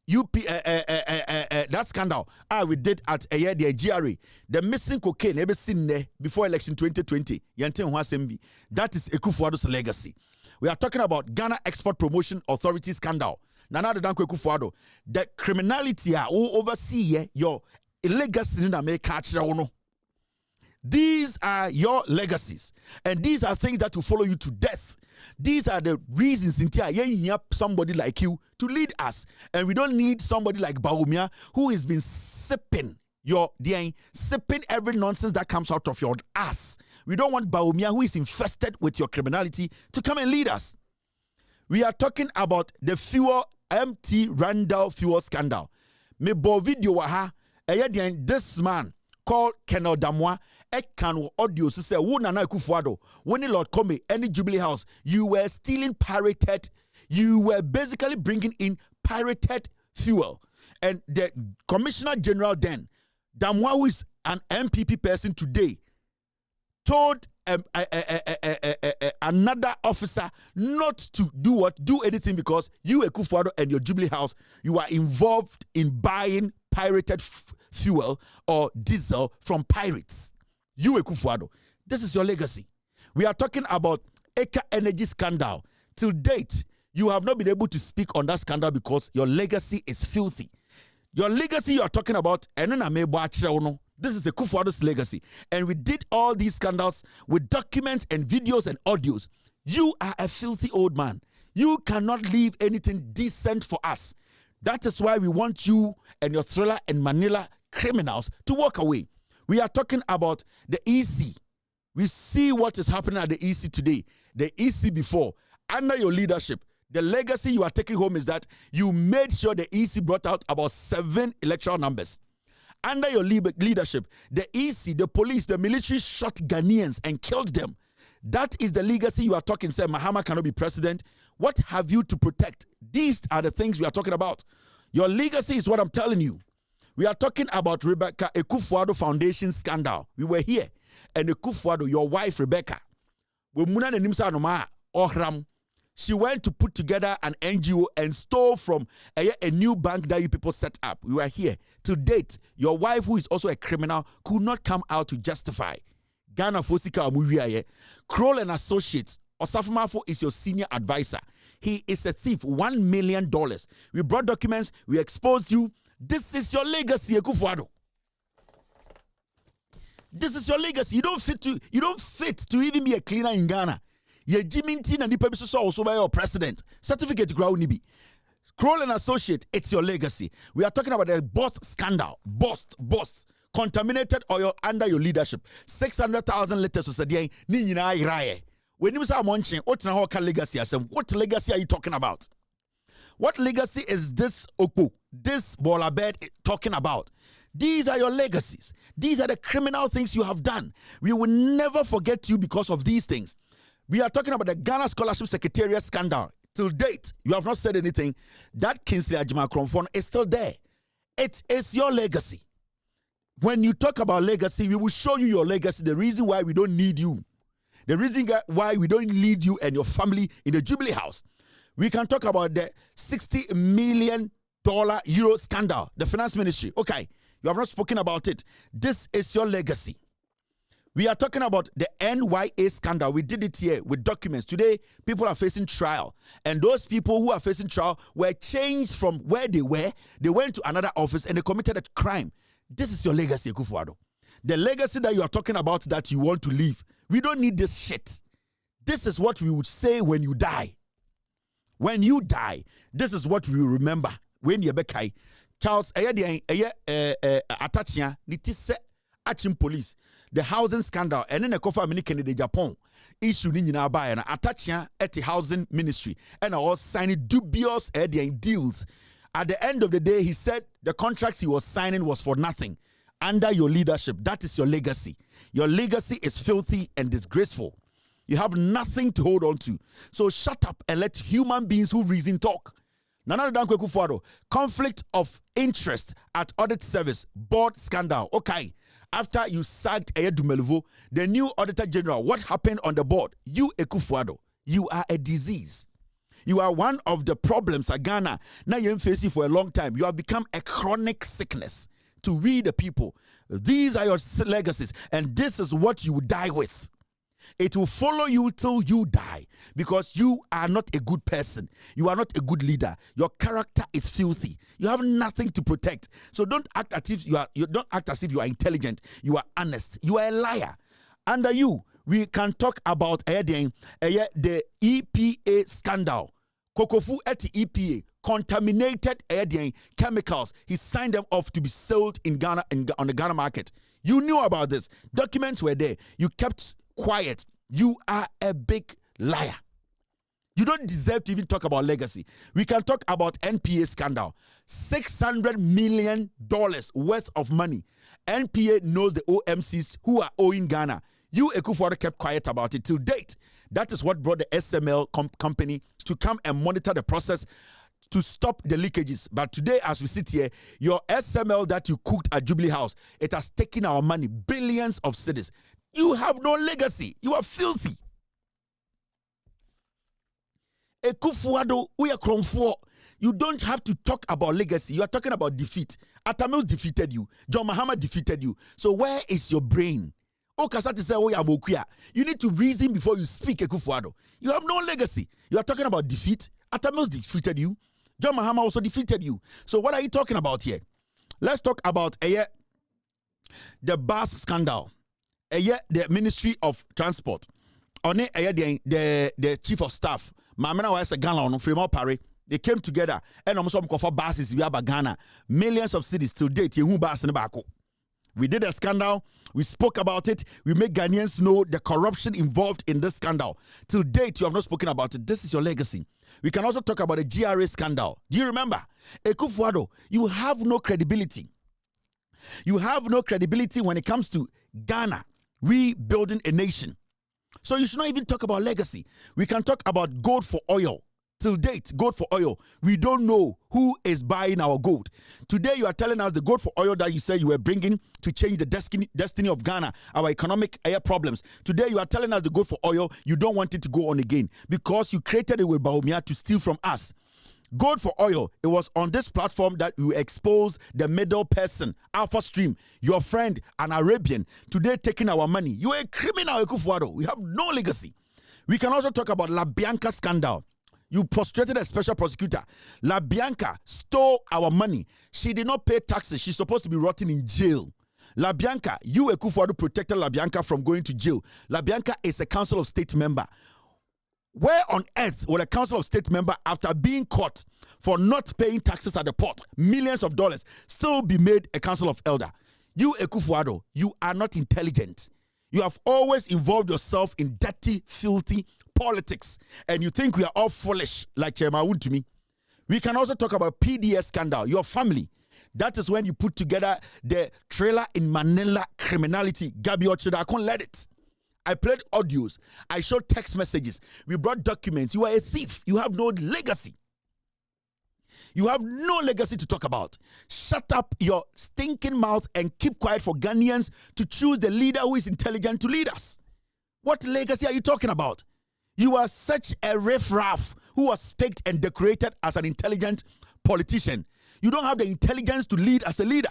that scandal? We did at a year the GRA. The missing cocaine ever seen there before election 2020. That is Akufo-Addo's legacy. We are talking about Ghana Export Promotion Authority scandal. Nana the Danko Akufo-Addo, the criminality who oversee your legacy in America. These are your legacies, and these are things that will follow you to death. These are the reasons in somebody like you to lead us, and we don't need somebody like Bawumia who has been sipping every nonsense that comes out of your ass. We don't want Bawumia who is infested with your criminality to come and lead us. We are talking about the fuel MT Randall fuel scandal. Me bo video waha. This man called Kenel Damwa, can audio say, Nana Akufo-Addo, when the Lord come any Jubilee House, you were stealing pirated, you were basically bringing in pirated fuel. And the Commissioner General then, Damwa, who is an MPP person today, told another officer not to do anything because you, Akufo-Addo, and your Jubilee House, you are involved in buying pirated fuel or diesel from pirates. You, Akufo-Addo, this is your legacy. We are talking about Eka Energy scandal. Till date, you have not been able to speak on that scandal because your legacy is filthy. Your legacy you are talking about, this is Akufo-Addo's legacy. And we did all these scandals with documents and videos and audios. You are a filthy old man. You cannot leave anything decent for us. That is why we want you and your Thriller and Manila criminals to walk away. We are talking about the EC. We see what is happening at the EC today. The EC before, under your leadership, the legacy you are taking home is that you made sure the EC brought out about 7 electoral numbers. Under your leadership, the EC, the police, the military shot Ghanaians and killed them. That is the legacy you are talking. Say Mahama cannot be president. What have you to protect? These are the things we are talking about. Your legacy is what I'm telling you. We are talking about Rebecca Akufo-Addo Foundation scandal. We were here. And Akufo-Addo, your wife Rebecca, she went to put together an NGO and stole from a new bank that you people set up. We were here. To date, your wife, who is also a criminal, could not come out to justify. Ghana Fosika Amuriaye, Kroll and Associates, Osafumafo is your senior advisor. He is a thief, $1 million. We brought documents, we exposed you. This is your legacy, Akufo-Addo. This is your legacy. You don't fit to even be a cleaner in Ghana. Ye Jimintin and the purposes also by your president. Certificate ground nibi. Kroll and Associate, it's your legacy. We are talking about the Bost scandal. Bost. Contaminated oil under your leadership. 600,000 liters to say ni nyina iraye. When you say amonchen, what legacy? What legacy are you talking about? What legacy is this Okpo, this Bolabed talking about? These are your legacies. These are the criminal things you have done. We will never forget you because of these things. We are talking about the Ghana Scholarship Secretariat scandal. Till date, you have not said anything. That Kingsley Ajima Kromfon is still there. It is your legacy. When you talk about legacy, we will show you your legacy, the reason why we don't need you. The reason why we don't need you and your family in the Jubilee House. We can talk about the $60 million euro scandal, the finance ministry. Okay, you have not spoken about it. This is your legacy. We are talking about the NYA scandal. We did it here with documents. Today, people are facing trial. And those people who are facing trial were changed from where they were. They went to another office and they committed a crime. This is your legacy, Kufuado. The legacy that you are talking about that you want to leave. We don't need this shit. This is what we would say when you die. When you die, this is what we remember. When you bekai, Charles, attachia, nitise achim police, the housing scandal, and then a kofa mini Kennedy Japan issue ni nyina ba na attachia at the housing ministry, and I was signing dubious deals. At the end of the day, he said the contracts he was signing was for nothing. Under your leadership, that is your legacy. Your legacy is filthy and disgraceful. You have nothing to hold on to. So shut up and let human beings who reason talk. Nana Dankwe Kufuado, conflict of interest at audit service, board scandal. Okay, after you sacked Eyedu Melvo, the new auditor general, what happened on the board? You, Ekufuado, you are a disease. You are one of the problems at Ghana. Now you're facing for a long time. You have become a chronic sickness to we the people. These are your legacies, and this is what you will die with. It will follow you till you die because you are not a good person. You are not a good leader. Your character is filthy. You have nothing to protect. So don't act as if you don't act as if you are intelligent. You are honest. You are a liar. Under you, we can talk about the EPA scandal. Kokofu at the EPA contaminated chemicals. He signed them off to be sold in Ghana on the Ghana market. You knew about this. Documents were there. You kept quiet. You are a big liar. You don't deserve to even talk about legacy. We can talk about NPA scandal. $600 million worth of money. NPA knows the OMCs who are owing Ghana. You, Ekufuado, kept quiet about it till date. That is what brought the SML company to come and monitor the process to stop the leakages. But today, as we sit here, your SML that you cooked at Jubilee House, it has taken our money, billions of cedis. You have no legacy. You are filthy. Ekufuado, we are Kromfo. You don't have to talk about legacy. You are talking about defeat. Atamil defeated you. John Mahama defeated you. So where is your brain? You need to reason before you speak, Ekufuado. You have no legacy. You are talking about defeat. Atamil defeated you. John Mahama also defeated you. So what are you talking about here? Let's talk about the bus scandal. The Ministry of Transport. On the chief of staff. Mamena was a Ghana on Fremont Paris. They came together and almost some for buses we have Ghana. Millions of cities to date. We did a scandal. We spoke about it. We make Ghanaians know the corruption involved in this scandal. Till date, you have not spoken about it. This is your legacy. We can also talk about the GRA scandal. Do you remember? Ekufuado, you have no credibility. You have no credibility when it comes to Ghana rebuilding a nation. So you should not even talk about legacy. We can talk about gold for oil. Till date, gold for oil. We don't know who is buying our gold. Today, you are telling us the gold for oil that you said you were bringing to change the destiny of Ghana, our economic problems. Today, you are telling us the gold for oil, you don't want it to go on again because you created it with Baumia to steal from us. Gold for oil, it was on this platform that you exposed the middle person, Alpha Stream, your friend, an Arabian, today taking our money. You are a criminal, Ekufuado. We have no legacy. We can also talk about La Bianca scandal. You frustrated a special prosecutor. La Bianca stole our money. She did not pay taxes. She's supposed to be rotting in jail. LaBianca, you Akufo-Addo protected LaBianca from going to jail. LaBianca is a Council of State member. Where on earth will a Council of State member, after being caught for not paying taxes at the port, millions of dollars, still be made a Council of Elder? You Akufo-Addo, you are not intelligent. You have always involved yourself in dirty, filthy politics, and you think we are all foolish like Chema Wood to me. We can also talk about PDS scandal, your family. That is when you put together the trailer in Manila criminality. Gabi Ochoda, I can't let it. I played audios. I showed text messages. We brought documents. You are a thief. You have no legacy. You have no legacy to talk about. Shut up your stinking mouth and keep quiet for Ghanaians to choose the leader who is intelligent to lead us. What legacy are you talking about? You are such a riffraff who was picked and decorated as an intelligent politician. You don't have the intelligence to lead as a leader.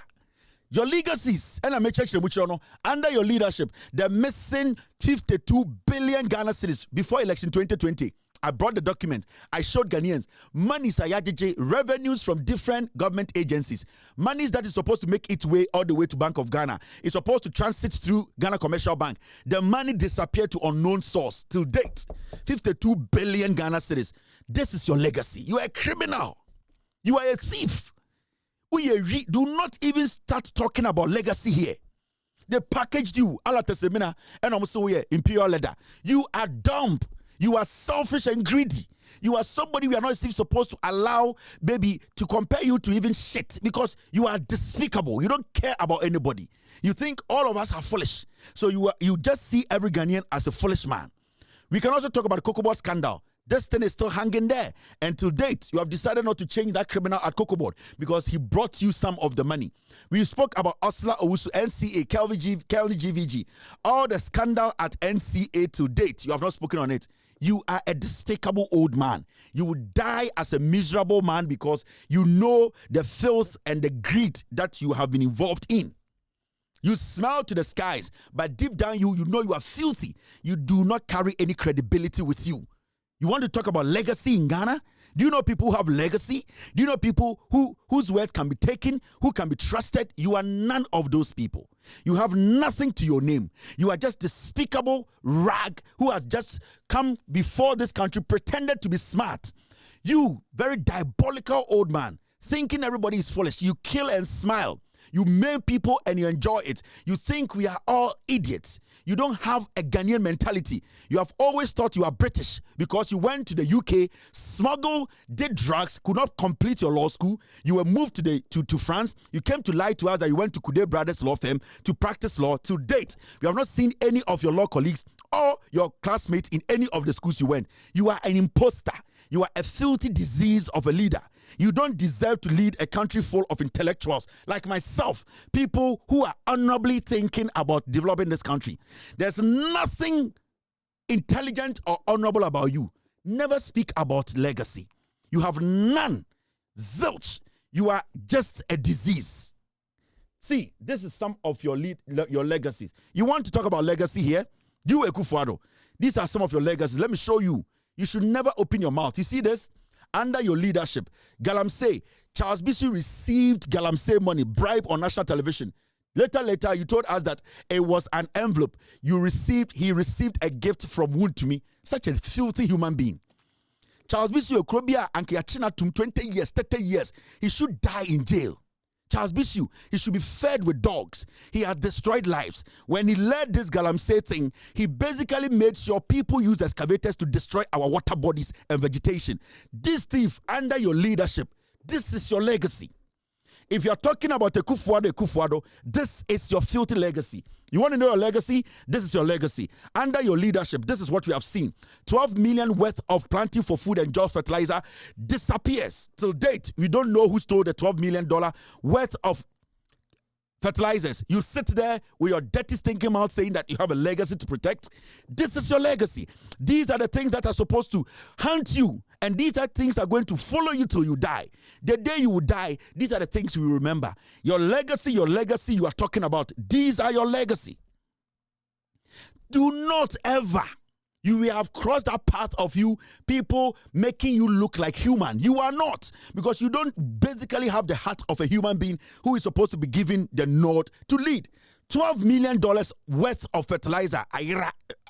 Your legacies, and I make sure under your leadership, they're missing 52 billion Ghana cedis before election 2020. I brought the document. I showed Ghanaians monies are revenues from different government agencies. Monies that is supposed to make its way all the way to Bank of Ghana. It's supposed to transit through Ghana Commercial Bank. The money disappeared to unknown source. Till date, 52 billion Ghana cedis. This is your legacy. You are a criminal. You are a thief. Do not even start talking about legacy here. They packaged you, Alatesemina, and also imperial leather. You are dumb. You are selfish and greedy. You are somebody we are not even supposed to allow, baby, to compare you to even shit, because you are despicable. You don't care about anybody. You think all of us are foolish. So you just see every Ghanaian as a foolish man. We can also talk about the Cocoa Board scandal. This thing is still hanging there. And to date, you have decided not to change that criminal at Cocoa Board because he brought you some of the money. We spoke about Osla Owusu, NCA, Kelvin GVG. All the scandal at NCA to date, you have not spoken on it. You are a despicable old man. You will die as a miserable man because you know the filth and the greed that you have been involved in. You smile to the skies, but deep down you know you are filthy. You do not carry any credibility with you. You want to talk about legacy in Ghana? Do you know people who have legacy? Do you know people whose words can be taken, who can be trusted? You are none of those people. You have nothing to your name. You are just despicable rag who has just come before this country, pretended to be smart. You, very diabolical old man, thinking everybody is foolish. You kill and smile. You maim people and you enjoy it. You think we are all idiots. You don't have a Ghanaian mentality. You have always thought you are British because you went to the UK, smuggled, did drugs, could not complete your law school. You were moved to France. You came to lie to us that you went to Kude Brothers Law Firm to practice law. To date, we have not seen any of your law colleagues or your classmates in any of the schools you went. You are an imposter. You are a filthy disease of a leader. You don't deserve to lead a country full of intellectuals like myself, people who are honorably thinking about developing this country. There's nothing intelligent or honorable about you. Never speak about legacy. You have none. Zilch. You are just a disease. See, this is some of your legacies. You want to talk about legacy here? You Akufo-Addo. These are some of your legacies. Let me show you. You should never open your mouth. You see this? Under your leadership, Galamsey, Charles Bisu received Galamsey money, bribe on national television. Later, you told us that it was an envelope. He received a gift from Wood to me. Such a filthy human being. Charles Bisu Okrobia and Kiachina to 20 years, 30 years. He should die in jail. Charles Bisu, he should be fed with dogs. He has destroyed lives. When he led this Galamsey thing, he basically made sure people use excavators to destroy our water bodies and vegetation. This thief, under your leadership, this is your legacy. If you're talking about Akufo-Addo, this is your filthy legacy. You want to know your legacy? This is your legacy. Under your leadership, this is what we have seen. 12 million worth of planting for food and jobs fertilizer disappears. Till date, we don't know who stole the $12 million worth of fertilizers. You sit there with your dirty stinking mouth saying that you have a legacy to protect. This is your legacy. These are the things that are supposed to haunt you. And these are things that are going to follow you till you die. The day you will die, these are the things you will remember. Your legacy you are talking about. These are your legacy. Do not ever. You will have crossed that path of you, people making you look like human. You are not, because you don't basically have the heart of a human being who is supposed to be given the nod to lead. $12 million worth of fertilizer.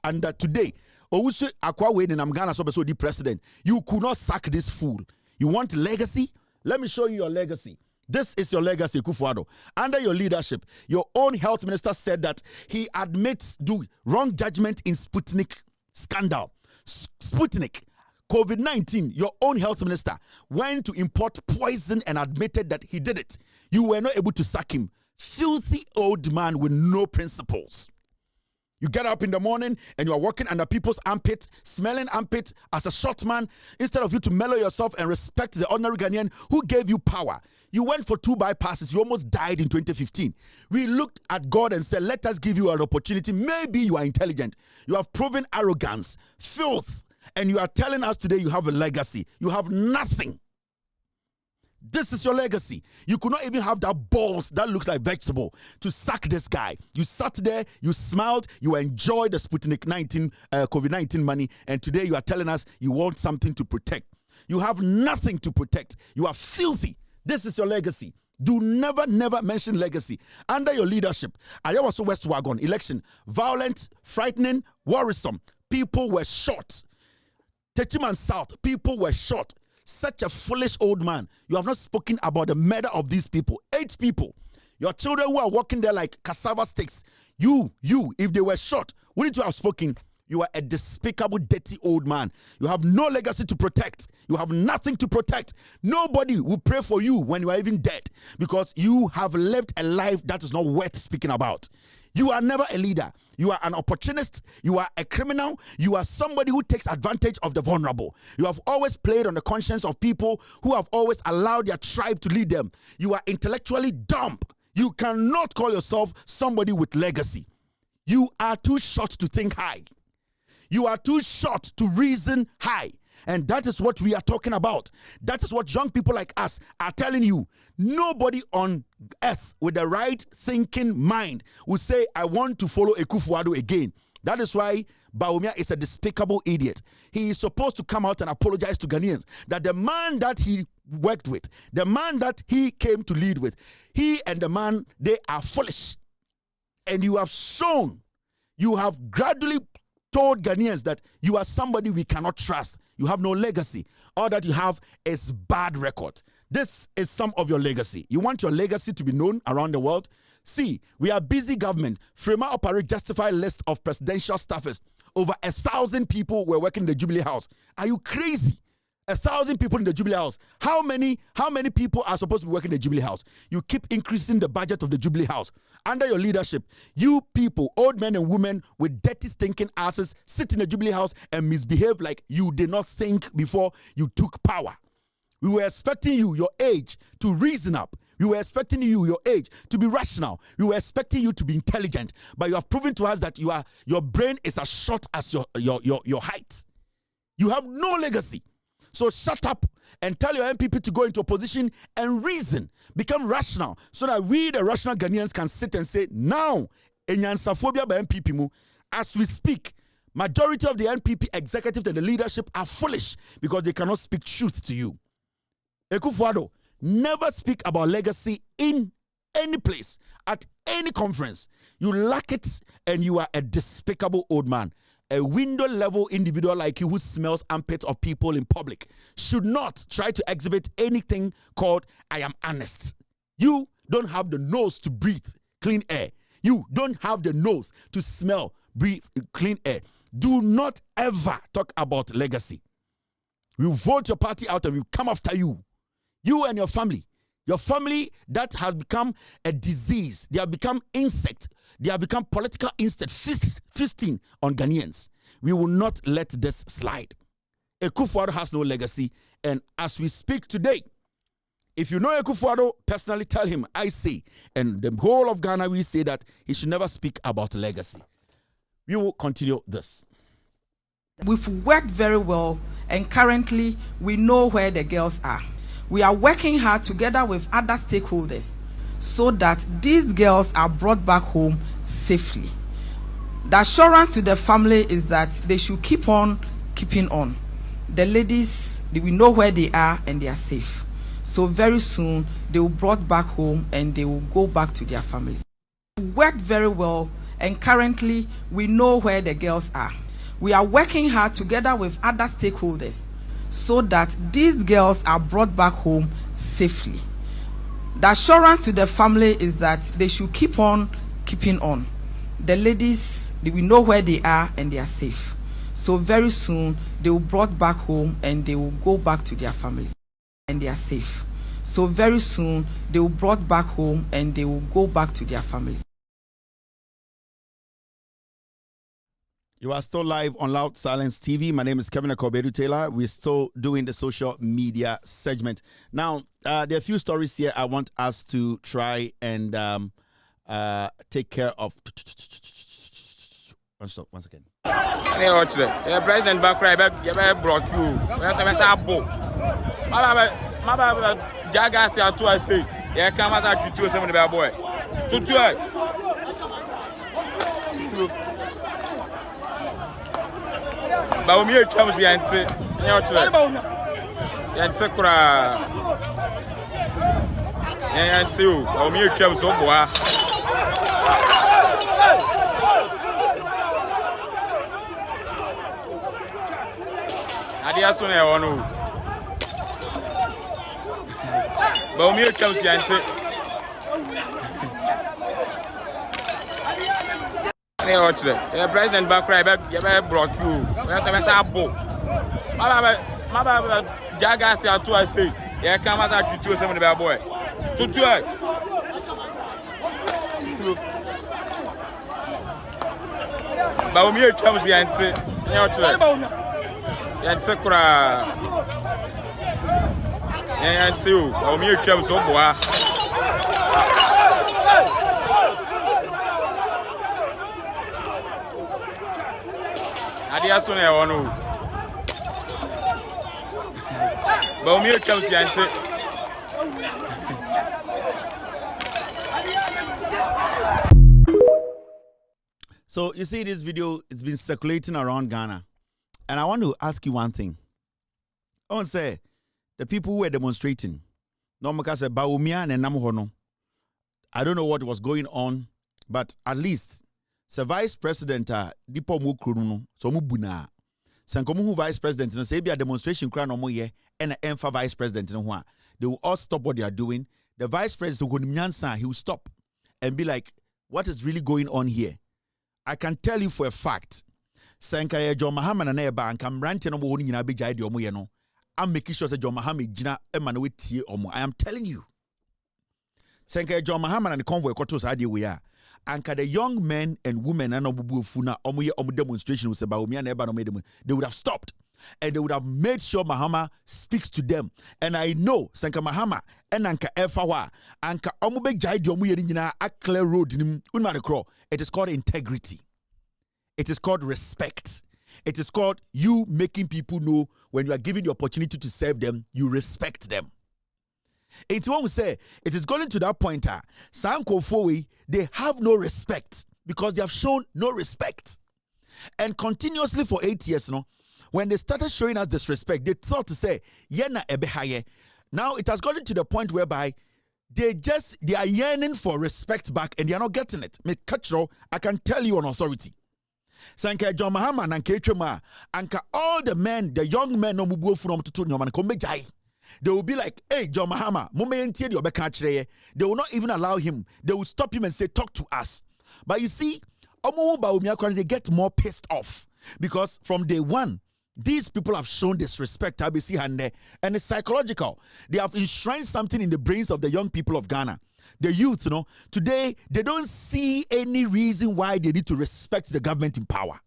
And today, Owusu Akwawe and Ghana so the president. You could not sack this fool. You want legacy? Let me show you your legacy. This is your legacy, Kufuado. Under your leadership, your own health minister said that he admits wrong judgment in Sputnik scandal. Sputnik, COVID-19, your own health minister went to import poison and admitted that he did it. You were not able to sack him. Filthy old man with no principles. You get up in the morning and you are walking under people's armpit, smelling armpit as a short man. Instead of you to mellow yourself and respect the ordinary Ghanaian who gave you power. You went for 2 bypasses. You almost died in 2015. We looked at God and said, let us give you an opportunity. Maybe you are intelligent. You have proven arrogance, filth. And you are telling us today you have a legacy. You have nothing. This is your legacy. You could not even have that balls that looks like vegetable to sack this guy. You sat there, you smiled, you enjoyed the Sputnik 19, COVID-19 money, and today you are telling us you want something to protect. You have nothing to protect. You are filthy. This is your legacy. Do never mention legacy. Under your leadership, Ayawaso West Wagon election, violent, frightening, worrisome. People were shot. Techiman South, people were shot. Such a foolish old man. You have not spoken about the murder of these people. 8 people. Your children who are walking there like cassava sticks. You, if they were shot, wouldn't you have spoken? You are a despicable, dirty old man. You have no legacy to protect. You have nothing to protect. Nobody will pray for you when you are even dead because you have lived a life that is not worth speaking about. You are never a leader. You are an opportunist. You are a criminal. You are somebody who takes advantage of the vulnerable. You have always played on the conscience of people who have always allowed their tribe to lead them. You are intellectually dumb. You cannot call yourself somebody with legacy. You are too short to think high. You are too short to reason high. And that is what we are talking about. That is what young people like us are telling you. Nobody on earth with the right thinking mind will say, I want to follow Akufo-Addo again. That is why Bawumia is a despicable idiot. He is supposed to come out and apologize to Ghanaians that the man that he worked with, the man that he came to lead with, he and the man, they are foolish. And you have shown, you have gradually told Ghanaians that you are somebody we cannot trust. You have no legacy. All that you have is bad record. This is some of your legacy. You want your legacy to be known around the world? See, we are busy government. Frema operate justified list of presidential staffers. Over 1,000 people were working in the Jubilee House. Are you crazy? 1,000 people in the Jubilee House. How many people are supposed to be working in the Jubilee House? You keep increasing the budget of the Jubilee House. Under your leadership, you people, old men and women with dirty stinking asses, sit in the Jubilee House and misbehave like you did not think before you took power. We were expecting you, your age, to reason up. We were expecting you, your age, to be rational. We were expecting you to be intelligent. But you have proven to us that your brain is as short as your height. You have no legacy. So shut up and tell your MPP to go into opposition and reason. Become rational so that we, the rational Ghanaians, can sit and say, now, enyansaphobia by MPP mu, as we speak, majority of the MPP executives and the leadership are foolish because they cannot speak truth to you. Akufo-Addo, never speak about legacy in any place, at any conference. You lack it and you are a despicable old man. A window-level individual like you who smells armpits of people in public should not try to exhibit anything called I am honest. You don't have the nose to breathe clean air. You don't have the nose to smell, breathe clean air. Do not ever talk about legacy. We'll vote your party out and we'll come after you. You and your family. Your family that has become a disease. They have become insect. They have become political insect feasting on Ghanaians. We will not let this slide. Akufo-Addo has no legacy. And as we speak today, if you know Akufo-Addo, personally tell him, I say, and the whole of Ghana, we say that he should never speak about legacy. We will continue this. We've worked very well, and currently we know where the girls are. We are working hard together with other stakeholders so that these girls are brought back home safely. The assurance to the family is that they should keep on keeping on. The ladies, we know where they are and they are safe. So very soon they will be brought back home and they will go back to their family. Worked very well, and currently we know where the girls are. We are working hard together with other stakeholders so that these girls are brought back home safely. The assurance to the family is that they should keep on keeping on. The ladies, we know where they are and they are safe. So very soon they will be brought back home and they will go back to their family and they are safe. So very soon they will be brought back home and they will go back to their family. You are still live on Loud Silence TV. My name is Kevin Akobedu Taylor. We're still doing the social media segment. Now, there are a few stories here I want us to try and take care of. One second. President Bakray, brought you. Jagas, I say, yeah, come as I do some of the boy. But we are coming to Yante. Yante Kura Yantu, or me comes over. Adiasune onu. But we are coming to Yante. President Bakray, brought you. Jagas, I say, yeah, come as I do some of the boy. But we are coming to Yante. Yante Kura Yantu, or me comes over. Adiasune onu. But we are coming to Yante. So you see this video, it's been circulating around Ghana. And I want to ask you one thing. I want to say, the people who were demonstrating, I don't know what was going on, but at least the vice president, Dipo Mukruno, so Mubuna, Sankomu vice president, and say be a demonstration crown no more and an Enfa vice president, they will all stop what they are doing. The vice president, he will stop and be like, what is really going on here? I can tell you for a fact. Sanka John Mahama and Eba and come ranting on one in Abijay de Omoyano. I'm making sure that John Mahama Jina Emanowiti Omo. I am telling you. Sanka John Mahama and the convoy Kotos idea we are. And the young men and women and Obubu Funa Omoye Omu demonstration was about me and Eba no made them. They would have stopped. And they would have made sure Mahama speaks to them. And I know Sanka Mahama and Anka Efawa Anka Omube Jai de Omuyana a clear road in Unmaracro. It is called integrity. It is called respect. It is called you making people know when you are given the opportunity to serve them, you respect them. It's when we say it is going to that point, Sanko Fowe, they have no respect because they have shown no respect. And continuously for 8 years, when they started showing us disrespect, they thought to say, Yena ebehaye. Now it has gotten to the point whereby they are yearning for respect back and they are not getting it. I can tell you on authority. Sanka John Mahama and Anka Anka all the men, the young men no mubu from to Nyoman Kombejai. They will be like, hey, John Mahama, they will not even allow him. They will stop him and say, talk to us. But you see, they get more pissed off because from day one, these people have shown disrespect, and it's psychological. They have enshrined something in the brains of the young people of Ghana. The youth, today, they don't see any reason why they need to respect the government in power.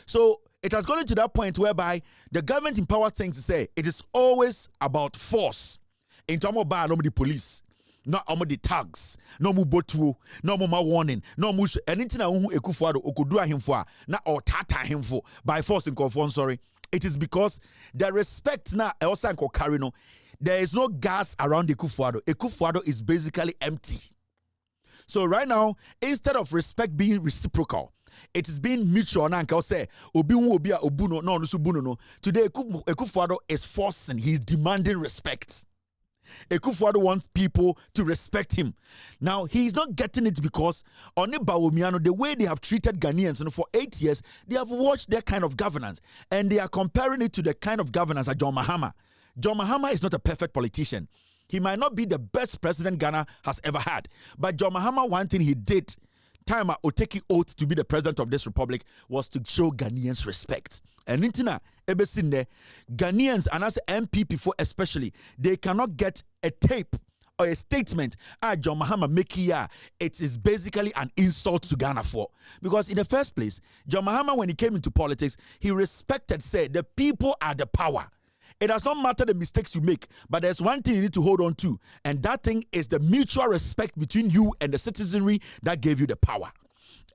So it has gotten to that point whereby the government in power thinks to say it is always about force. In terms of the police, not the thugs, no more botu, no more warning, no more anything Ekufuado okudua him for, not or tata him for by force in conform. Sorry, it is because the respect now also carino. There is no gas around Ekufuado. Ekufuado is basically empty. So right now, instead of respect being reciprocal, it is being mutual. Today, Ekufuado is forcing. He's demanding respect. Ekufuado wants people to respect him. Now, he's not getting it because on Bawumiano, the way they have treated Ghanaians, and for 8 years, they have watched their kind of governance, and they are comparing it to the kind of governance of John Mahama. John Mahama is not a perfect politician. He might not be the best president Ghana has ever had, but John Mahama, one thing he did, time Oteki oath to be the president of this republic, was to show Ghanaians respect. And intina ebesinde Ghanaians and as MPP for especially, they cannot get a tape or a statement John Mahama make here. It is basically an insult to Ghana for, because in the first place, John Mahama, when he came into politics, he respected, said the people are the power. It does not matter the mistakes you make, but there's one thing you need to hold on to, and that thing is the mutual respect between you and the citizenry that gave you the power.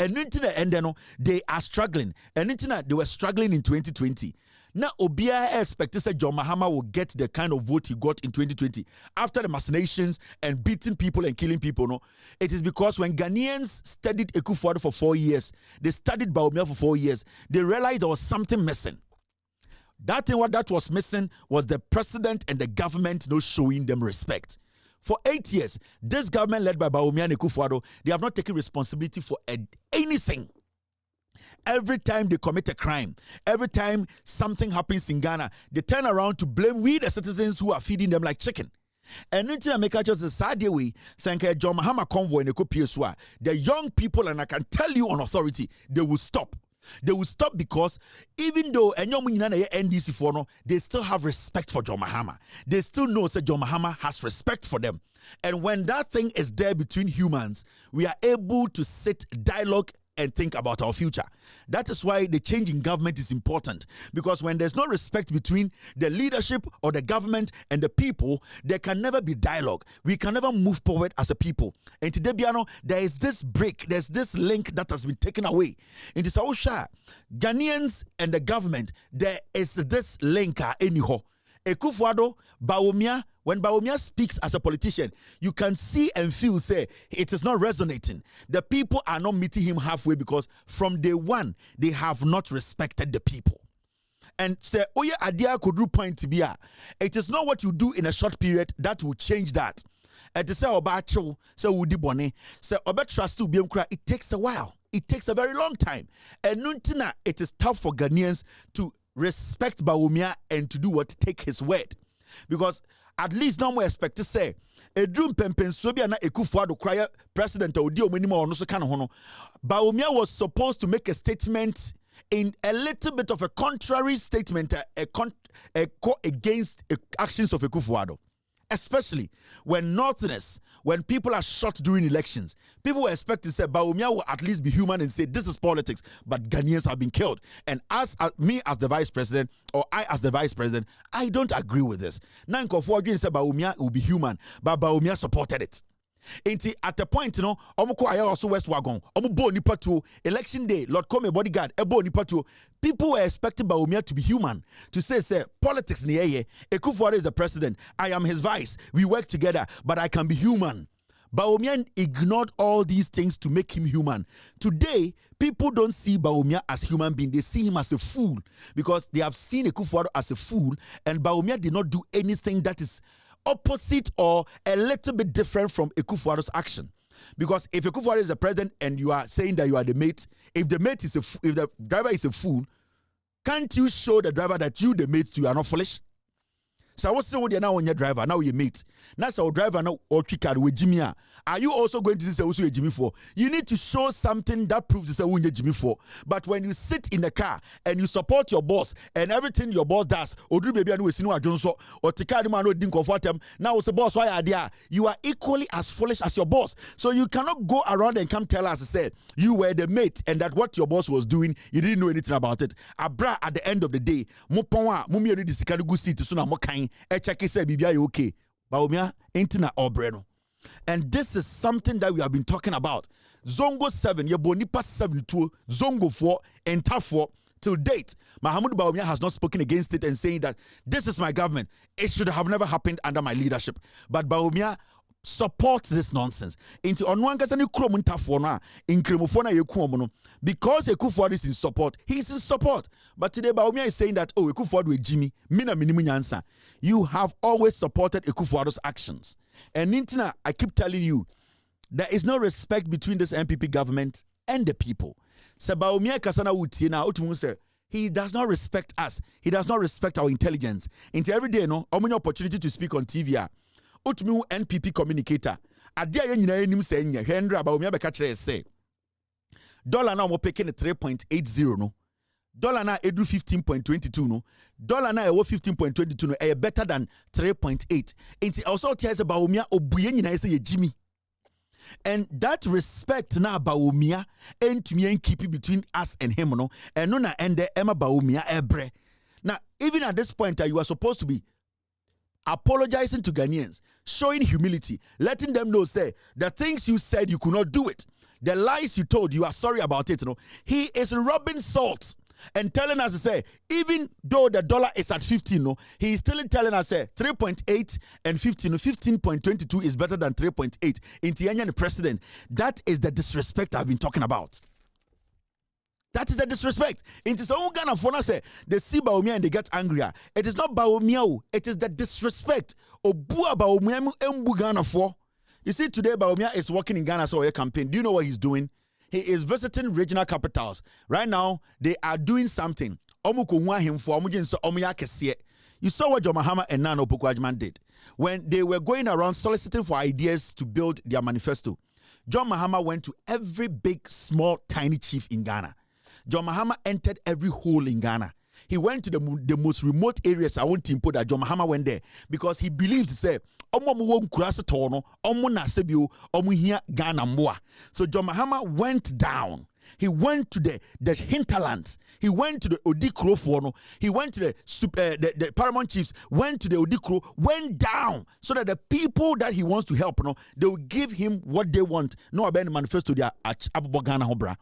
And then they are struggling. And they were struggling in 2020. Now, Obia expected that John Mahama will get the kind of vote he got in 2020 after the machinations and beating people and killing people. No, it is because when Ghanaians studied Ekufuado for 4 years, they studied Bawumia for 4 years, they realized there was something missing. That thing what that was missing was the president and the government not showing them respect. For 8 years, this government led by Bawumia and Ekufuado, they have not taken responsibility for anything. Every time they commit a crime, every time something happens in Ghana, they turn around to blame we the citizens who are feeding them like chicken. And until I make a just a sad way, saying John Mahama convoy in PSWA, the young people, and I can tell you on authority, they will stop. They will stop because even though NDC for no, they still have respect for John Mahama. They still know that John Mahama has respect for them. And when that thing is there between humans, we are able to sit, dialogue, and think about our future. That is why the change in government is important, because when there's no respect between the leadership or the government and the people, there can never be dialogue. We can never move forward as a people. And today, there is this break, there's this link that has been taken away. In the Sausha, Ghanaians and the government, there is this link anyhow. Ekufuado, Bawumia, when Bawumia speaks as a politician, you can see and feel, say, it is not resonating. The people are not meeting him halfway because from day one, they have not respected the people. And say, oh yeah, Adia could do point to be. It is not what you do in a short period that will change that. And to say, Obacho, say, Woody Bonnie, say, Obetrust to be it takes a while. It takes a very long time. And Nuntina, it is tough for Ghanaians to respect Bawumia and to do what? Take his word. Because at least now we expect to say Edrum Pempen Sobia na Ekufuado cry president Odio Minimo no so kind of hono. Bawumia was supposed to make a statement in a little bit of a contrary statement, against actions of Ekufuado. Especially when Northerners, when people are shot during elections, people were expecting to say Bawumia will at least be human and say this is politics, but Ghanaians have been killed. And as me as the vice president, or I as the vice president, I don't agree with this. Now in Kofu said Bawumia will be human, but Bawumia supported it. At the point, Omoko Aya also West Wagon, Omo Nipa 2, election day, Lord Come bodyguard, Ebo Nipa 2. People were expecting Bawumia to be human, to say, politics ni yeye, Ekufuado is the president, I am his vice, we work together, but I can be human. Bawumia ignored all these things to make him human. Today, people don't see Bawumia as human being, they see him as a fool, because they have seen Ekufuado as a fool, and Bawumia did not do anything that is opposite or a little bit different from Ekufuado's action. Because if Ekufuado is the president and you are saying that you are the mate, if the mate is if the driver is a fool, can't you show the driver that you the mate you are not foolish? So what's the now on your driver now you mate? Now so driver now or trick with Jimmy. Are you also going to say also a Jimmy for? You need to show something that proves to say when you Jimmy for. But when you sit in the car and you support your boss and everything your boss does, or do baby and we see no Johnson or Tikadi man no didn't comfort them. Now it's the boss why are there? You are equally as foolish as your boss. So you cannot go around and come tell us to say you were the mate and that what your boss was doing, you didn't know anything about it. Abra at the end of the day, Muponwa, Mumi already sikali go see to suna mokain. Okay, Bawumia intina obreno. And this is something that we have been talking about. Zongo 7, Yebonipa 72, Zongo 4, and Tough 4. Till date, Mahamudu Bawumia has not spoken against it and saying that this is my government. It should have never happened under my leadership. But Bawumia support this nonsense. Into onwankasa ni krom ntafo no a inkremofo na yeku no because Ekufuor is in support. He's in support. But today Bawumia is saying that Ekufuor we Jimmy mina minimu nyansa. You have always supported Ekufuor's actions. And Nintina, I keep telling you, there is no respect between this MPP government and the people. So Bawumia kasana uti na utumu say he does not respect us. He does not respect our intelligence. Into every day, no, omunya opportunity to speak on TV. Utumi NPP communicator. Adia ye nyina enim say nya. Hendra Bawumia beka kire say. Dollar na mo peke ne 3.80 no. Dollar na edu 15.22 no. Dollar na ewo 15.22 no. E better than 3.8. Inti also tells Bawumia obuye nyina say ye Jimmy. And that respect na Bawumia entumi keep between us and him no. And no na ende Emma Bawumia ebre. Now even at this point you are supposed to be apologizing to Ghanaians, showing humility, letting them know, say, the things you said you could not do it, the lies you told, you are sorry about it. You know, he is rubbing salt and telling us to say, even though the dollar is at 15, no, he is still telling us, say, 3.8 and 15, 15.22 is better than 3.8. In Tianya, the president, that is the disrespect I've been talking about. That is the disrespect. It is all Ghana for say they see Bawumia and they get angrier. It is not Bawumia, it is the disrespect. Obua Bawumia embu Ghana for. You see, today Bawumia is working in Ghana so a campaign. Do you know what he's doing? He is visiting regional capitals. Right now, they are doing something. You saw what John Mahama and Nana Opoku-Agyeman did when they were going around soliciting for ideas to build their manifesto. John Mahama went to every big, small, tiny chief in Ghana. John Mahama entered every hole in Ghana. He went to the most remote areas. I want to import that John Mahama went there because he believes to say, Ghana mboa. So John Mahama went down. He went to the hinterlands. He went to the Odikro. He went to the paramount chiefs. Went to the Odikro. Went down so that the people that he wants to help, they will give him what they want. No, I manifesto their Abubo Ghana Hobra.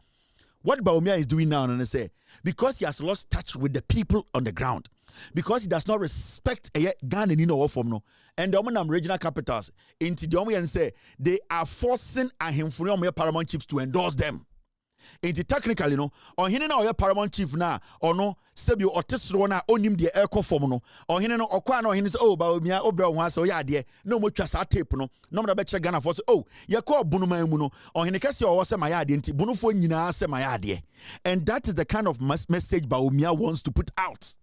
What Bawumia is doing now, and I say, because he has lost touch with the people on the ground, because he does not respect Ghana and the regional capitals, into the and say they are forcing him for paramount chiefs to endorse them. Into technically, on him now paramount chief na or no sebio ortesro na onim the air form no or him no okwa no him say Bawumia obra ho asa ya de no mo twa sa tape no be che Ghana for say ye call bunuma mu no or him kese o say my ade nti bunufo nyina say my ade. And that is the kind of message Bawumia wants to put out.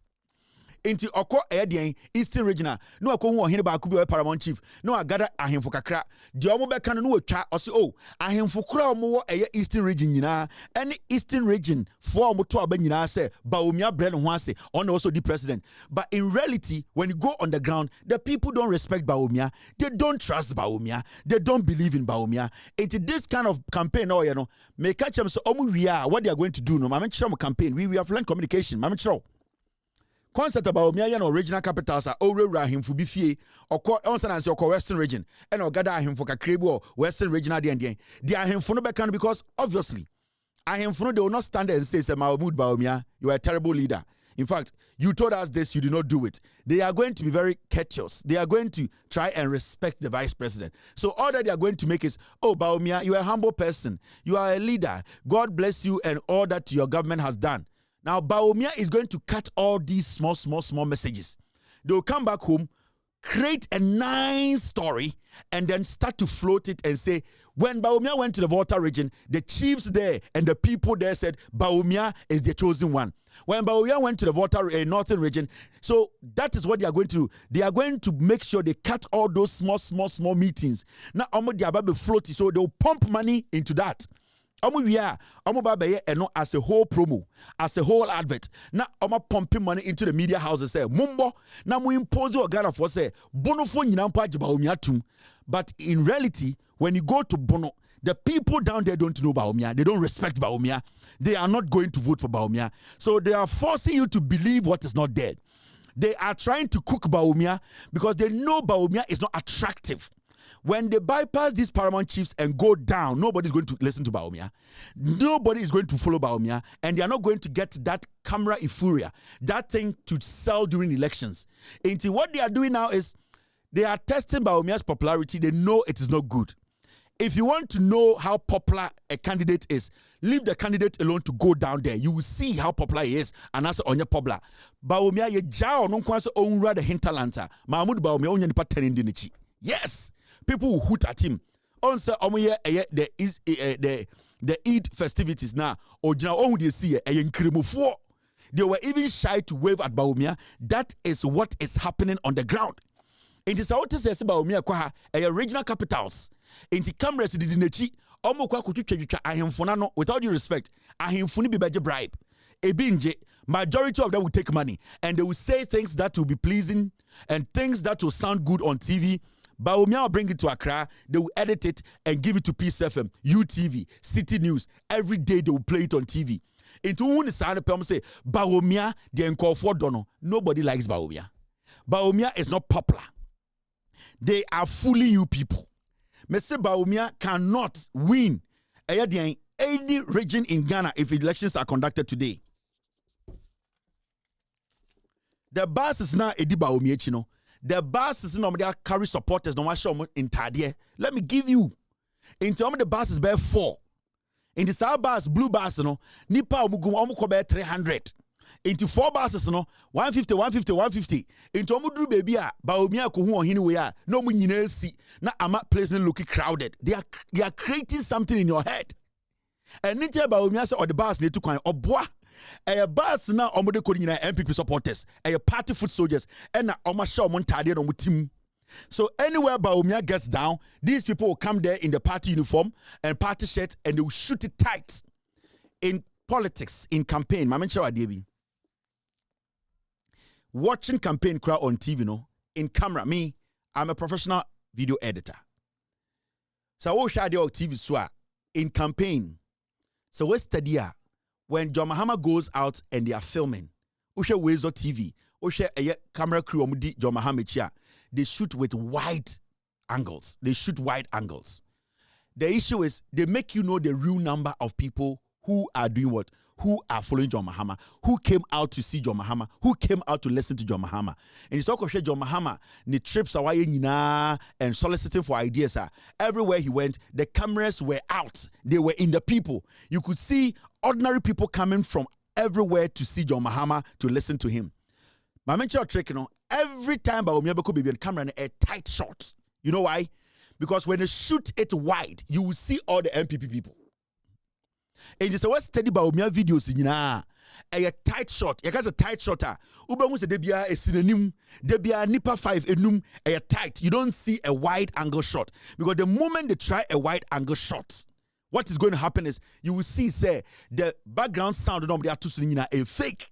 Inti oko edian Eastern Regional no akohu ohene ba akubi paramount chief no agada ahemfo kakra de omo beka no watwa ose ahemfo kura omo wo Eastern Region nyina any Eastern Region for omo to aba nyina say Bawumia brand ho ase on also the president. But in reality, when you go on the ground, the people don't respect Bawumia, they don't trust Bawumia, they don't believe in Bawumia. It is this kind of campaign may catch them so what they are going to do no mama campaign we have learned communication mama concept about Bawumia no regional capitals are owura himfo bi fie okọ onsananse okọ Western Region and ogada ahemfo kakrebu Western Regional den they ahemfo no beka because obviously ahemfo no they will not stand there and say Mahmoud Bawumia, you are a terrible leader. In fact, you told us this, you did not do it. They are going to be very courteous. They are going to try and respect the vice president. So all that they are going to make is, Bawumia, you are a humble person. You are a leader. God bless you and all that your government has done. Now, Bawumia is going to cut all these small messages. They will come back home, create a nice story, and then start to float it and say, when Bawumia went to the Volta region, the chiefs there and the people there said, Bawumia is the chosen one. When Bawumia went to the Volta Northern region, so that is what they are going to do. They are going to make sure they cut all those small meetings. Now, they are about to float it, so they will pump money into that. As a whole promo, as a whole advert. Now, pumping money into the media houses. Say, Mumbo, now we impose your Ghana for say, Bono for Bawumia too. But in reality, when you go to Bono, the people down there don't know Bawumia. They don't respect Bawumia. They are not going to vote for Bawumia. So they are forcing you to believe what is not there. They are trying to cook Bawumia because they know Bawumia is not attractive. When they bypass these paramount chiefs and go down, nobody is going to listen to Bawumia. Nobody is going to follow Bawumia, and they are not going to get that camera euphoria, that thing to sell during elections. And what they are doing now is They are testing Bawumia's popularity. They know it is not good. If you want to know how popular a candidate is, leave the candidate alone to go down there. You will see how popular he is, and that's on your popular. Bawumia ye jao no kwanso onra the hinterlanta. Mahmoud Bawumia onya nipa tenin dinichi. Yes, people will hoot at him. On say omoye the Eid festivities now. Ojina ohun dey see nkrimofo. They were even shy to wave at Bawumia. That is what is happening on the ground. In the South East Bawumia kwa regional capitals. In the cameras did nechi omo kwa kutwetwa ahemfona no without due respect ahemfoni be beje bribe ebinje majority of them will take money and they will say things that will be pleasing and things that will sound good on TV. Bawumia will bring it to Accra, they will edit it and give it to Peace FM, UTV, City News. Every day they will play it on TV. Into one side of say Bawumia the encore for dono. Nobody likes Bawumia. Bawumia is not popular. They are fooling you people. Mr. Bawumia cannot win any region in Ghana if elections are conducted today. The bus is now Edi Bawumia chino. The bus is normally carry supporters no show in Tadie. Let me give you. In terms of the bus is bare 4. In the South bus, blue bus no nipa omuko be 300. Into 4 buses no 150. Into omudru baby a Bawumia ko hu ohini we a no mu nyina si na ama place no look crowded. They are creating something in your head. And nitia Bawumia say or the bus need to kwan oboa. A bus na omude ko nyina MPP supporters, a party foot soldiers and na oma show mon tade no team. So anywhere Bawumia gets down, these people will come there in the party uniform and party shirt and they will shoot it tight. In politics, in campaign, my mention Adebi. Watching campaign crowd on TV, no, in camera. Me, I'm a professional video editor. So I will share the TV swa in campaign. So we study when John Mahama goes out and they are filming. Ushe Wezo TV, Ushe a camera crew omudi John Mahama chia. They shoot with wide angles. The issue is they make you know the real number of people who are doing what? Who are following John Mahama? Who came out to see John Mahama? Who came out to listen to John Mahama? And it's talk of John Mahama, the trips away and soliciting for ideas. Everywhere he went, the cameras were out. They were in the people. You could see ordinary people coming from everywhere to see John Mahama, to listen to him. My mentor trick, every time Bawumia Beko be on camera a tight shot. You know why? Because when they shoot it wide, you will see all the MPP people. And just always study Bawumia videos in a tight shot. You got a tight shot. Uba say debia a synonym, debia nipa 5 enum a tight. You don't see a wide angle shot because the moment they try a wide angle shot, what is going to happen is you will see say the background sound of a fake.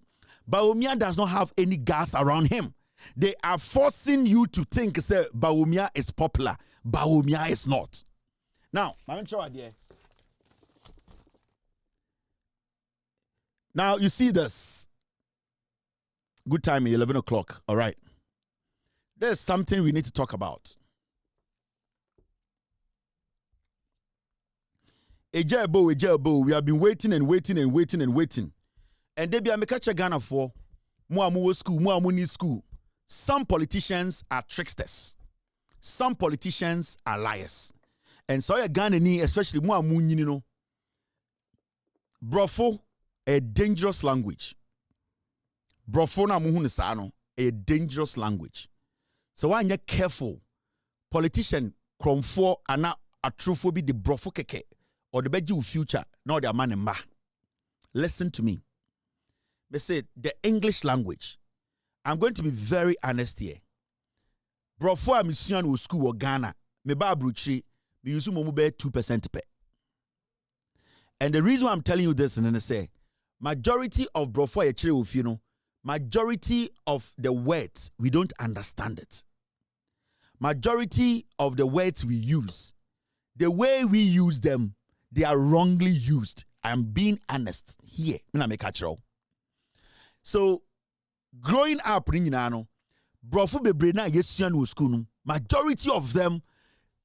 Bawumia does not have any gas around him. They are forcing you to think say Bawumia is popular. Bawumia is not. Now, my idea. Now, you see this. Good timing, 11 o'clock. All right. There's something we need to talk about. Ejabo. We have been waiting. And they be a mekacha Ghana for Muamu school, Muamu school. Some politicians are tricksters. Some politicians are liars. And so Ghana ni, especially Muamu, brofo. A dangerous language. Brofona muhunisano, a dangerous language. So when you're careful, politician kromfo ana atrophobi the brofo keke or the beji future, no their man and ma. Listen to me. They say the English language. I'm going to be very honest here. Brofo a mission wo school or Ghana, me ba bruchi, me use mo be 2% pe. And the reason why I'm telling you this, and then I say, majority of brofo majority of the words we don't understand it. Majority of the words we use, the way we use them, they are wrongly used. I'm being honest here. So growing up, brofo bebrena yesuan wo school, majority of them,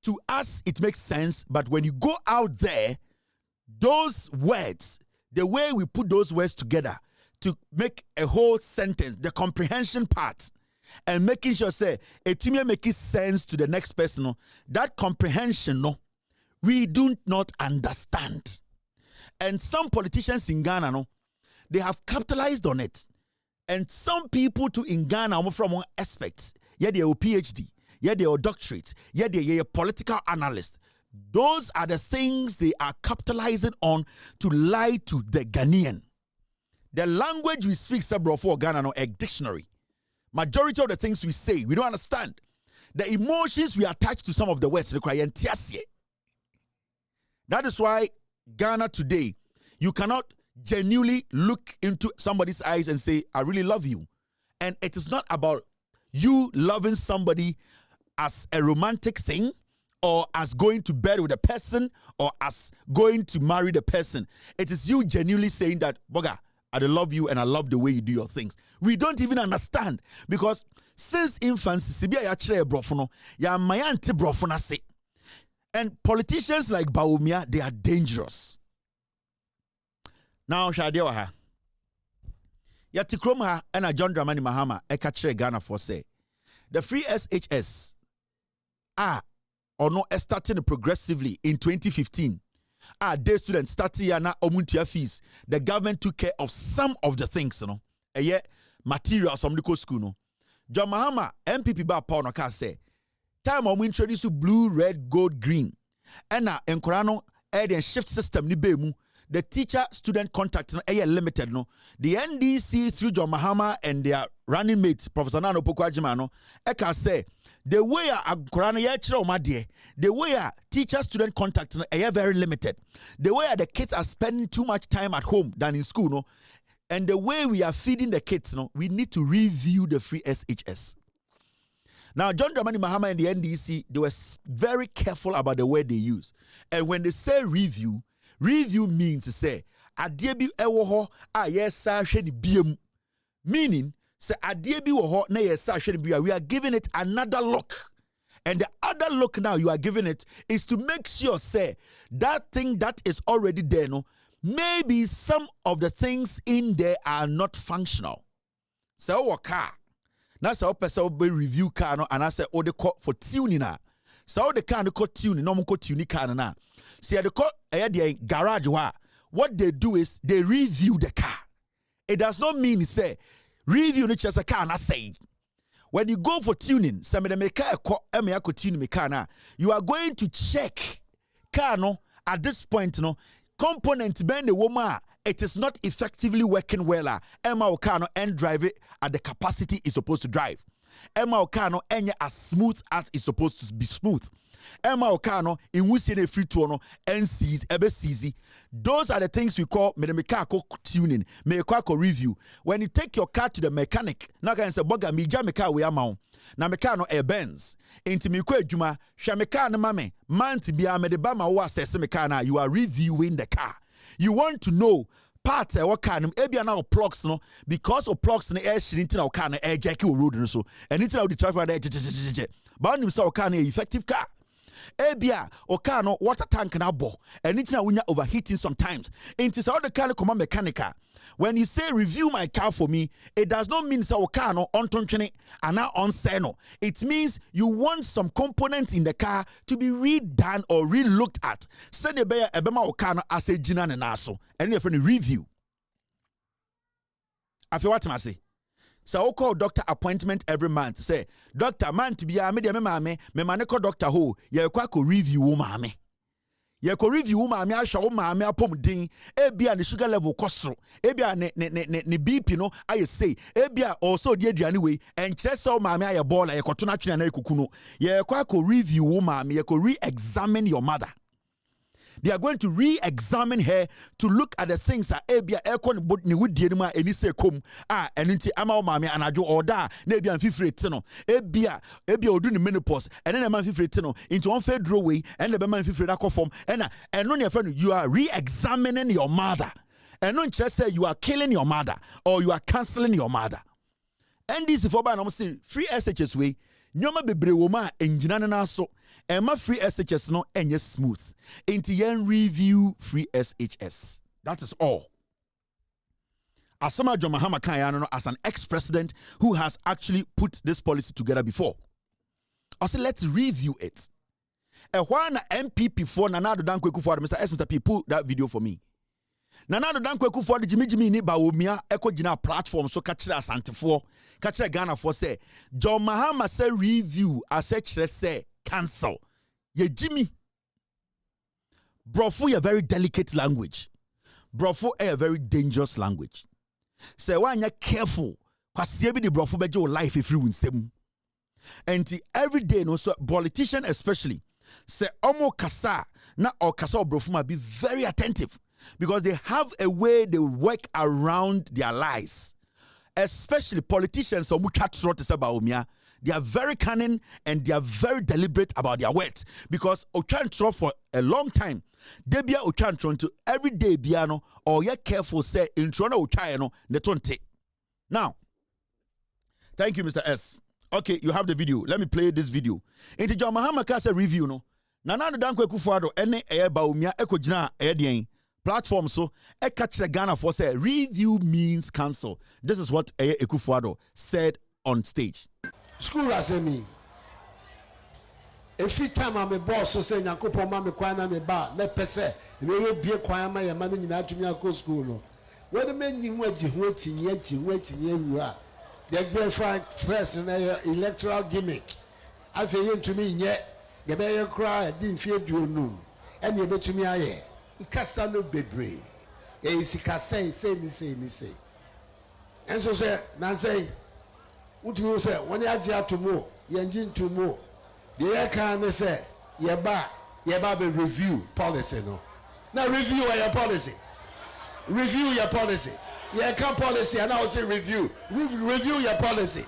to us it makes sense, but when you go out there, those words, the way we put those words together to make a whole sentence, the comprehension part, and making sure say it make sense to the next person. No, that comprehension, no, we do not understand. And some politicians in Ghana, no, they have capitalized on it. And some people too in Ghana from one aspect, yeah, they are PhD, yeah, they are doctorate, yeah, they are political analyst. Those are the things they are capitalizing on to lie to the Ghanaian. The language we speak, Sabro, for Ghana, no, a dictionary. Majority of the things we say, we don't understand. The emotions we attach to some of the words, that is why Ghana today, you cannot genuinely look into somebody's eyes and say, I really love you. And it is not about you loving somebody as a romantic thing, or as going to bed with a person, or as going to marry the person. It is you genuinely saying that, Boga, I love you and I love the way you do your things. We don't even understand, because since infancy, and politicians like Baumia, they are dangerous. Now, Shadewa, Yatikroma and John Dramani Mahama, Ekachere Ghana for say, the free SHS are or no starting progressively in 2015. Day students starting na omuntia fees. The government took care of some of the things, you know. Materials from the school, no. John Mahama, MPP ba power no ka say, time we introduce blue, red, gold, green. And na enkorano then shift system ni be mu. The teacher-student contact no limited, no. The NDC through John Mahama and their running mate, Professor Nano Pokwajima, no. Eka say, the way the way teacher-student contact no very limited. The way the kids are spending too much time at home than in school, no. And the way we are feeding the kids, no, we need to review the free SHS. Now, John Dramani Mahama and the NDC, they were very careful about the word they use. And when they say review means to say, adiebi ewoho a yesa hwedi biem. Meaning, say adiebi woho na yesa hwedi bia. We are giving it another look. And the other look now you are giving it is to make sure, say, that thing that is already there, no, maybe some of the things in there are not functional. So, car. Now, so person will review car, no, and I say, oh, the call for tuning na. So the car no call tuning, no more call tuning car na. See, the call the garage what they do is they review the car. It does not mean say review not just a car na say. When you go for tuning, some of the mechanic tune me car na, you are going to check car no at this point no component bend the woman. It is not effectively working well. Emma Okano and drive it at the capacity it's supposed to drive. Emma Okano enye as smooth as it's supposed to be smooth. Emma Okano in wusine free to NCs ebe CZ. Those are the things we call mechanical tuning, mechanical review. When you take your car to the mechanic, now can say boga mi ja meka we amount. Na mechano e Benz. Inti mi kwe juma, sha mechano mame, man ti biya me de ba ma wa assess mechana, you are reviewing the car. You want to know parts what kind of maybe now plugs no because of plugs in the air shrinking our car air jacket road so and it's now the traffic there but you saw car effective car ebia o car no water tank na bo and it's now when you're overheating sometimes it is all the car come mechanical. When you say review my car for me, it does not mean so car no on tonchene and now on seno. It means you want some components in the car to be redone or re-looked at. Send a bear ebema o car no as a jinan and aso and you're from review. I feel what I say. So I call doctor appointment every month. Say, doctor man to be a media me maneko doctor who ye kwa review mame. Ye ko review mame ahwa mame apom din ebia ne sugar level kosro ebia ne BP no aye say ebia also die aduane we enkyere so mame aye ball ye koto na twena na ekuku no ye kwa review mame ye ko re-examine your mother. They are going to re-examine her to look at the things that ebia ekon ni wudie ni ma eni se kom enti ama mame anajo oda na ebia mfifire no ebia odu ni menopause and then man mfifire no into one fair draw way and the man mfifire na form and no your friend you are re-examining your mother and not just say you are killing your mother or you are cancelling your mother. And this for by no say free SHS way nyoma bebre wo ma enjina na so ma free SHS no enye smooth enti yen review free SHS. That is all. Asama John Mahama Kayano as an ex-president who has actually put this policy together before. I said, let's review it. And why na MPP for Nana Dankwe Kufuor, Mr. S. Mr. P, pull that video for me. Nana Dankwe Kufuor, the Jimmy ni Bawumia, Echo Jina platform, so catch that Sante for, catch that Ghana for say, John Mahama say review, I say cancel. Ye Jimmy. Brofo, a very delicate language. Brofo, a very dangerous language. Say, why you're careful, because you be the brofo be your life if you win sem. And every day, no, so politician especially, say, omo kasa, na or kasa or brofo might be very attentive because they have a way they work around their lies. Especially politicians, so they are very cunning and they are very deliberate about their words because Ochantro for a long time, they be Ochantro to every day biano or you're careful say in Toronto Ochayano netonte. Now, thank you, Mr. S. Okay, you have the video. Let me play this video. Into John Mahama Kasa review no. Nana Dankwe Kufuor ene baumia eko jina edien. Platform so e catch the Ghana for say review means cancel. This is what Ekufuor said on stage. School as me. Every time I'm a boss, so say Nyankopo ma me kwan na me ba me pese. We will be a kwan ma yama ni nyina tumi akọ school no. When the men you want to wura. They get first in electoral gimmick. I feel to me yet the mayor cry didn't fear do no. And you bet to me aye. Ikasa no bebre. E sikasa say. And so say na say utumi say when you agye atomo ye engine to mo. The air can say ye ba be review policy no. Now review your policy. Review your policy. Ye can policy and I will say review. Review your policy.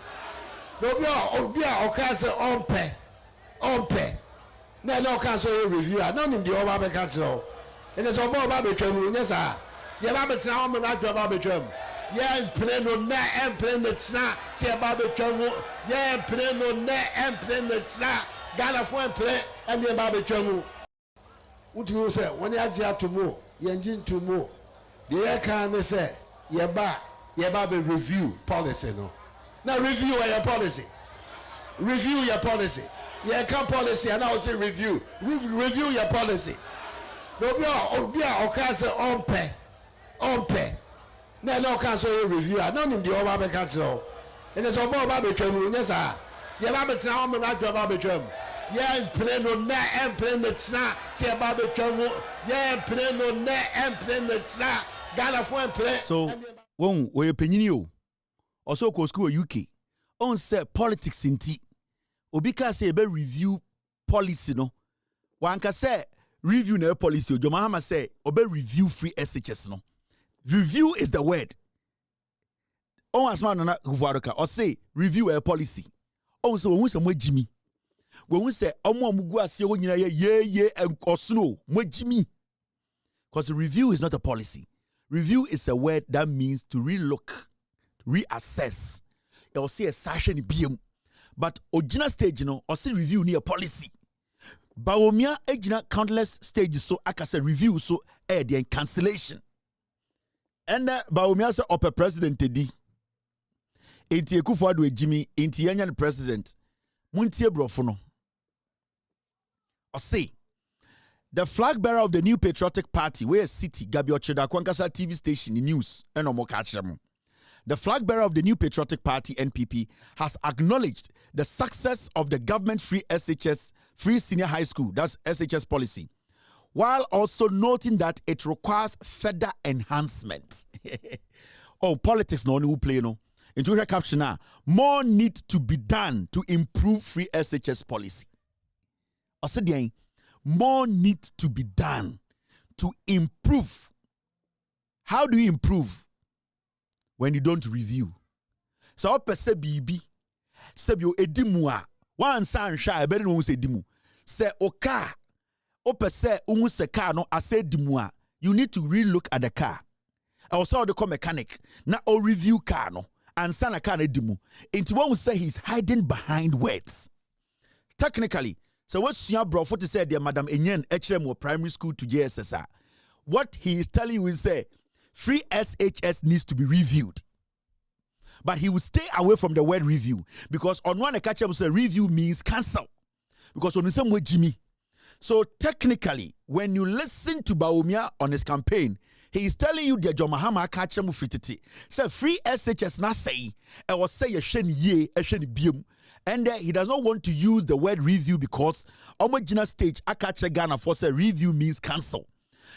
No be o can say on pay. No can say review. No nim the over be can say. It is all about between yes, sir. You have a sound about between. Yeah, play no net and play the snap. See about between. Yeah, play no net and play the snap. Got a phone play and the about between. What you say when you are to more, you engine to more. The air can say, yeah, be review policy no. Now review your policy. Review your policy. Yeah, come policy and I will say review. Review your policy. No be o can say on pay. No can say review. No nim the over be can say. It is all about between yes sir. You have a sound about between. Yeah, play no net and play the snap. See about between. Yeah, play no net and play the snap. Got a phone play. So when we opinion also go school UK on say politics in tea. Obika say be review policy no. One can say review no policy. John Mahama say obe review free SHS no. Review is the word. On asma nana Kufuor or say review a policy. On so when we Jimmy. When we say omo amugu ase wo nyina ye osno mo Jimmy. Because review is not a policy. Review is a word that means to relook, to reassess. You'll see a session BM. But original stage, or see review near policy. Bawumia ejina countless stages, so I can say review, so the cancellation. And Bawumia say upper president Teddy. Inti Ekufuor Jimmy, inti Yanyan president. Muntie brofono. Or say. The flag bearer of the New Patriotic Party, where city, Gabi Ocheda, Kwankasa TV station in news, and the flag bearer of the New Patriotic Party, NPP, has acknowledged the success of the government-free SHS, free senior high school, that's SHS policy, while also noting that it requires further enhancement. Oh, politics no one will play no. Into her caption now, more need to be done to improve free SHS policy. Also, more needs to be done to improve. How do you improve when you don't review? So what perse bibi sebio edimua wan san hwa ebe no se dimu se oka o perse unhu se car no ase dimua you need to relook at the car. Also the mechanic na o review car no and san a car na dimu into one will say he's hiding behind words. Technically, so what's your bro for to say dear Madam Enyen HM primary school to JSSR? What he is telling you is say free SHS needs to be reviewed. But he will stay away from the word review because on one catch up say review means cancel. Because on the same way Jimmy. So technically, when you listen to Bawumia on his campaign, he is telling you that John Mahama catch him frititi. Say free SHS na say I was say a shen ye a shen bium. And he does not want to use the word review because omogina stage akache Ghana for say review means cancel.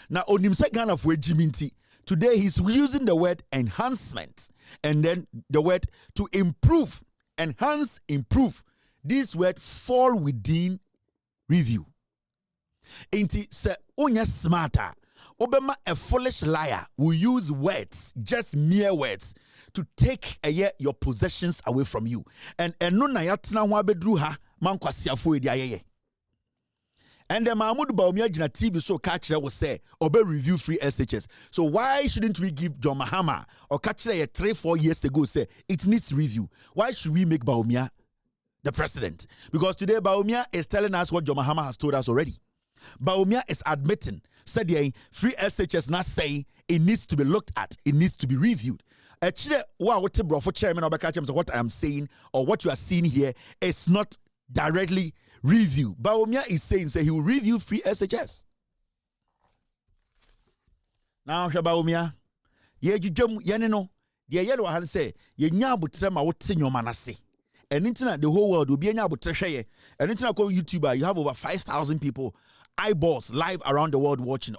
Now on him say Ghana for Jiminti. Today he's using the word enhancement and then the word to improve, enhance, improve. This word fall within review. Inti se onya smarter. Obama a foolish liar will use words, just mere words, to take your possessions away from you. And no na yatina wa bedru ha man kwasiafo edi ayeye. And the Mahmoud Bawumia Jina TV so catcher will say, Obe review free SHS. So why shouldn't we give John Mahama or catcher 3-4 years ago say it needs review? Why should we make Bawumia the president? Because today Bawumia is telling us what John Mahama has told us already. Bawumia is admitting, said free SHS not say it needs to be looked at, it needs to be reviewed. Actually, what chairman of what I am saying or what you are seeing here is not directly review. Bawumia is saying he will review free SHS. Now, Bawumia, ye jujum yanino, the yellow hand say, ye nyabutrema what senior manase. And internet, the whole world will be able to share. And internet called YouTuber, you have over 5,000 people, eyeballs live around the world watching.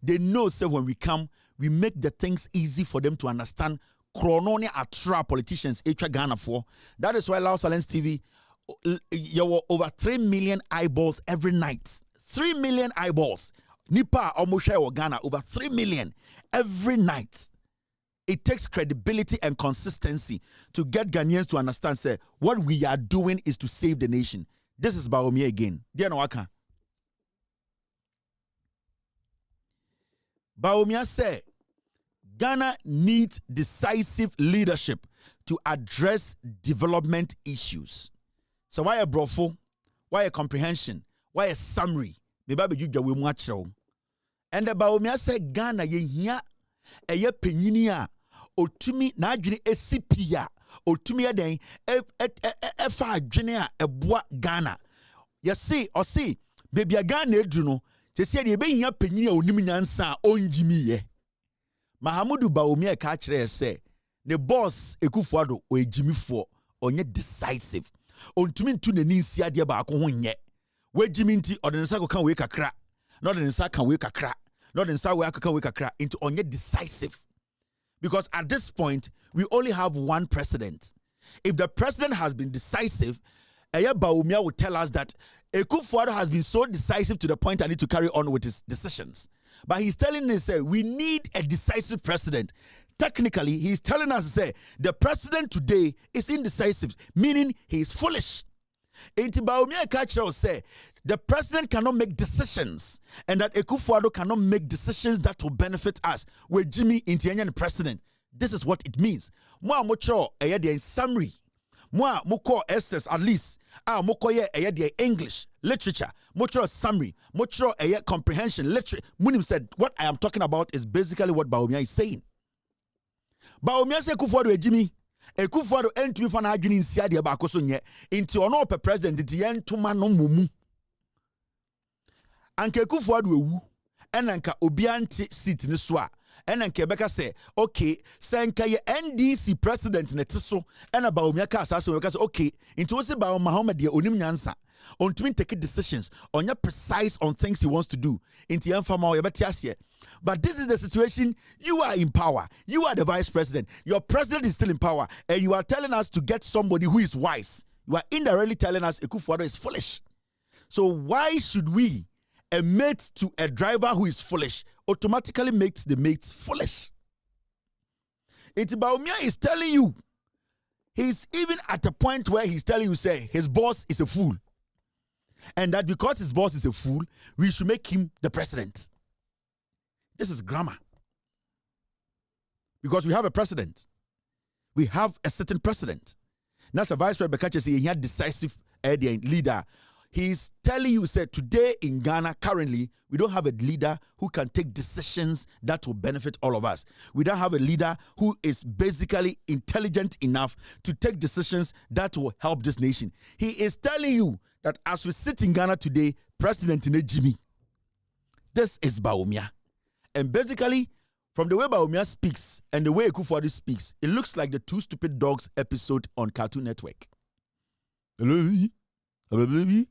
They know, say when we come, we make the things easy for them to understand. Chrononia attract politicians, Ghana for. That is why Lao Silence TV, you were over 3 million eyeballs every night. 3 million eyeballs. Nipa almost share Ghana over 3 million every night. It takes credibility and consistency to get Ghanaians to understand, say, what we are doing is to save the nation. This is Bawumia again. Diana Waka. Bawumia say, Ghana needs decisive leadership to address development issues. So why a brofo? Why a comprehension? Why a summary? Maybe you get much. And the Bawumia say Ghana ye here a penyinia otumi na adwene esipia otumi aden efa adwene a eboa Ghana. You see or see baby Ghana edu no te se de be hia penyini a onim nyansa onjimi ye. Mahamudu Bawumia ka kire se ne boss Ekufuado o ejimifo onye decisive. Ontumi ntu nani nsia de ba ko ho nye. Wejimi nti odensa ko kan we kakra. No odensa kan we kakra. Not in South Africa, we can crack into on yet decisive. Because at this point, we only have one president. If the president has been decisive, Bawumia would tell us that Ekufuado has been so decisive to the point I need to carry on with his decisions. But he's telling us, we need a decisive president. Technically, he's telling us, the president today is indecisive, meaning he is foolish. Inti Bawumia Kachira say the president cannot make decisions and that Ekufuado cannot make decisions that will benefit us. With Jimmy Inti the president, this is what it means. Moi mocho in summary. Moi moko SS at least. Moko ye English literature. Mocho summary. Mocho comprehension literature. Munim said what I am talking about is basically what Bawumia is saying. Bawumia say Ekufuado Jimmy. Ekufuado entumi fa na adwene nsia de ba akoso nye nti ono ope president de yentoma no momu anka Ekufuado ewu enanka obi anti seat ne so a enanka ebeka say okay senka ye NDC president ne teso ena Bawumia ka asase we ka say okay nti wo se ba Muhammad de onim nyansa ontumi take decisions onya precise on things he wants to do nti yemfama o yebeti ase. But this is the situation. You are in power. You are the vice president. Your president is still in power. And you are telling us to get somebody who is wise. You are indirectly telling us Ekufuado is foolish. So why should we, a mate to a driver who is foolish, automatically makes the mates foolish? Bawumia is telling you, he's even at a point where he's telling you, say, his boss is a fool. And that because his boss is a fool, we should make him the president. This is grammar. Because we have a president. We have a certain president. That's a vice president. He had decisive leader. He's telling you, said today in Ghana, currently, we don't have a leader who can take decisions that will benefit all of us. We don't have a leader who is basically intelligent enough to take decisions that will help this nation. He is telling you that as we sit in Ghana today, President Jimmy, this is Bawumia. And basically, from the way Bawumia speaks and the way Akufo-Addo speaks, it looks like the Two Stupid Dogs episode on Cartoon Network. Hello, baby.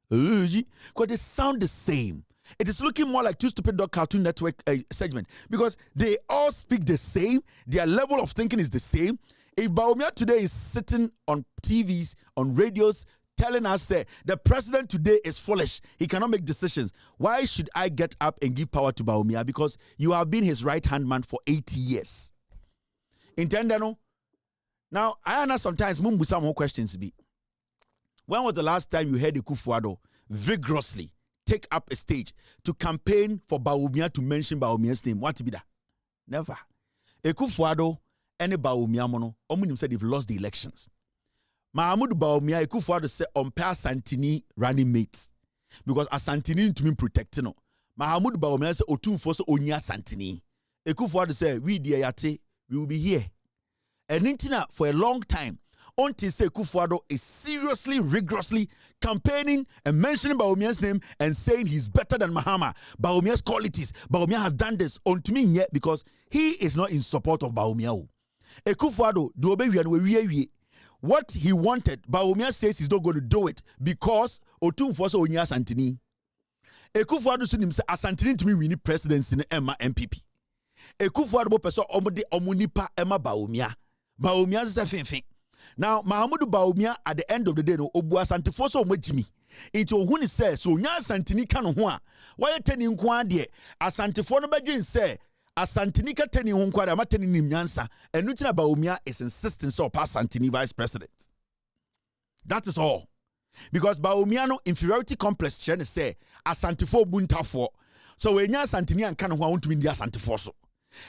Because they sound the same. It is looking more like Two Stupid Dog Cartoon Network segment because they all speak the same. Their level of thinking is the same. If Bawumia today is sitting on TVs, on radios, telling us that the president today is foolish, he cannot make decisions, why should I get up and give power to Bawumia? Because you have been his right-hand man for 80 years. Intendano? Now, I know sometimes some more questions be. When was the last time you heard Akufo-Addo vigorously take up a stage to campaign for Bawumia to mention Bawumia's name? What be that? Never. Akufo-Addo and Bawumia mono, Omunim said they've lost the elections. Mahamudu Bawumia, Akufo-Addo said on Asantini running mates. Because Asantini to me protecting no. Mahamudu Bawumia said Otun Foso Onya Asantini. Akufo-Addo said, we dear Yate, we will be here. And Intina for a long time. Until say Akufo-Addo is seriously, rigorously campaigning and mentioning Bawumia's name and saying he's better than Mahama. Bawumia's qualities. Bawumia has done this unto me yet because he is not in support of Bawumia. Akufo-Addo do obey what he wanted. Bawumia says he's not going to do it because Otun Foso Onya Asantini. Akufo-Addo said himself Asantini to me we need presidency in Emma MPP. Akufo-Addo person omunipa Emma Bawumia. Bawumia is a fin. Now, Mahamudu Bawumia at the end of the day, no Obu Asantefo so Jimmy. Into Huni says, so Nya Asantini can one. Why teni Nkwadi? Asantefo no Bajin say, Asantinika teni Hunkwada, Mateni Nyansa, and Nutina Bawumia is insisting so pass Asantini vice president. That is all. Because Bawumiano inferiority complex Chen say, Asantefo Buntafo. So when Nya Asantini and can want to win the Asantefo so.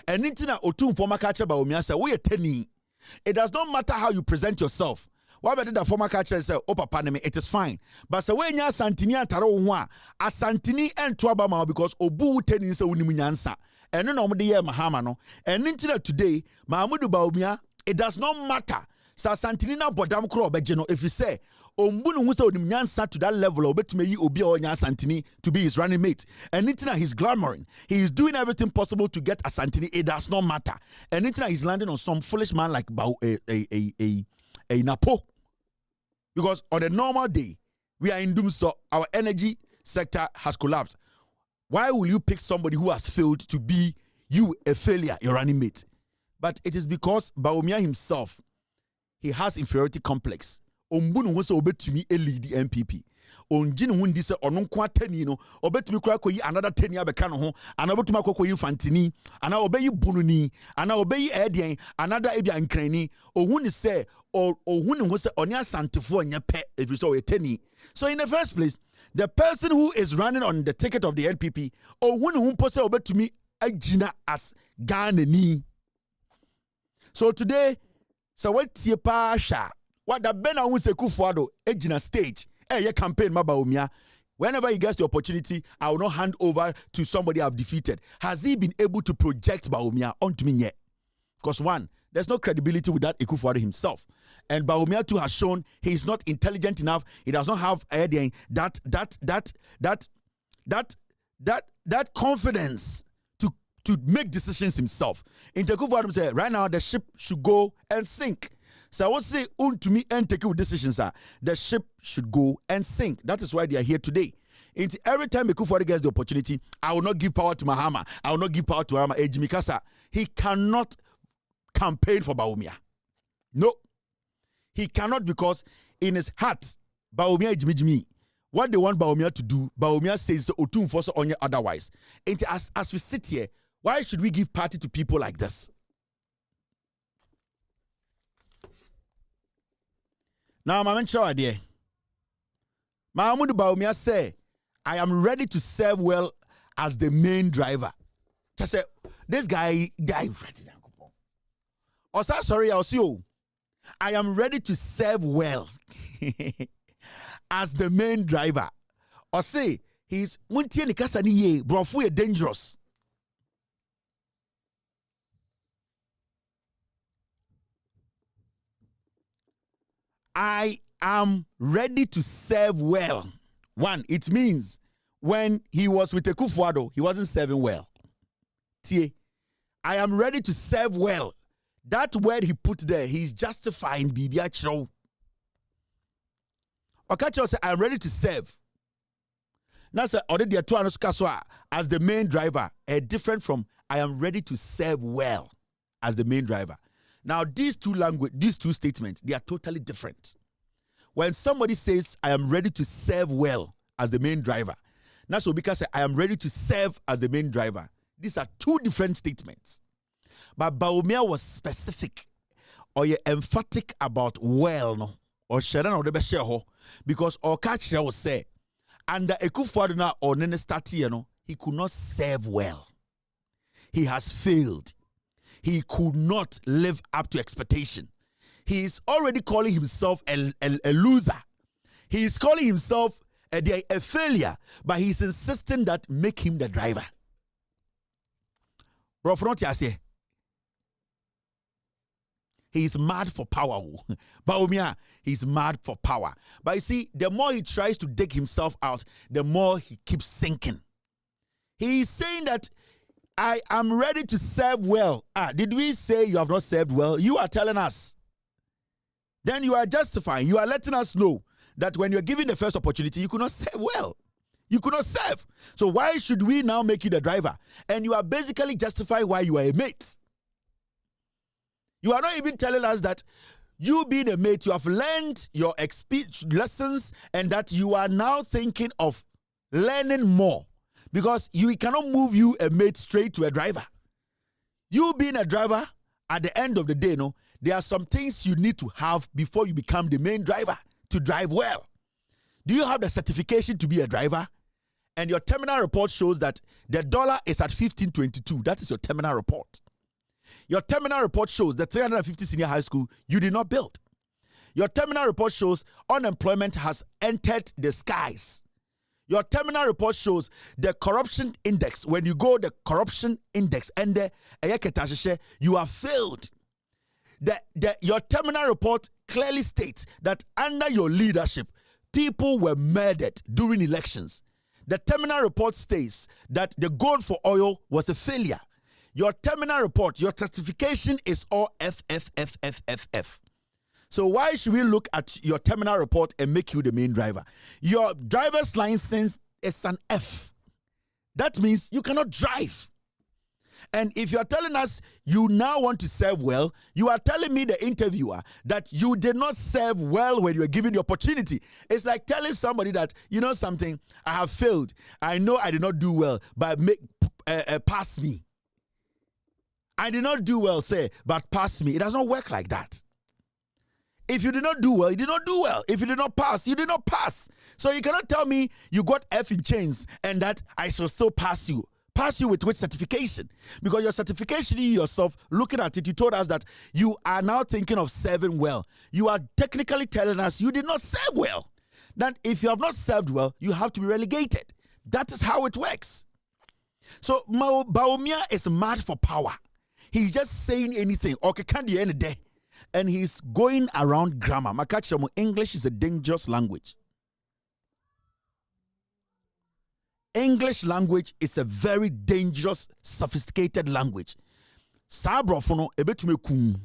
And Nitina Otun former catcher Bawumia say, we are teni. It does not matter how you present yourself. Why better the former catcher say, "Oh, papa, it is fine." But so when you Santini and Taro one, a Santini and Twabama because Obu tenis a Unimunyansa, and no normal year Mahamano, and into today, Mahamudu Bawumia, it does not matter. Sa Santini na Bodam Kro Bejeno, if you say, Ombunu Musa Unimunyansa to that level, or bet me Obi or Nya Santini to be his running mate, and Nitina he's glamoring, he is doing everything possible to get a Santini, it does not matter. And Nitina he's landing on some foolish man like a Napo. Because on a normal day, we are in doom, so our energy sector has collapsed. Why will you pick somebody who has failed to be you a failure, your running mate? But it is because Bawumia himself, he has inferiority complex. Ombunu wose obetumi lead MPP. Onjini wundi se onon kwa 10 no obetumi kura koyi another 10 abeka no ho ana obetumi akokoyi fantini ana obeyi bununi ana obeyi edien another ebia nkrani ohuni se ohuni ho se oni asantefo anya pe if you saw a 10. So in the first place, the person who is running on the ticket of the NPP ohuni hu pose obetumi agina as Ghana ni. So today, so what tie pa sha what the Bena who say Akufo-Addo ejina stage ye campaign ma Bawumia. Whenever he gets the opportunity, I will not hand over to somebody I've defeated. Has he been able to project Bawumia onto me yet? Because one, there's no credibility with that Akufo-Addo himself. And Bawumia too has shown he's not intelligent enough. He does not have that confidence to make decisions himself. In Akufo-Addo say right now the ship should go and sink. So I would say to me and take decisions the ship should go and sink. That is why they are here today. Every time Akufo-Addo gets the opportunity, I will not give power to Mahama. I will not give power to Mahama. Jimmy Kasa, he cannot campaign for Bawumia. No. He cannot because in his heart, Bawumia is Jimmy. What they want Bawumia to do, Bawumia says Otun Foso Onye otherwise. And as we sit here, why should we give party to people like this? Now, I'm sure idea. Mahamudu Bawumia say, I am ready to serve well as the main driver. Just say, this guy ready. Sorry, I'll see you. I am ready to serve well as the main driver. Or say he's muntie ni kasa ni ye brofu dangerous. I am ready to serve well. One, it means when he was with Akufo-Addo, he wasn't serving well. Tie, I am ready to serve well. That word he put there, he's justifying Bibia Chro. Okacho said, I am ready to serve. Now, sir, already as the main driver, different from I am ready to serve well as the main driver. Now, these two statements, they are totally different. When somebody says, I am ready to serve well as the main driver, now so because I am ready to serve as the main driver, these are two different statements. But Bawumia was specific or emphatic about well, no, or Sharan or the Besheho, because Okacha was say, under Akufo-Addo or Nene Stati, no, he could not serve well. He has failed. He could not live up to expectation. He is already calling himself a loser. He is calling himself a failure, but he's insisting that make him the driver. Bro, he's mad for power. Bawumia, he's mad for power. But you see, the more he tries to dig himself out, the more he keeps sinking. He is saying that I am ready to serve well. Did we say you have not served well? You are telling us. Then you are justifying. You are letting us know that when you're given the first opportunity, you could not serve well. You could not serve. So why should we now make you the driver? And you are basically justifying why you are a mate. You are not even telling us that you being a mate, you have learned your lessons and that you are now thinking of learning more. Because we cannot move you a mate straight to a driver. You being a driver, at the end of the day, no, there are some things you need to have before you become the main driver to drive well. Do you have the certification to be a driver? And your terminal report shows that the dollar is at 15.22. That is your terminal report. Your terminal report shows the 350 senior high school you did not build. Your terminal report shows unemployment has entered the skies. Your terminal report shows the corruption index. When you go the corruption index and the you have failed. Your terminal report clearly states that under your leadership, people were murdered during elections. The terminal report states that the gold for oil was a failure. Your terminal report, your certification is all F. So why should we look at your terminal report and make you the main driver? Your driver's license is an F. That means you cannot drive. And if you're telling us you now want to serve well, you are telling me, the interviewer, that you did not serve well when you were given the opportunity. It's like telling somebody that, you know something, I have failed. I know I did not do well, but pass me. I did not do well, say, but pass me. It does not work like that. If you did not do well, you did not do well. If you did not pass, you did not pass. So you cannot tell me you got F in chains and that I shall still pass you. Pass you with which certification? Because your certification, you yourself, looking at it, you told us that you are now thinking of serving well. You are technically telling us you did not serve well. That if you have not served well, you have to be relegated. That is how it works. So Bawumia is mad for power. He's just saying anything. Okay, can't do any day. And he's going around grammar. Makachamu, English is a dangerous language. English language is a very dangerous, sophisticated language. Sa brofono ebetume kum.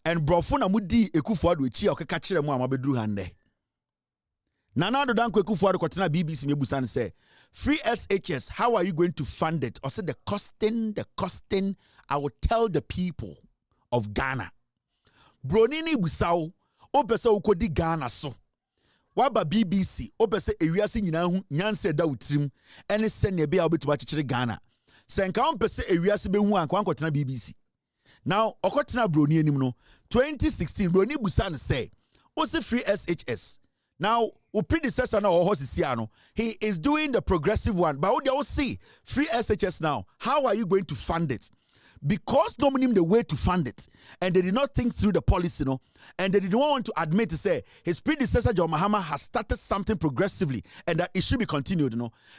And brofona mudi Akufo-Addo echi okakachire mu amabedru hande. Nana do danko Akufo-Addo kwatena BBC mebusan say, free SHS, how are you going to fund it? Or say the costing, I will tell the people of Ghana. Bronini busao, opesa ukodi Ghana so. Waba BBC, opesa ewiase nyina hu nyanse da utrim, ene sene be a obetuba chichire Ghana. Senka ompese ewiase be hu anko ankotena BBC. Now, okotena broni anim no, 2016 broni busan say, ose free SHS. Now, our predecessor now, he is doing the progressive one. But what do you see? Free SHS now. How are you going to fund it? because no money the way to fund it, and they did not think through the policy, and they didn't want to admit to say his predecessor John Mahama has started something progressively and that it should be continued,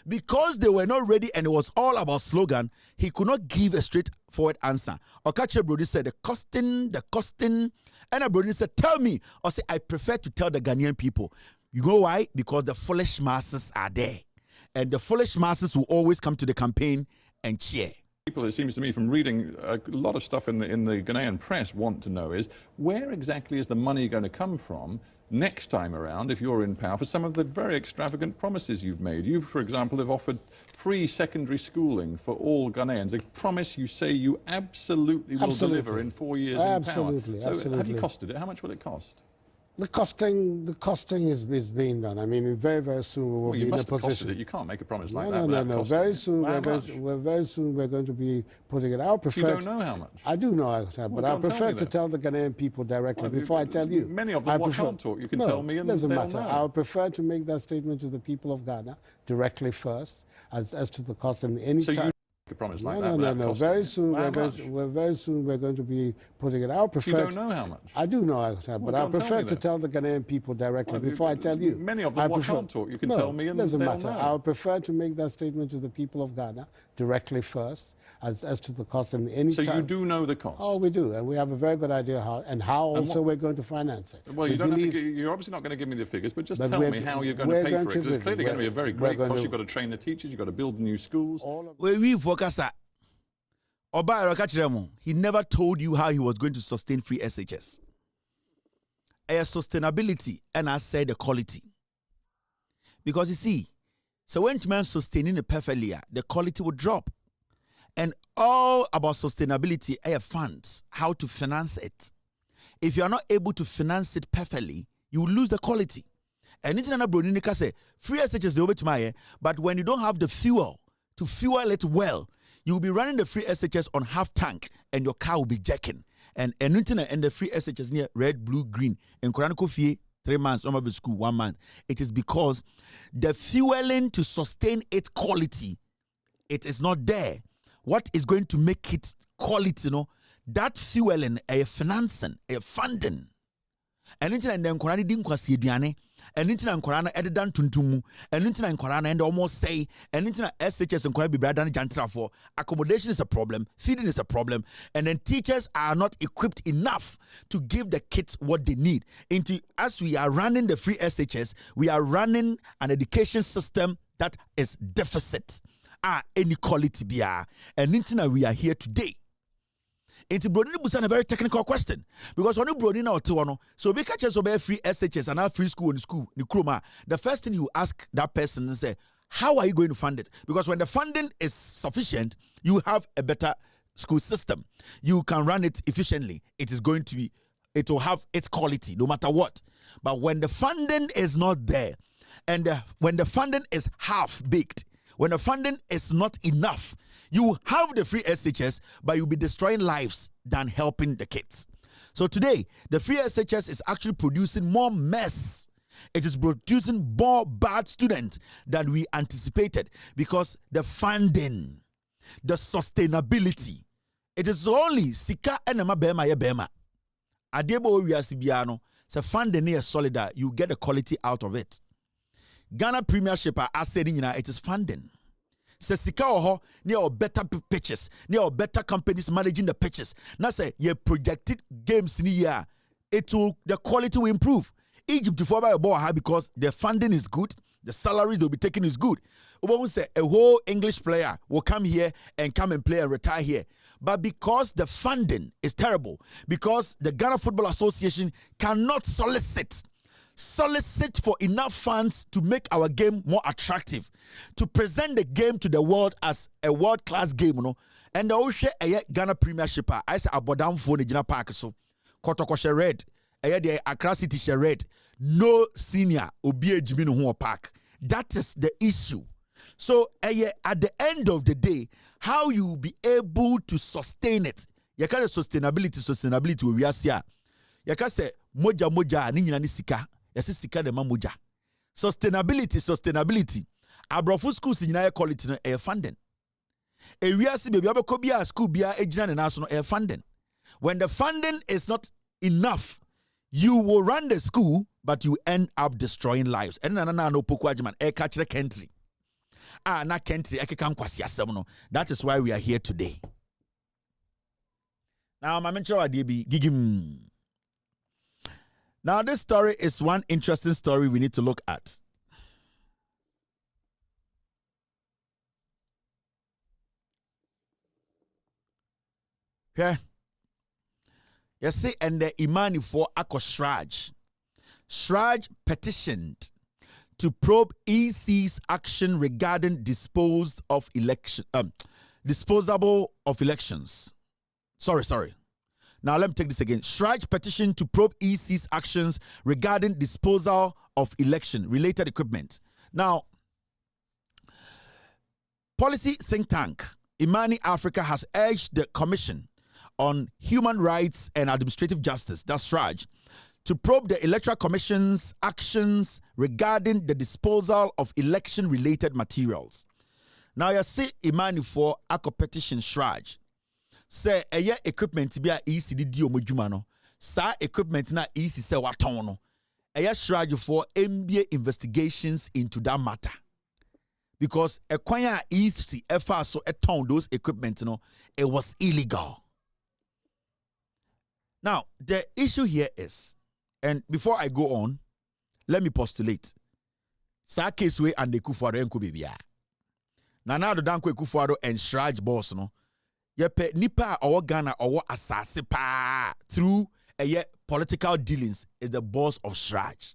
because they were not ready and it was all about slogan. He could not give a straightforward answer. Okache Brody said the costing, and Brody said, tell me, or say I prefer to tell the Ghanaian people. You know why? Because the foolish masses are there, and the foolish masses will always come to the campaign and cheer. People, it seems to me, from reading a lot of stuff in the Ghanaian press, want to know is where exactly is the money going to come from next time around if you're in power for some of the very extravagant promises you've made. You, for example, have offered free secondary schooling for all Ghanaians. A promise you say you absolutely will deliver in 4 years in power. So have you costed it? How much will it cost? The costing is being done. I mean, very, very soon we will be in a position. You can't make a promise like that. No. Very soon we're going to be putting it out. You don't know how much. I do know, but I prefer to tell the Ghanaian people directly before I tell you. Many of them can't talk. You can tell me, and doesn't matter. Know. I would prefer to make that statement to the people of Ghana directly first, as to the cost and any time. A promise like that. No. Very soon we're going to be putting it out. You don't know how much. I do know, but I prefer to tell the Ghanaian people directly before I tell you. Many of them can't talk. You can tell me, and doesn't matter. Know. I would prefer to make that statement to the people of Ghana directly first, as to the cost and any time. So you do know the cost. Oh, we do, and we have a very good idea how also we're going to finance it. Well, you're obviously not going to give me the figures, but just tell me how you're going to pay for it. Because it's clearly going to be a very great cost. You've got to train the teachers. You've got to build new schools. We focus at. He never told you how he was going to sustain free SHS. Sustainability, and I said the quality. Because you see, so when man sustaining it perfectly, the quality will drop. And all about sustainability, funds, how to finance it. If you are not able to finance it perfectly, you will lose the quality. And it's another Bronika say, free SHS the over to my, but when you don't have the fuel to fuel it well, you will be running the free SHS on half tank and your car will be jacking. And the free SHS near red, blue, green. And Koraniko fee 3 months, normal school 1 month. It is because the fueling to sustain its quality, it is not there. What is going to make it quality, that fueling, a financing, a funding. And then Korani didn't kwasi aduane, and then Korana edidan tuntumu, and then Korana and almost say, and then SHS and Korana be brother jantra for accommodation is a problem, feeding is a problem, and then teachers are not equipped enough to give the kids what they need. As we are running the free SHS, we are running an education system that is deficit. Inequality bia, and then we are here today. It's Brodini Busan a very technical question because when you Brodini or Tuano, so we catch us obey free SHS and our free school in Nkrumah, the first thing you ask that person is say, how are you going to fund it? Because when the funding is sufficient, you have a better school system. You can run it efficiently. It will have its quality no matter what. But when the funding is not there, and when the funding is half baked, when the funding is not enough, you have the free SHS, but you'll be destroying lives than helping the kids. So today, the free SHS is actually producing more mess. It is producing more bad students than we anticipated because the funding, the sustainability, it is only sika enema bema ye bema. Adebo we asibiano, so funding is solid, you get the quality out of it. Ghana Premiership, I said, it is funding. Se sika oho near better pitches, near better companies managing the pitches. Now say ye projected games in the year, the quality will improve. Egypt to by a ball because the funding is good, the salaries they'll be taking is good. We say a whole English player will come here and come and play and retire here. But because the funding is terrible, because the Ghana Football Association cannot solicit for enough funds to make our game more attractive, to present the game to the world as a world-class game, and the Oshe Ghana Premiership, I say Abodam for the Jina Park, so Kotoko red, the Accra City share red, no senior Obie Jimino Huo Park. That is the issue. So at the end of the day, how you will be able to sustain it? You can't sustainability we are here. You can say moja ni nyina ni sika. Yesi sika de mamoja. Sustainability. Abrofu schools nyina quality no funding. Ewiase baby abeko bia school bia ejina ne naso no air funding. When the funding is not enough, you will run the school but you end up destroying lives. And no poku agman e catch the country. Na country e keka nkwasi asem no. That is why we are here today. Now my mention be gigim. Now this story is one interesting story we need to look at. Yeah. You see, and the Imani for Ako Shraj. Shraj petitioned to probe EC's action regarding disposable of elections. Sorry. Now let me take this again. Shraj petitioned to probe EC's actions regarding disposal of election-related equipment. Now, policy think tank Imani Africa has urged the Commission on Human Rights and Administrative Justice, that's Shraj, to probe the Electoral Commission's actions regarding the disposal of election-related materials. Now, you see Imani for a petition Shraj. Say, equipment be a ECD di omojuma no. Sa equipment na EC say waton no. Shraj for MBA investigations into that matter. Because kwanya EC efa so eton those equipment no, it was illegal. Now, the issue here is, and before I go on, let me postulate. Sa case we and the Kufuado enko bibia. Na do danko Kufuado and Shraj boss no. Yepe nipa or Ghana or asase pa through a political dealings is the boss of Shraj.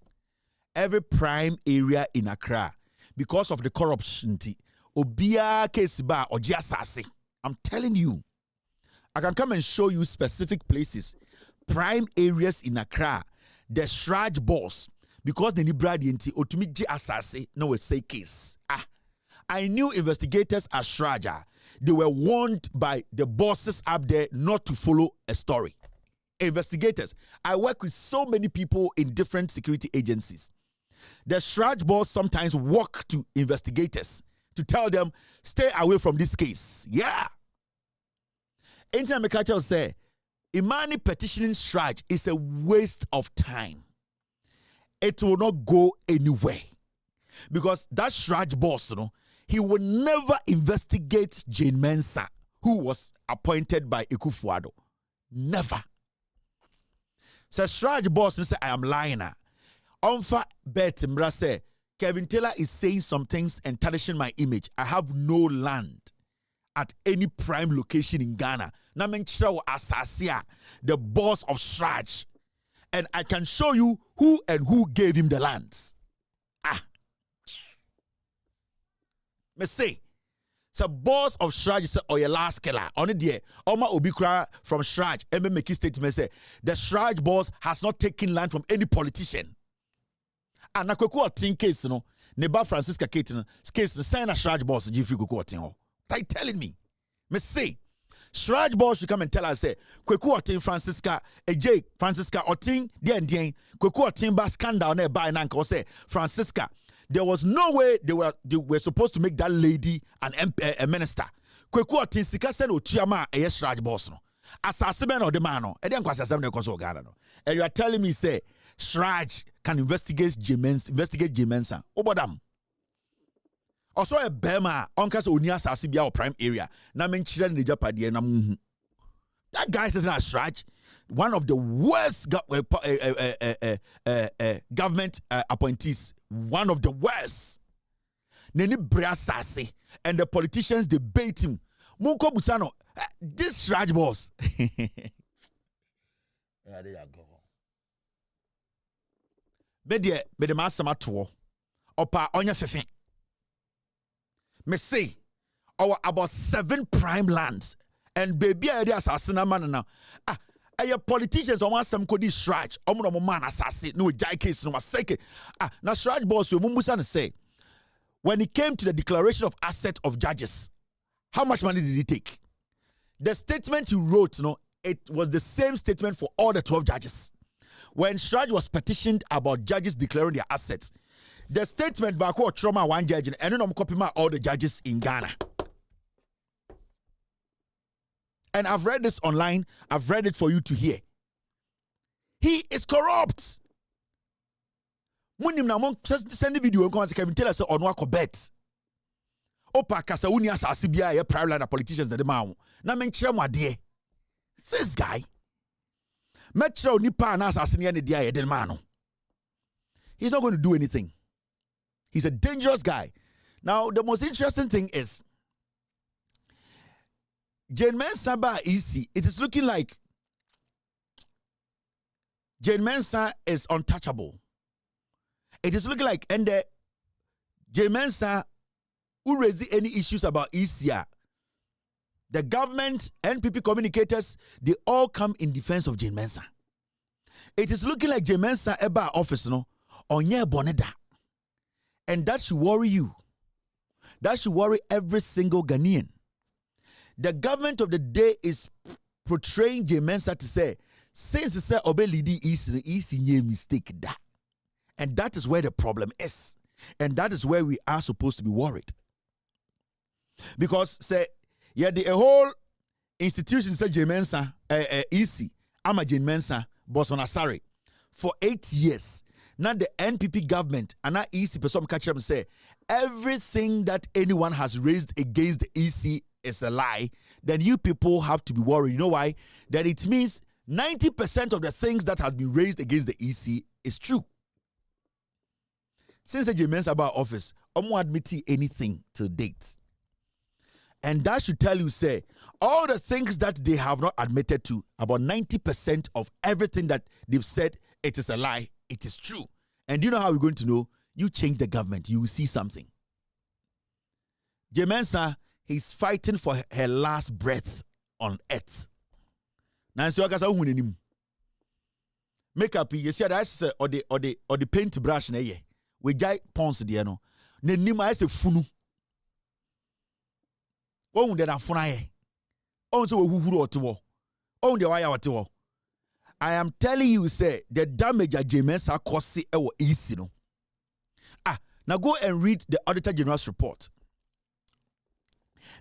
Every prime area in Accra, because of the corruption, obia case ba or asase. I'm telling you. I can come and show you specific places, prime areas in Accra, the Shraj boss, because the Nibradianti Otumi J Asase, no we say case. I knew investigators at Shraja, they were warned by the bosses up there not to follow a story. Investigators, I work with so many people in different security agencies. The Shraj boss sometimes walk to investigators to tell them, stay away from this case. Yeah. Internet Mekacha say, Imani petitioning Shraj is a waste of time. It will not go anywhere. Because that Shraj boss, he will never investigate Jane Mensah, who was appointed by Ekufuado. Never. So Shraj boss say, I am lying. Onfa bet Mra say, Kevin Taylor is saying some things and tarnishing my image. I have no land at any prime location in Ghana. Namenchira Asasia, the boss of Shraj. And I can show you who and who gave him the lands. Me say, so boss of Shraj say, oh, your last killer. On it, dear, Oma Obikra from Shraj, and make his statement say, the Shraj boss has not taken land from any politician. And Nakweku Otin case, Neba Francisca case, sign a Shraj boss, Jeffrey Kweku Otin. They telling me. Me say, Shraj boss should come and tell us, say, Kweku Otin Francisca, Jake Francisca Otin, Dien, Kweku Otin ba scandal ne by Nanko say, Francisca. There was no way they were supposed to make that lady a minister. Kweku Otin sika send Ochiama a Shraj boss no. Assassin or the man no. E dey kwasa asem na koso Ghana no. And you are telling me say Shraj can investigate Jemensa. Obodam. Also a Bema onkas oni asase bia or prime area. Na menchire ne japade na muhu. That guy says that Shraj, one of the worst government appointees, one of the worst. Neni Briasase, and the politicians debate him. Munko Busano, this Shraj boss. There you go. Bedie, Bedemasa Matuo, Opa Onya Fefe. Me say, about 7 prime lands. And baby idea assassin man now. Your politicians almost some could Shraj. Omo man assassin. No jai case no sake. Now Shraj boss you mumbusan say. When it came to the declaration of asset of judges, how much money did he take? The statement he wrote, it was the same statement for all the 12 judges. When Shraj was petitioned about judges declaring their assets, the statement back trauma one judge and then copy all the judges in Ghana. And I've read this online. I've read it for you to hear. He is corrupt. Munim na mon send the video and Kevin tell us on wako bet. Opa kasa uni asasi bia ye private line politicians na de ma. Na menkyere mo ade. This guy. Metro nipa na asasi ne dia ye de ma no. He's not going to do anything. He's a dangerous guy. Now, the most interesting thing is Jane Mensah ba easy. It is looking like Jane Mensah is untouchable. It is looking like and Jane Mensah who raise any issues about ECA. The government, NPP communicators, they all come in defense of Jane Mensah. It is looking like Jane Mensah eba office no onye boneda. And that should worry you. That should worry every single Ghanaian. The government of the day is portraying Jane Mensah to say, since you say obey lidi is nye mistake that. And that is where the problem is. And that is where we are supposed to be worried. Because say, yeah, the whole institution say Jane Mensah easy. I'm a Jane Mensah, boss on Asari. For 8 years. Now the NPP government and now EC person catch them say everything that anyone has raised against the EC is a lie. Then you people have to be worried. You know why? That it means 90% of the things that has been raised against the EC is true. Since the Jane Mensah about office, I'm not admitting anything to date. And that should tell you, say, all the things that they have not admitted to, about 90% of everything that they've said, it is a lie. It is true. And you know how we're going to know? You change the government, you will see something. Jane Mensah, he's fighting for her last breath on earth. Nancy Wakasa uhunenim. Makeup, you see that's or the paint brush na ye. We jai pons there no. Ne nim I say funu. Oh, de na funa ye. Oh, so we huhuru otewo. Oh, de waya otewo. I am telling you, say, the damage at Jane Mensah caused ewo easy no. Now go and read the Auditor General's report.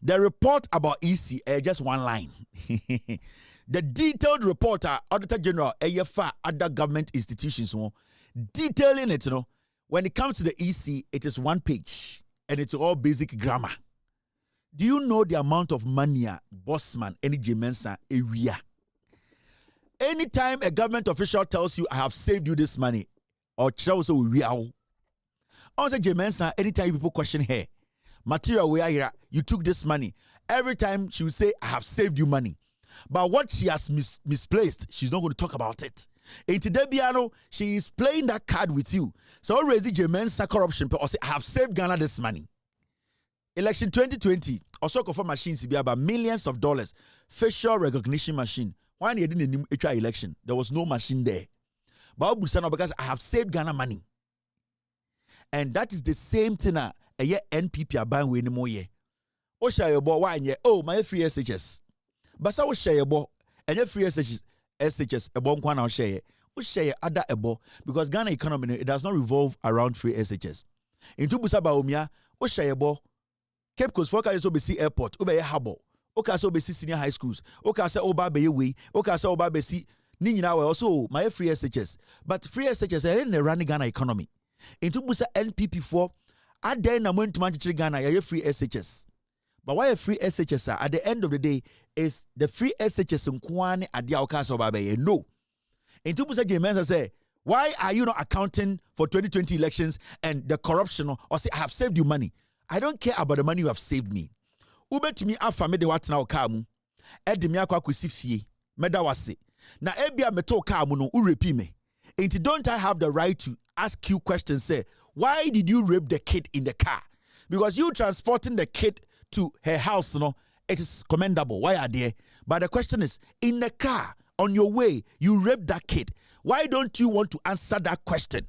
The report about EC, just one line. The detailed report, Auditor General, for other government institutions, detailing it, when it comes to the EC, it is 1 page and it's all basic grammar. Do you know the amount of money Bossman, any Jane Mensah area? Anytime a government official tells you, I have saved you this money, or also we are. Also, Jane Mensah, anytime people question her, material we are here, you took this money. Every time she will say, I have saved you money. But what she has misplaced, she's not going to talk about it. In Debiano, she is playing that card with you. So already Jane Mensah corruption, or say, I have saved Ghana this money. Election 2020, also confirm machines be about millions of dollars. Facial recognition machine. Why you didn't HR election? There was no machine there. But because I have saved Ghana money. And that is the same thing a year NPP are buying with more year. Oh, share your boy, why? Oh, my free SHS. But so share your boy, and your free SHS, a bomb one share. We share other ebo because Ghana economy it does not revolve around free SHS. In Tubusaba Omia, oh share your boy. Cape Coast Foka is obesi airport, obey harbor. Oka so obesi senior high schools. Oka say oba be way. Oka say oba besi ni nyina we also my free SHS. But free SHS in the running Ghana economy. Into busa NPP for at then na mo ntuma chichiri Ghana ya free SHS. But why a free SHS at the end of the day is the free SHS nkwani adia oka so oba be no. Into busa Jane Mensah say, why are you not accounting for 2020 elections and the corruption or say I have saved you money? I don't care about the money you have saved me. Ube to me afa me de wat na okamu. Edi me akwa kwesi fie. Meda wase. Na ebia meto okamu no urepi me. Enti don't I have the right to ask you questions say, why did you rape the kid in the car? Because you transporting the kid to her house, it is commendable. Why are there? But the question is, in the car, on your way, you raped that kid. Why don't you want to answer that question?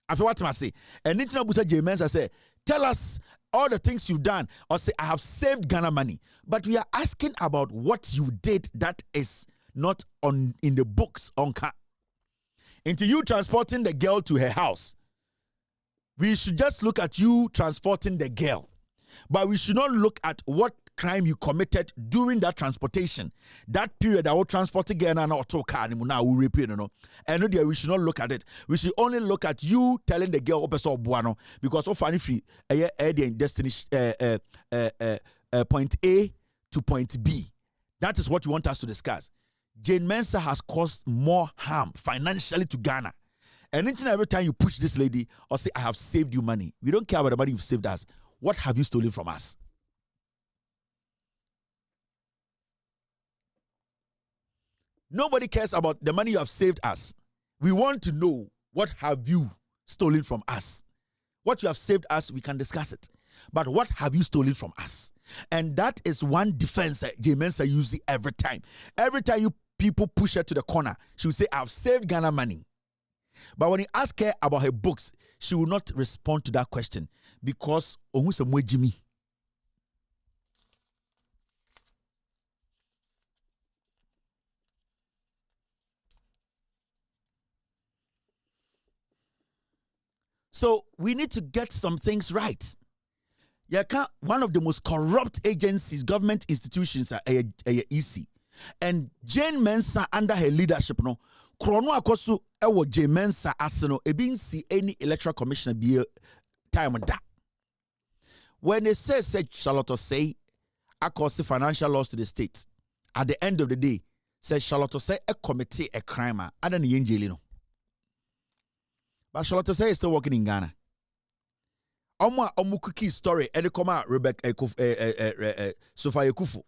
I feel what I say. And Nitina Busa Jane Mensah say, tell us all the things you've done, or say, I have saved Ghana money. But we are asking about what you did that is not in the books on car. Into you transporting the girl to her house. We should just look at you transporting the girl. But we should not look at what crime you committed during that transportation. That period I will transport again and auto car now we repeat and we should not look at it. We should only look at you telling the girl buano because of funny free destination point A to point B. That is what we want us to discuss. Jane Mensah has caused more harm financially to Ghana. And every time you push this lady or say, I have saved you money, we don't care about the money you've saved us. What have you stolen from us? Nobody cares about the money you have saved us. We want to know, what have you stolen from us? What you have saved us, we can discuss it. But what have you stolen from us? And that is one defense that Jane Mensah uses every time. Every time you people push her to the corner, she will say, I've saved Ghana money. But when you ask her about her books, she will not respond to that question because Jimmy. So we need to get some things right. One of the most corrupt agencies, government institutions are EC. And Jane Mensah under her leadership, no, Krono akosu ewo Jane Mensah aseno ebin see any electoral commissioner be time that. When they said Charlotte say across financial loss to the state, at the end of the day, said Charlotte say a committee a crime and then the no. But Charlotte say is still working in Ghana. Omu cookie story and come out Rebecca Sophia Kufu.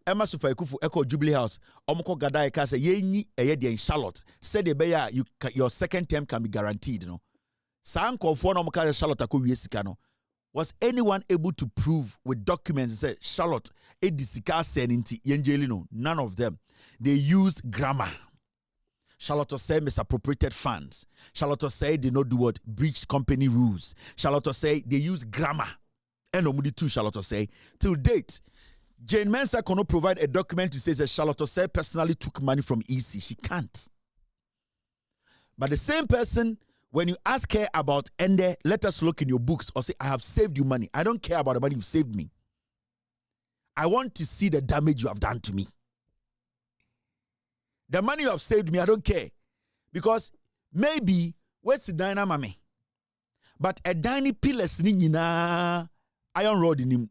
Emma Sophia Kufu Echo Jubilee House. Omoko Gadai ka say yenyi in Charlotte. Said the beya your second term can be guaranteed. No. San konfo no omaka Charlotte akọ sika no. Was anyone able to prove with documents say Charlotte edisika seninti yenjeli no? None of them. They used grammar. Charlotte said misappropriated funds. Charlotte said did not do what? Breached company rules. Charlotte said they use grammar. And Omudi too, Charlotte say. Till date, Jane Mensah cannot provide a document to say that Charlotte say personally took money from EC. She can't. But the same person, when you ask her about Ende, let us look in your books or say, I have saved you money. I don't care about the money you've saved me. I want to see the damage you have done to me. The money you have saved me, I don't care. Because maybe, where's the dynamite, mommy? But a diny pillars na iron rod in him.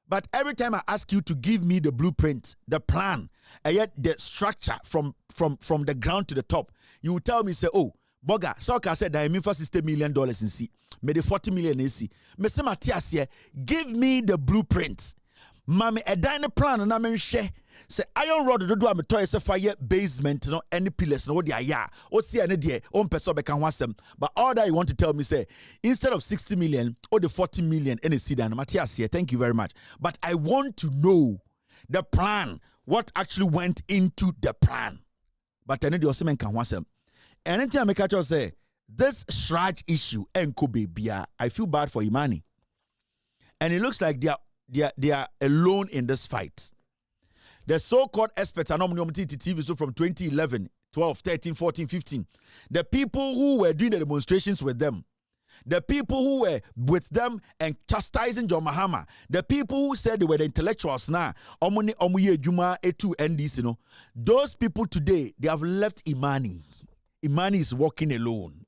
But every time I ask you to give me the blueprint, the plan, and yet the structure from the ground to the top, you will tell me, say, oh, Boga, so I said that I mean for $60 million in C. Made 40 million in C. Mr. Matthias here, give me the blueprint. Mami a dine plan and I share. Say iron rod do am toy say fire basement no any pillars no what they are. O see any there on person be can want them. But all that you want to tell me say instead of 60 million or the 40 million any sedan. Matthias here, thank you very much. But I want to know the plan, what actually went into the plan. But any the Osemen can want them. Anything I make a say this Shraj issue enko bia. I feel bad for Imani. And it looks like they are alone in this fight. The so-called experts are nominated TV so from 2011, 12, 13, 14, 15. The people who were doing the demonstrations with them, the people who were with them and chastising John Mahama, the people who said they were the intellectuals now, NDC, no, those people today, they have left Imani. Imani is walking alone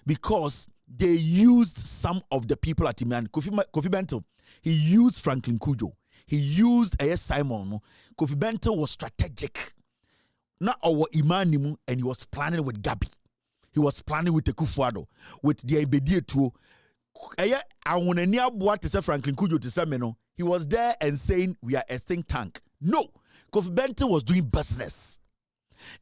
because they used some of the people at Imani. Kofi Bento, he used Franklin Kujo. He used A.S. Simon. Kofi Bento was strategic. Not our Imani, and he was planning with Gabi. He was planning with the Kufuado, with the Ibedie too. Franklin Kujo to say, he was there and saying we are a think tank. No, Kofi Bento was doing business.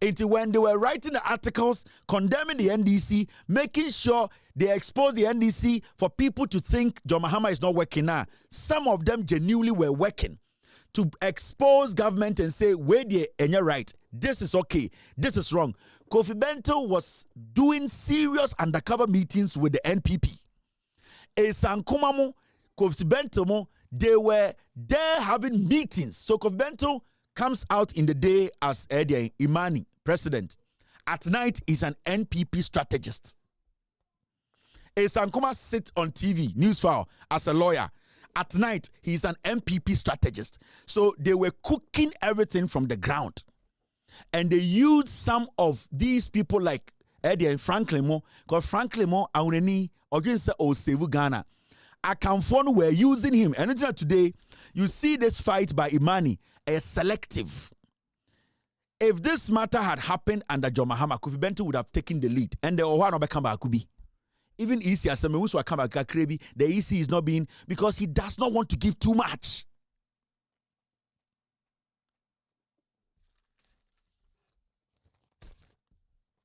Until when they were writing the articles condemning the NDC, making sure they expose the NDC for people to think John Mahama is not working now. Some of them genuinely were working to expose government and say, wait there and you're right. This is okay. This is wrong. Kofi Bento was doing serious undercover meetings with the NPP. Esankumamo, Kofi Bento, they were there having meetings. So Kofi Bento comes out in the day as Imani, president. At night, he's an NPP strategist. Esankuma sits on TV, Newsfile, as a lawyer. at night, he's an MPP strategist. So they were cooking everything from the ground. And they used some of these people like Eddie and Frank Lemon, because Frank Lemon, Auneni, or just say, oh, Sevu Ghana. Akamfon were using him. And until today, you see this fight by Imani as selective. If this matter had happened under John Mahama, Kofi Bento would have taken the lead. And the Ohana Bekamba Akubi. Even EC as a Kamba Kakrebi, the EC is not being, because he does not want to give too much.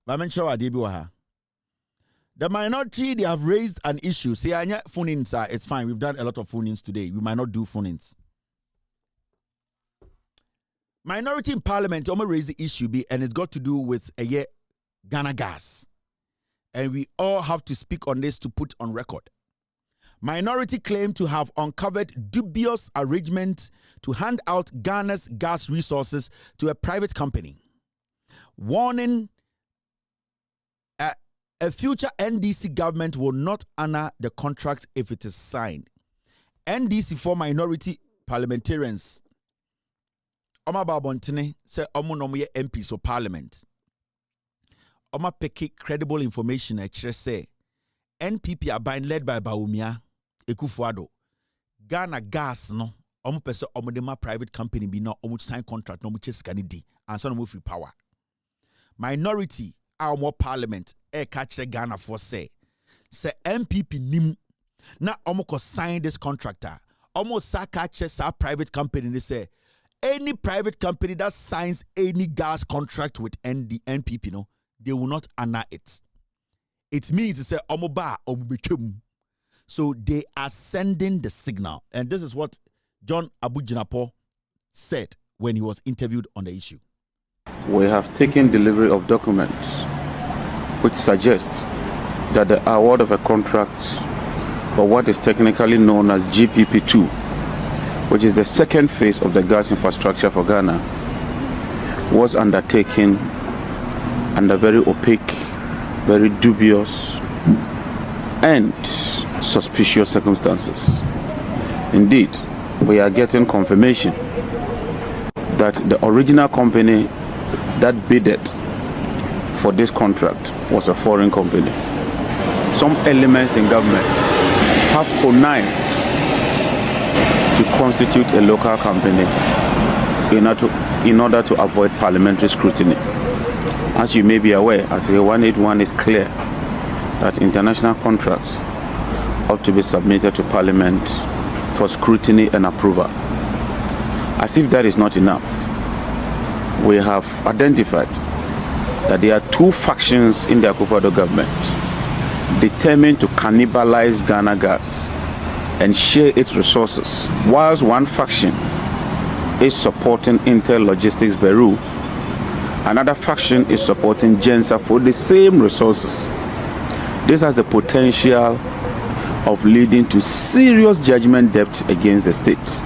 The minority, they have raised an issue. Say, phone-ins, it's fine. We've done a lot of phone-ins today. We might not do phone-ins. Minority in parliament, I'm going to raise the issue, and it's got to do with Ghana gas. And we all have to speak on this to put on record. Minority claim to have uncovered dubious arrangements to hand out Ghana's gas resources to a private company, warning a future NDC government will not honor the contract if it is signed. NDC for minority parliamentarians, Oma Babontene say Omo nomo MPs of parliament. Oma peke credible information actually say NPP are being led by Bawumia Ekufuado. Ghana gas no Omo pese Omo dema private company be no Omo sign contract no Omo cheskani di and so no free power. Minority our more parliament catch the Ghana for say MPP nim na Omo ko sign this contractor. Omo sa catch sa private company they say any private company that signs any gas contract with NPP no they will not honor it. It means to say omoba omubekem. So they are sending the signal. And this is what John Abujinapo said when he was interviewed on the issue. We have taken delivery of documents which suggest that the award of a contract for what is technically known as GPP2, which is the second phase of the gas infrastructure for Ghana, was undertaken under very opaque, very dubious, and suspicious circumstances. Indeed, we are getting confirmation that the original company that bidded for this contract was a foreign company. Some elements in government have connived to constitute a local company in order to avoid parliamentary scrutiny. As you may be aware, Article 181 is clear that international contracts ought to be submitted to Parliament for scrutiny and approval. As if that is not enough, we have identified that there are two factions in the Akufo-Addo government determined to cannibalize Ghana gas and share its resources, whilst one faction is supporting Intel Logistics Bureau. Another faction is supporting Gensa for the same resources. This has the potential of leading to serious judgment debt against the state.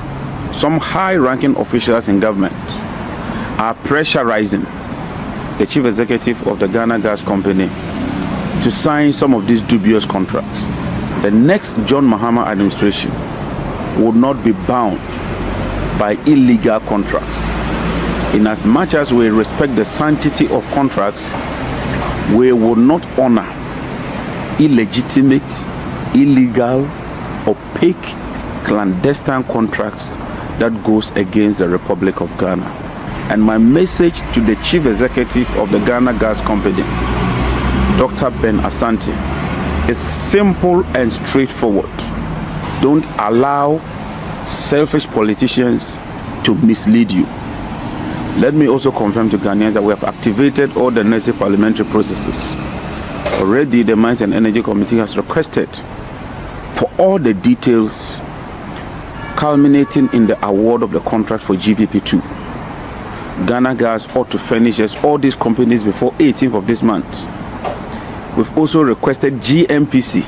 Some high-ranking officials in government are pressurizing the chief executive of the Ghana Gas Company to sign some of these dubious contracts. The next John Mahama administration would not be bound by illegal contracts. In as much as we respect the sanctity of contracts, we will not honor illegitimate, illegal, opaque, clandestine contracts that goes against the Republic of Ghana. And my message to the chief executive of the Ghana Gas Company, Dr. Ben Asante, is simple and straightforward. Don't allow selfish politicians to mislead you. Let me also confirm to Ghanaians that we have activated all the necessary parliamentary processes. Already, the Mines and Energy Committee has requested for all the details culminating in the award of the contract for GPP2. Ghana Gas ought to furnish us all these companies before 18th of this month. We've also requested GMPC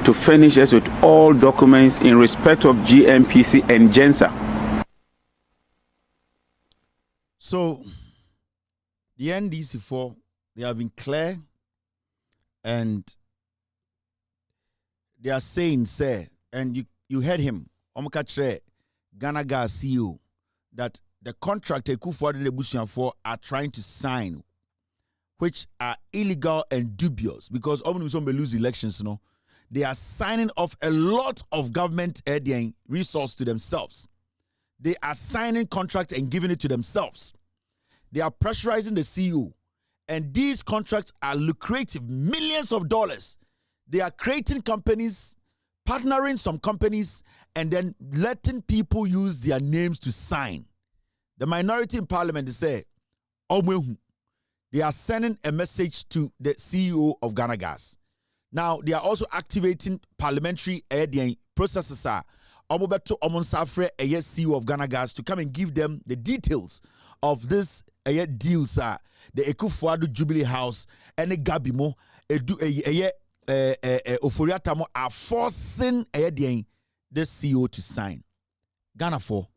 to furnish us with all documents in respect of GMPC and Gensa. So, the NDC4, they have been clear and they are saying, sir, and you heard him Omkatre Ghana Gas CEO that the contract Ekufuado are trying to sign, which are illegal and dubious, because some lose elections, they are signing off a lot of government resource to themselves. They are signing contracts and giving it to themselves. They are pressurizing the CEO. And these contracts are lucrative, millions of dollars. They are creating companies, partnering some companies, and then letting people use their names to sign. The minority in parliament say, they are sending a message to the CEO of Ghana Gas. Now, they are also activating parliamentary processes. Omobeto Omonsafre, CEO of Ghana Gas, to come and give them the details of this deals. The Ekufuado Jubilee House and the Gabimo, Oforiatamo are forcing the CEO to sign. Ghana 4.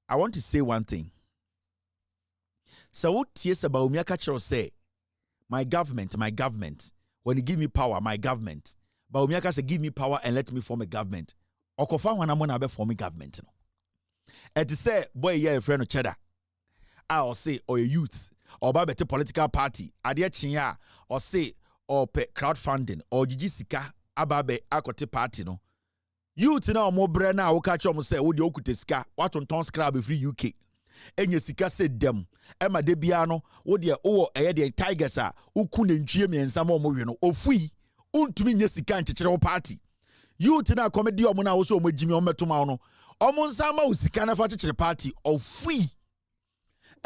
I want to say one thing. So what TS about Umiaka say, my government, when you give me power, my government. But Umiaka say, give me power and let me form a government. Okofa when I'm going to form a government. And to say, boy, yeah, a friend of cheddar. I'll say, or a youth, or by better political party, Adia Chinya, or say, or crowdfunding, or Jijisika, Ababe, Akote party, no. Youth now more brand now, catch almost say, would you kuteska, what on tons crab free UK. And your sika said them, Emma Debiano, would you the tigers are, who couldn't Jimmy and some more, or free, untumi Yesika and Chichero party. Youth now comedy omuna also with Jimmy Ometumano, almost some Usikana for Chichero party, or free.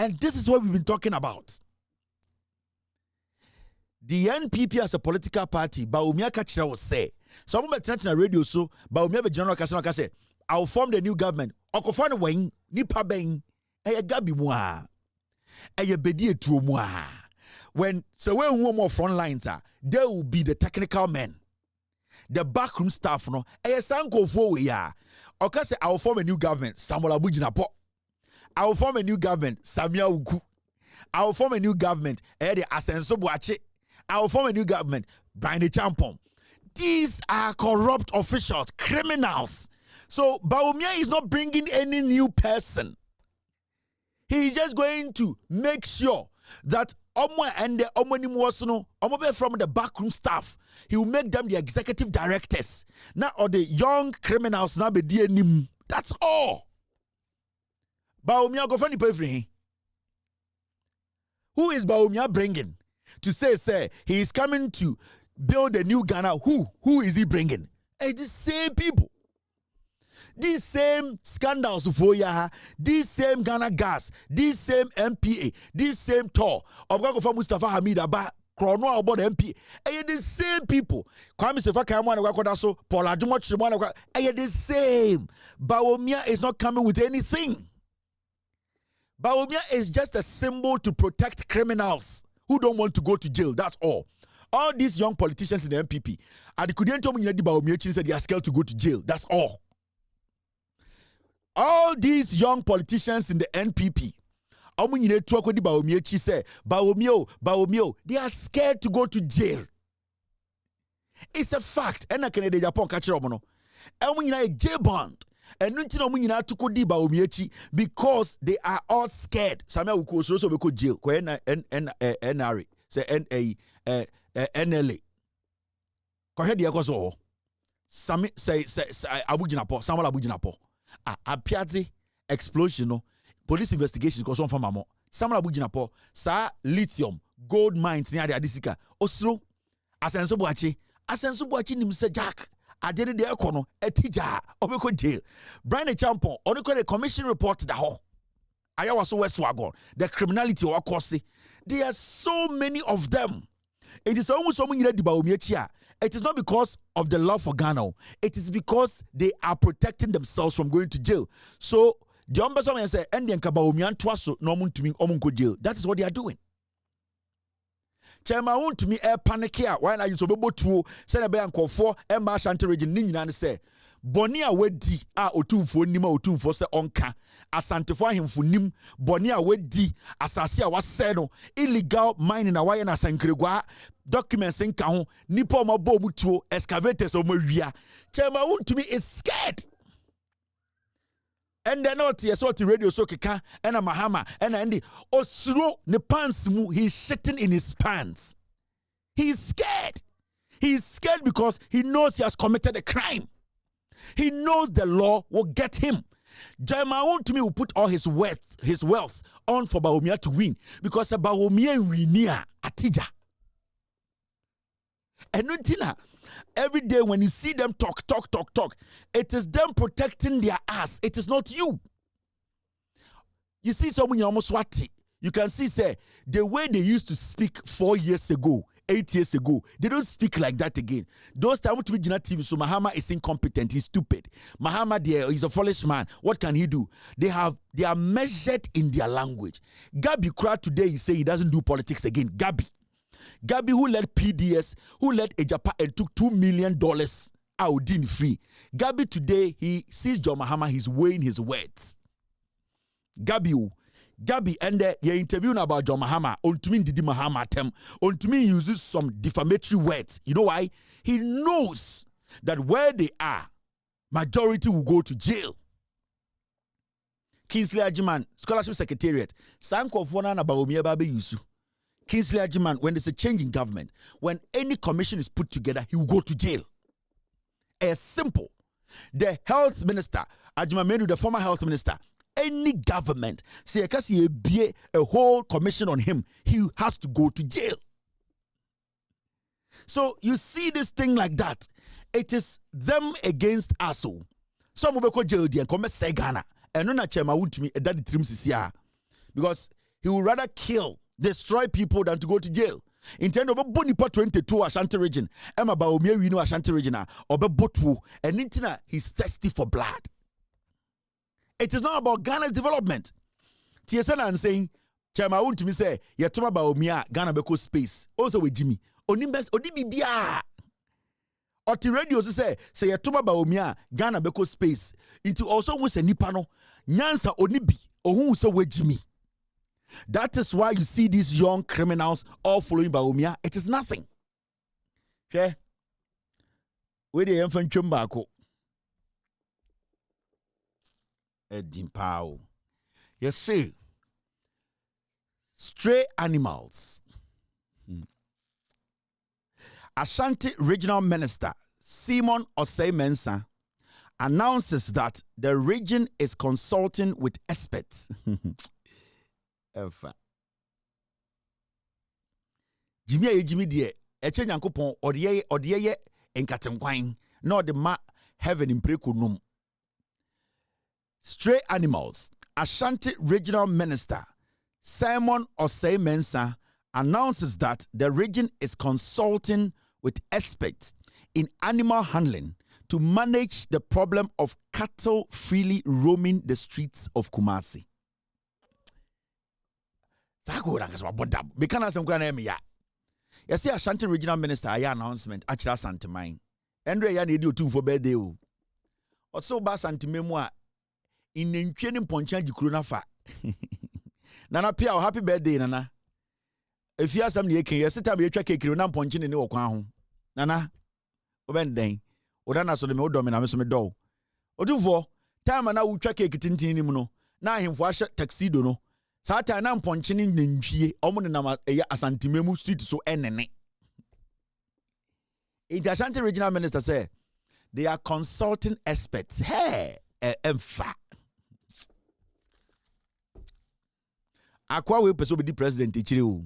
And this is what we've been talking about. The NPP as a political party, Baumia Kachira will say, some of the radio so, Baumia General Casano say, I'll form the new government. Okofana wing, Nipa Bang, a Gabi Moa, a Bedie True Moa. When one more front lines are, there will be the technical men, the backroom staff, no, a Sanko for ya. Oka say, I'll form a new government, Samuel Abujinapo. I will form a new government, Samia Uku. I will form a new government, Eddie Asenso Boache. I will form a new government, Brian Champon. These are corrupt officials, criminals. So Baumia is not bringing any new person. He is just going to make sure that Omo and the Omonim Wasno, Omobe from the backroom staff, he will make them the executive directors. Now, or the young criminals now be DNM. That's all. Baumia go find the everything. Who is Baumia bringing to say he is coming to build a new Ghana? Who is he bringing? It's the same people. These same scandals for ya, these same Ghana Gas, these same MPA, these same tour. Obgago for Mustafa Hamid Aba, Chrono about MP. Are the same people? Kwame Sefa Kamwana Wakodaso, Paula Dumoch, are the same. Baumia is not coming with anything. Baumia is just a symbol to protect criminals who don't want to go to jail. That's all. All these young politicians in the MPP, and couldn't tell me Baumia said they are scared to go to jail. That's all. All these young politicians in the NPP, they are scared to go to jail. It's a fact. And I can Japan catch up. And when you a jail bond, and because they are all scared. Samia will also be jail. NRA say NLA. Kohe dia koso. Sami say Abujinapo, Samuel Abujinapo. Apiazi explosion no police investigation because on famamo Samuel Abujinapo sa lithium gold mines near the Adisika Oslo Asenso Boachi nim se Jack adene de ekono etija obeko jail Brian Champon on the commission report da ho ayawa so west wagon the criminality or cause there are so many of them. It is almost someone you it is not because of the love for Ghana. It is because they are protecting themselves from going to jail. So the ombudsman say, "Endian kabaomian twaso no mun to me omunko jail." That is what they are doing. Chairman want to me air panic here. Why are you so bobo to send a bank for a marshant region? Nina say, bɔne a wadi a otumfo nim a otumfo sɛ ɔnka asantefo ahemfo nim bɔne a wadi asase a wasɛ no illegal mining na wayɛ na asankregwa documents nka ho nipa ɔmabɔ mu tuo excavators ɔmawia Chairman Wontumi is scared. And then not yes what radio so keka and a Mahama and Andy osuro ne pants mu he's shitting in his pants. He's scared. He's scared because he knows he has committed a crime. He knows the law will get him. Chairman Wontumi will put all his wealth on for Bawumia to win because Bawumia winia atija. And every day when you see them talk, it is them protecting their ass. It is not you. You see someone almost swati. You can see, say, the way they used to speak 4 years ago, 8 years ago, they don't speak like that again. Those times to be Jina TV, so Mahama is incompetent, he's stupid. Mahama there is a foolish man. What can he do? They are measured in their language. Gabi Kra today, he say he doesn't do politics again. Gabi who led PDS, who led Ejapa and took $2 million out in free. Gabi today, he sees John Mahama, he's weighing his words. Gabi, and you interview about John Mahama, Ontumi Didi Mahama tem, Ontumi uses some defamatory words. You know why? He knows that where they are, majority will go to jail. Kingsley Ajiman, Scholarship Secretariat, Sanko Fona na Bawumia Babe Yusu. Kingsley Ajiman, when there's a change in government, when any commission is put together, he will go to jail. As simple. The health minister, Ajiman Menu, the former health minister, any government, say a whole commission on him, he has to go to jail. So you see this thing like that. It is them against us. Some will go jail and come say Ghana. And no Chairman Wontumi that the trims is here. Because he would rather destroy people than to go to jail. In terms of Bonipa 22 Ashanti region, Emma Bawumia we know Ashanti region or Botu, and Intina he's thirsty for blood. It is not about Ghana's development. TSN and saying, Chairman Wontumi say, Yatuma Bawumia, Ghana beko space. Also with Jimmy. Onimbes Odibibia. Or the radio say Yatuma Bawumia, Ghana beko space. Into also was a nipano, Nyansa Onibi, or who so with Jimmy. That is why you see these young criminals all following Bawumia. It is nothing. Okay? Where the infant chumbako. Edimpao. You see, stray animals. Ashanti Regional Minister Simon Osei Mensah announces that the region is consulting with experts. Jimmy dear, eche nyankopon odeye enkatenkwan na the ma heaven in prekunum. Stray animals. Ashanti Regional Minister Simon Osei Mensah announces that the region is consulting with experts in animal handling to manage the problem of cattle freely roaming the streets of Kumasi. You see, Ashanti Regional Minister, I announcement, Achira Santimine. Andre ya need you two for birthday. Also, Bass Santimemwa in the training ponchanji Kurunafa. Nana Pia, happy birthday, Nana. If you have some year, you sit up your track, you not ponchin in your crown. Nana, Obendang, Odana so the old domina, Miss Meadow. Oduvo, time and I will track a kitintimuno. Now him wash tuxedo no. Sata na mponchini nchie omo na asantimemu street so enene. The Ashanti Regional Minister say they are consulting experts. Hey, emfa. Akwa we person be the president ichire o.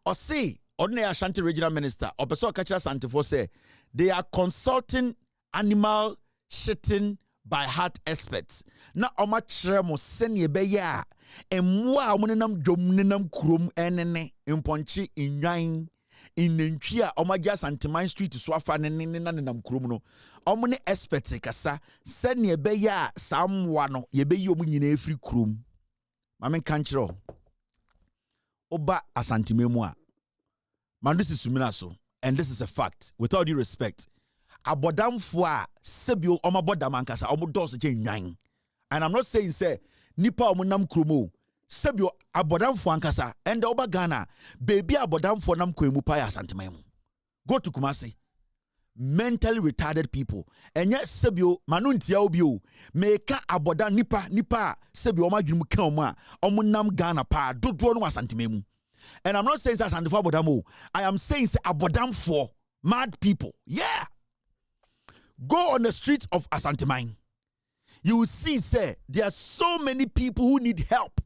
Or say ordinary Ashanti Regional Minister or person catch Santifo say they are consulting animal shitting by heart experts. Na oma chremo senye beya emwa omunenam domnenam krom enene imponchi inwan inentwi a oma gya Santiman street so afa nenene na nenam krom no omune experts kasa senye beya samwa no ye beyi omunyina efri krom mamen kanchiro oba asantimemu a mandusi sumina so, and this is a fact with all due respect. abodamfo a sebio omabodam ankasa omodos je nwan. And I'm not saying say nipa omunam krumo sebio abodamfo ankasa and oba Ghana baby abodamfo nam kwemu pa ya santememu. Go to Kumasi. Mentally retarded people. Enye sebio manuntia obio meka aboda nipa sebio omajunu kama omunam Ghana pa dodo no asantememu. And I'm not saying that asantefo abodamo. I am saying say abodam for mad people. Yeah. Go on the streets of Asanteman. You will see, say, there are so many people who need help.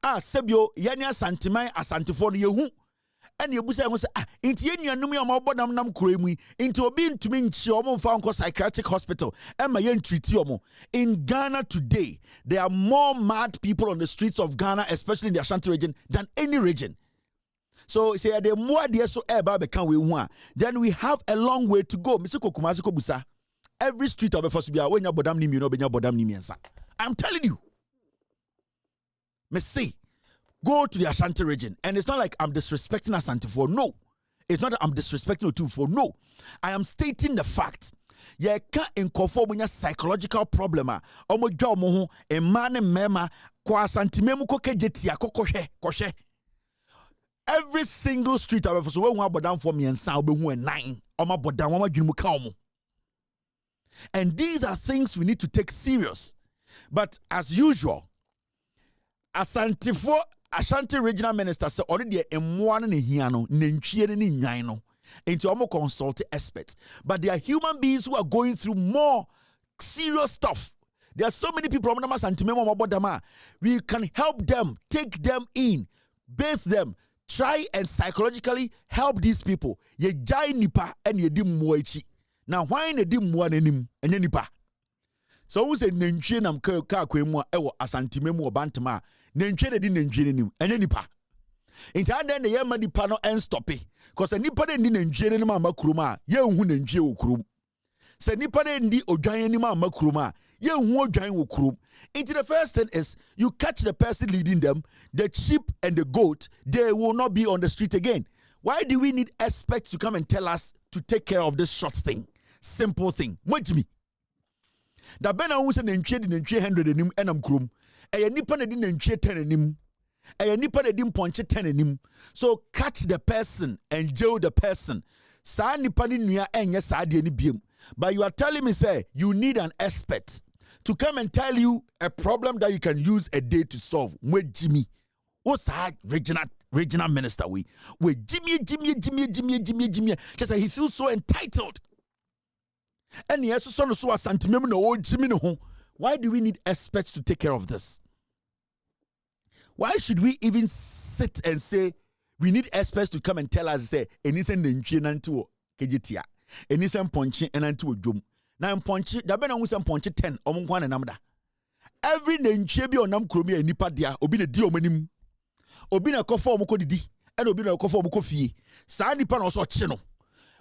Sebio, yanya Asanteman, Asantefo yehu. And you say, inti yenu yanumi omobodam nam kuremui, into obi ntumi nchi omo mfa nko psychiatric hospital, ema yen treat omo. In Ghana today, there are more mad people on the streets of Ghana, especially in the Ashanti region, than any region. So say the more dear so can we want, then we have a long way to go. Mr. Kokumasi Kobusa. Every street of a first be when your bodam nimi no benya bodam nimi ensa. I'm telling you. See, go to the Ashanti region. And it's not like I'm disrespecting Asante for no. It's not that I'm disrespecting Otu for no. I am stating the fact. Ye can't inconform with your psychological problem. Omo jwa omo ho emane mema kwa Asante memu koke jetia kokoshe. Every single street I've ever so when bodam for me and sound be 9 or my bodam mama dwumu ka omo. And these are things we need to take serious. But as usual, Ashanti regional minister say already emwa ne hia no nantwie ne nwan no into omo consult experts. But there are human beings who are going through more serious stuff. There are so many people we can help them, take them in, bathe them, try and psychologically help these people. Ye jai nipa and ye dim moichi. Now why ne dim mo anim enye nipa? So who say nantwie nam ka kwemu ewo asantimemu obantama nantwie de di nantwie nim enye nipa. Inti adan de ye ma nipa no en stop it. Cause nipa de di nantwie nim ama kuruma ye hu nantwie wo kurum. Se nipa de ndi odwan nim ama kuruma ye hu odwan wo kurum. Into the first thing is you catch the person leading them, the sheep and the goat, they will not be on the street again. Why do we need experts to come and tell us to take care of this short thing? Simple thing. Watch me. Da bena hu se nantwie di nantwie 100 anim enam kurum. Eye nipa na di nantwie 10 anim. Eye nipa na di mponche 10 anim. So catch the person and jail the person. Sa nipa ni nua enye sa de ni biem. But you are telling me say you need an expert to come and tell you a problem that you can use a day to solve. With Jimmy. What's that regional minister we? With Jimmy. Just he feels so entitled. And yes, so Santimem no Jimmy no. Why do we need experts to take care of this? Why should we even sit and say we need experts to come and tell us say enisen nantwie nanto kejitia enisen ponche nanto odwom na ponche da be na hu se ponche 10 omnkwa na namda every nantwie bi onam kromi anipa dia obi na di omanim obi na kofo omkodidi and obi na kofo omkofie saa nipa na so chi no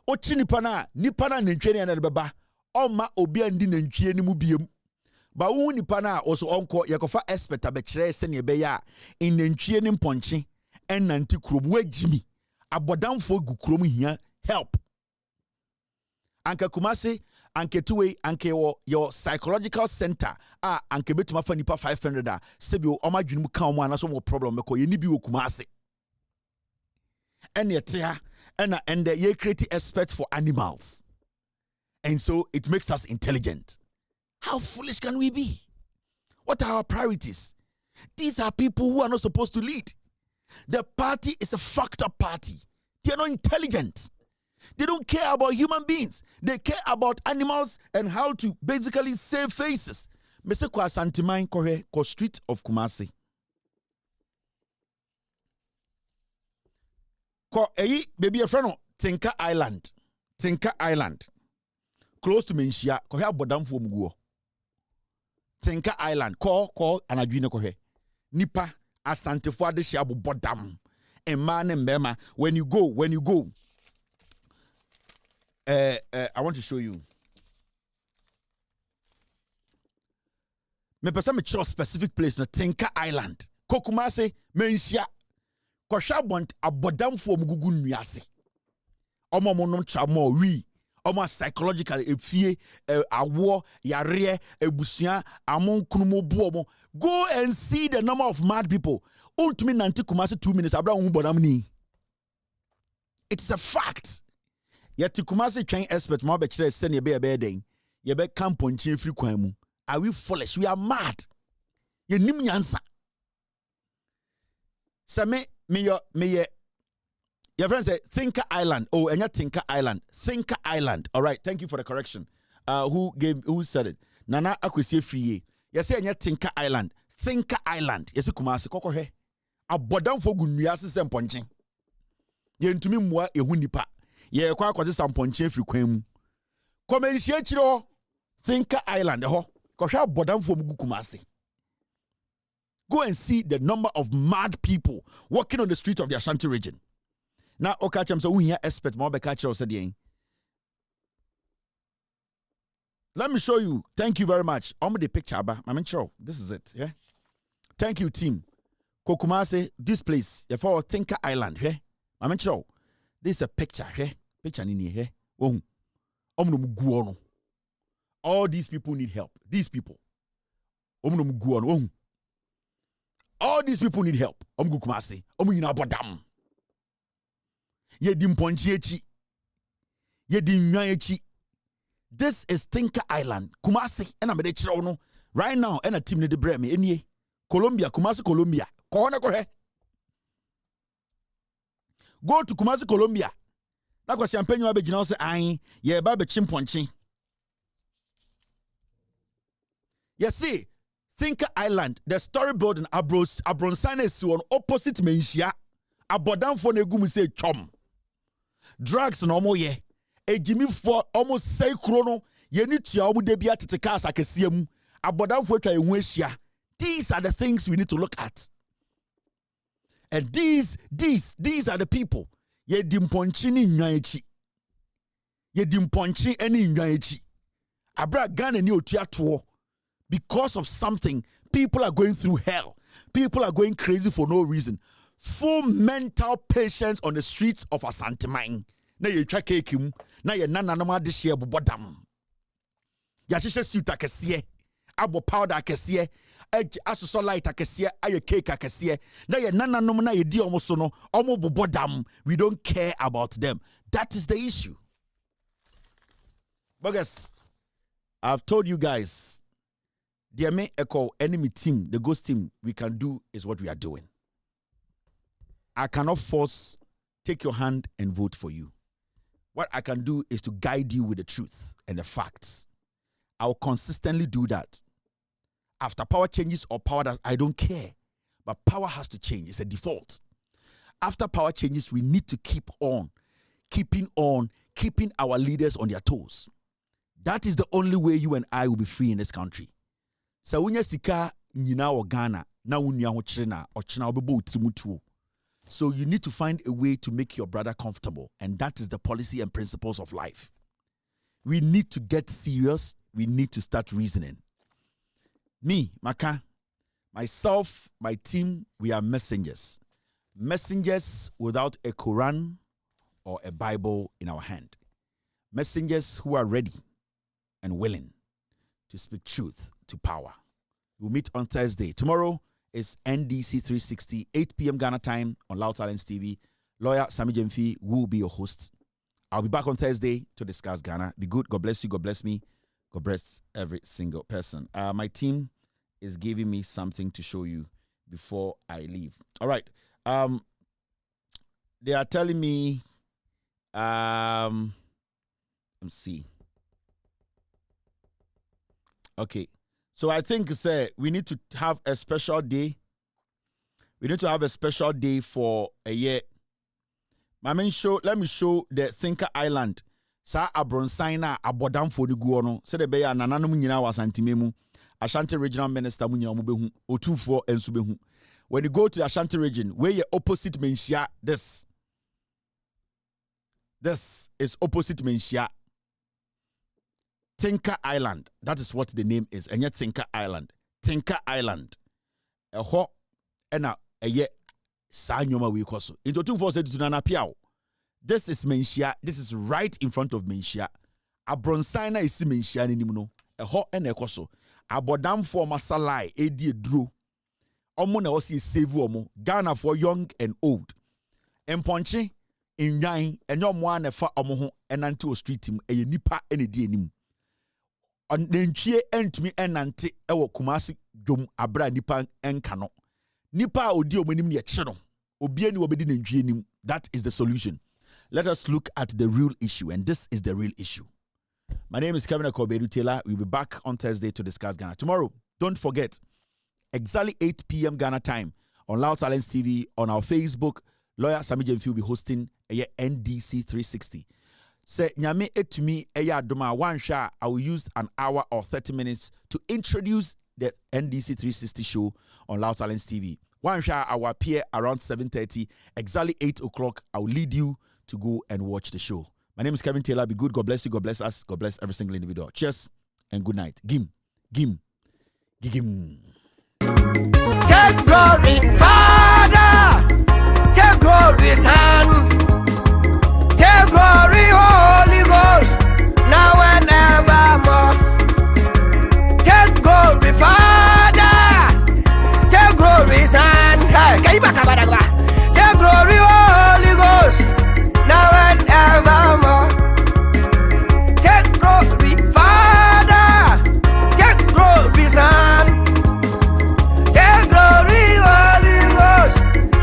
o chi nipa na nantwie na beba oma obi andi nantwie ni mu biem ba wo nipa na also onko yekofa expert abekire se ne be ya in nantwie ni ponche en nanti krom wagimi abodamfo gu krom hia help anka Kumasi anke tuwe anke your psychological center anke betuma fa nipa 500 sebio omadwene mu kan mu anaso mo problem meko ye ni bi wo Kumasi ene tia and ye create expert for animals, and so it makes us intelligent. How foolish can we be? What are our priorities? These are people who are not supposed to lead. The party is a fucked up party. They are not intelligent. They don't care about human beings. They care about animals and how to basically save faces. Mese kwa Santimine Kohe ko street of Kumasi. Ko eyi baby a friend Tinka Island. Tinka Island. Close to Menshia. Kohe abodamfo muguo. Tinka Island. Ko anadwine kohe. Nipa asantefo ade hia bodam. Emma ne mbema. When you go. I want to show you. Me pesa me choose specific place na Tinka Island. Kokumase Menshia. Kosha bont abodamfo mugugu nwiase. Omo monom chamo wi. almost psychologically efie awo yare ebusia amon kunumo buomo. Go and see the number of mad people. Untumi nanti Kumasi 2 minutes abra bonamni. It's a fact. Yet Kumasi train expert mo be kire send ye be den. Ye be kamponchi free kwan mu. Are we foolish? We are mad. Ye nim nyansa. So me your friend said Thinker Island. Oh, and your Thinker Island. Thinker Island. All right. Thank you for the correction. Who said it? Nana akwesi free. You say and your Thinker Island. Thinker Island. Yes, Kumasi koko he. Abodam for gunyasi semponchin. Ye ntumi mwa ehu nipa. Ye kwa kwaje samponchin free kwemu. Komensie chiro Thinker Island ho. Kohwe abodam for mugu Kumasi. Go and see the number of mad people walking on the streets of the Ashanti region. Now, Okachem, so we hear expert more Bekachero said, let me show you. Thank you very much. I'm the picture, I'm sure. This is it. Yeah. Thank you, team. Kokumase, this place, for Thinker Island. Yeah. I'm sure. This is a picture. Yeah. Picture in here. All these people need help. These people. All these people need help. Kumasi. Badam. Yedim ponchiechi. Yedim nyaechi. This is Thinker Island. Kumasi. And I'm no. Right now, and a team need the bread me. Any Colombia, Kumasi, Colombia. Go to Kumasi, Colombia. That was champagne you have say aye. Yeah, baby chimponchi. You see, Thinker Island, the storyboard in Abronsane is on opposite Menshia. Abodan for negum say chom. Drugs no more ye. E Jimmy for almost say chrono. Ye need to yawu debia titekas akesiemu. Abodan for try wenshia. These are the things we need to look at. And these are the people. Ye dimponchi ni nyaechi. Ye dimponchi any nyaechi. Abra Ghana ni otiatuo. Because of something, people are going through hell. People are going crazy for no reason. Full mental patients on the streets of Asantemine. Na ye twa cake mu, na ye nananoma de share bobodam. Ya hihye suit akese, abo powder akese, asoso light akese, aye cake akese. Na ye nananom na ye di omo so no, omo bobodam. We don't care about them. That is the issue. Bogus. I've told you guys, the main echo enemy team, the ghost team, we can do is what we are doing. I cannot force, take your hand and vote for you. What I can do is to guide you with the truth and the facts. I will consistently do that. After power changes or power that I don't care, but power has to change. It's a default. After power changes, we need to keep keeping our leaders on their toes. That is the only way you and I will be free in this country. So when you sika nyina o Ghana na unya ho kire na ochina obebo utimutuo. So you need to find a way to make your brother comfortable, and that is the policy and principles of life. We need to get serious. We need to start reasoning. Me, Maka, myself, my team, we are messengers. Messengers without a Quran or a Bible in our hand. Messengers who are ready and willing to speak truth to power. We'll meet on Thursday. Tomorrow is NDC 360, 8 p.m. Ghana time on Loud Silence TV. Lawyer Sami Jemfi will be your host. I'll be back on Thursday to discuss Ghana. Be good. God bless you. God bless me. God bless every single person. My team is giving me something to show you before I leave. All right. They are telling me, let's see. Okay. So I think we need to have a special day. We need to have a special day for a year. Let me show the Thinker Island. Sa Abronsaina abodam for the guono. Se de beya nananum nyina wasantimemu. Ashanti Regional Minister mu nyina mubehu. Otufo ensubehu. When you go to the Ashanti region, where your opposite Menshia, this is opposite Menshia. Thinker Island. That is what the name is. And yet Thinker Island. Thinker Island. A ho ena a ye sa nyoma we koso. Into 247 to Nana Piao. This is Menshia. This is right in front of Menshia. abronsan na esi menhia n'anim no ɛhɔ ɛna ɛkɔ so abɔdamfo masalai edi eduro ɔmo na ɔsi save ɔmo Ghana for young and old mponche nwan enyo ɔmo a na fa ɔmo ho ɛnante o street mu ɛyɛ nipa ɛna di anim ɔnantwie ɛntumi ɛnante ɛwɔ Kumasi dwom abra nipa ɛnka no nipa a odi ɔmo anim ne ɛkye no obi ani obedi nantwie anim. That is the solution. Let us look at the real issue, and this is the real issue. My name is Kevin Akobedu Taylor. We'll be back on Thursday to discuss Ghana. Tomorrow, don't forget, exactly 8 p.m. Ghana time on Loud Silence TV, on our Facebook, Lawyer Sami Jemfi will be hosting a NDC 360. Say, Nyame etumi eya adoma one shot. I will use an hour or 30 minutes to introduce the NDC 360 show on Loud Silence TV. One shot I will appear around 7:30, exactly 8 o'clock. I will lead you to go and watch the show. My name is Kevin Taylor. Be good. God bless you. God bless us. God bless every single individual. Cheers and good night. Gim. Take glory, Father. Take glory, Son. Take glory, Holy Ghost. Now and evermore. Take glory, Father. Take glory, Son. Take glory, Holy Ghost. Now and evermore. Take glory, Father. Take glory, Son. Take glory, Holy Ghost.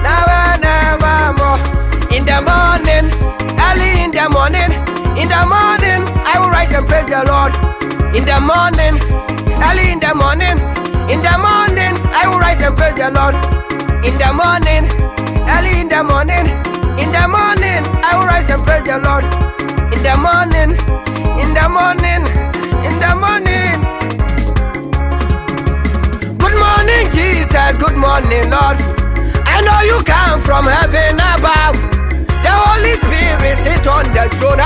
Now and evermore. In the morning, early in the morning, I will rise and praise the Lord. In the morning, early in the morning, I will rise and praise the Lord. In the morning, early in the morning, I will rise and praise the Lord. In the morning, Good morning, Jesus. Good morning, Lord. I know you come from heaven above. The Holy Spirit sit on the throne.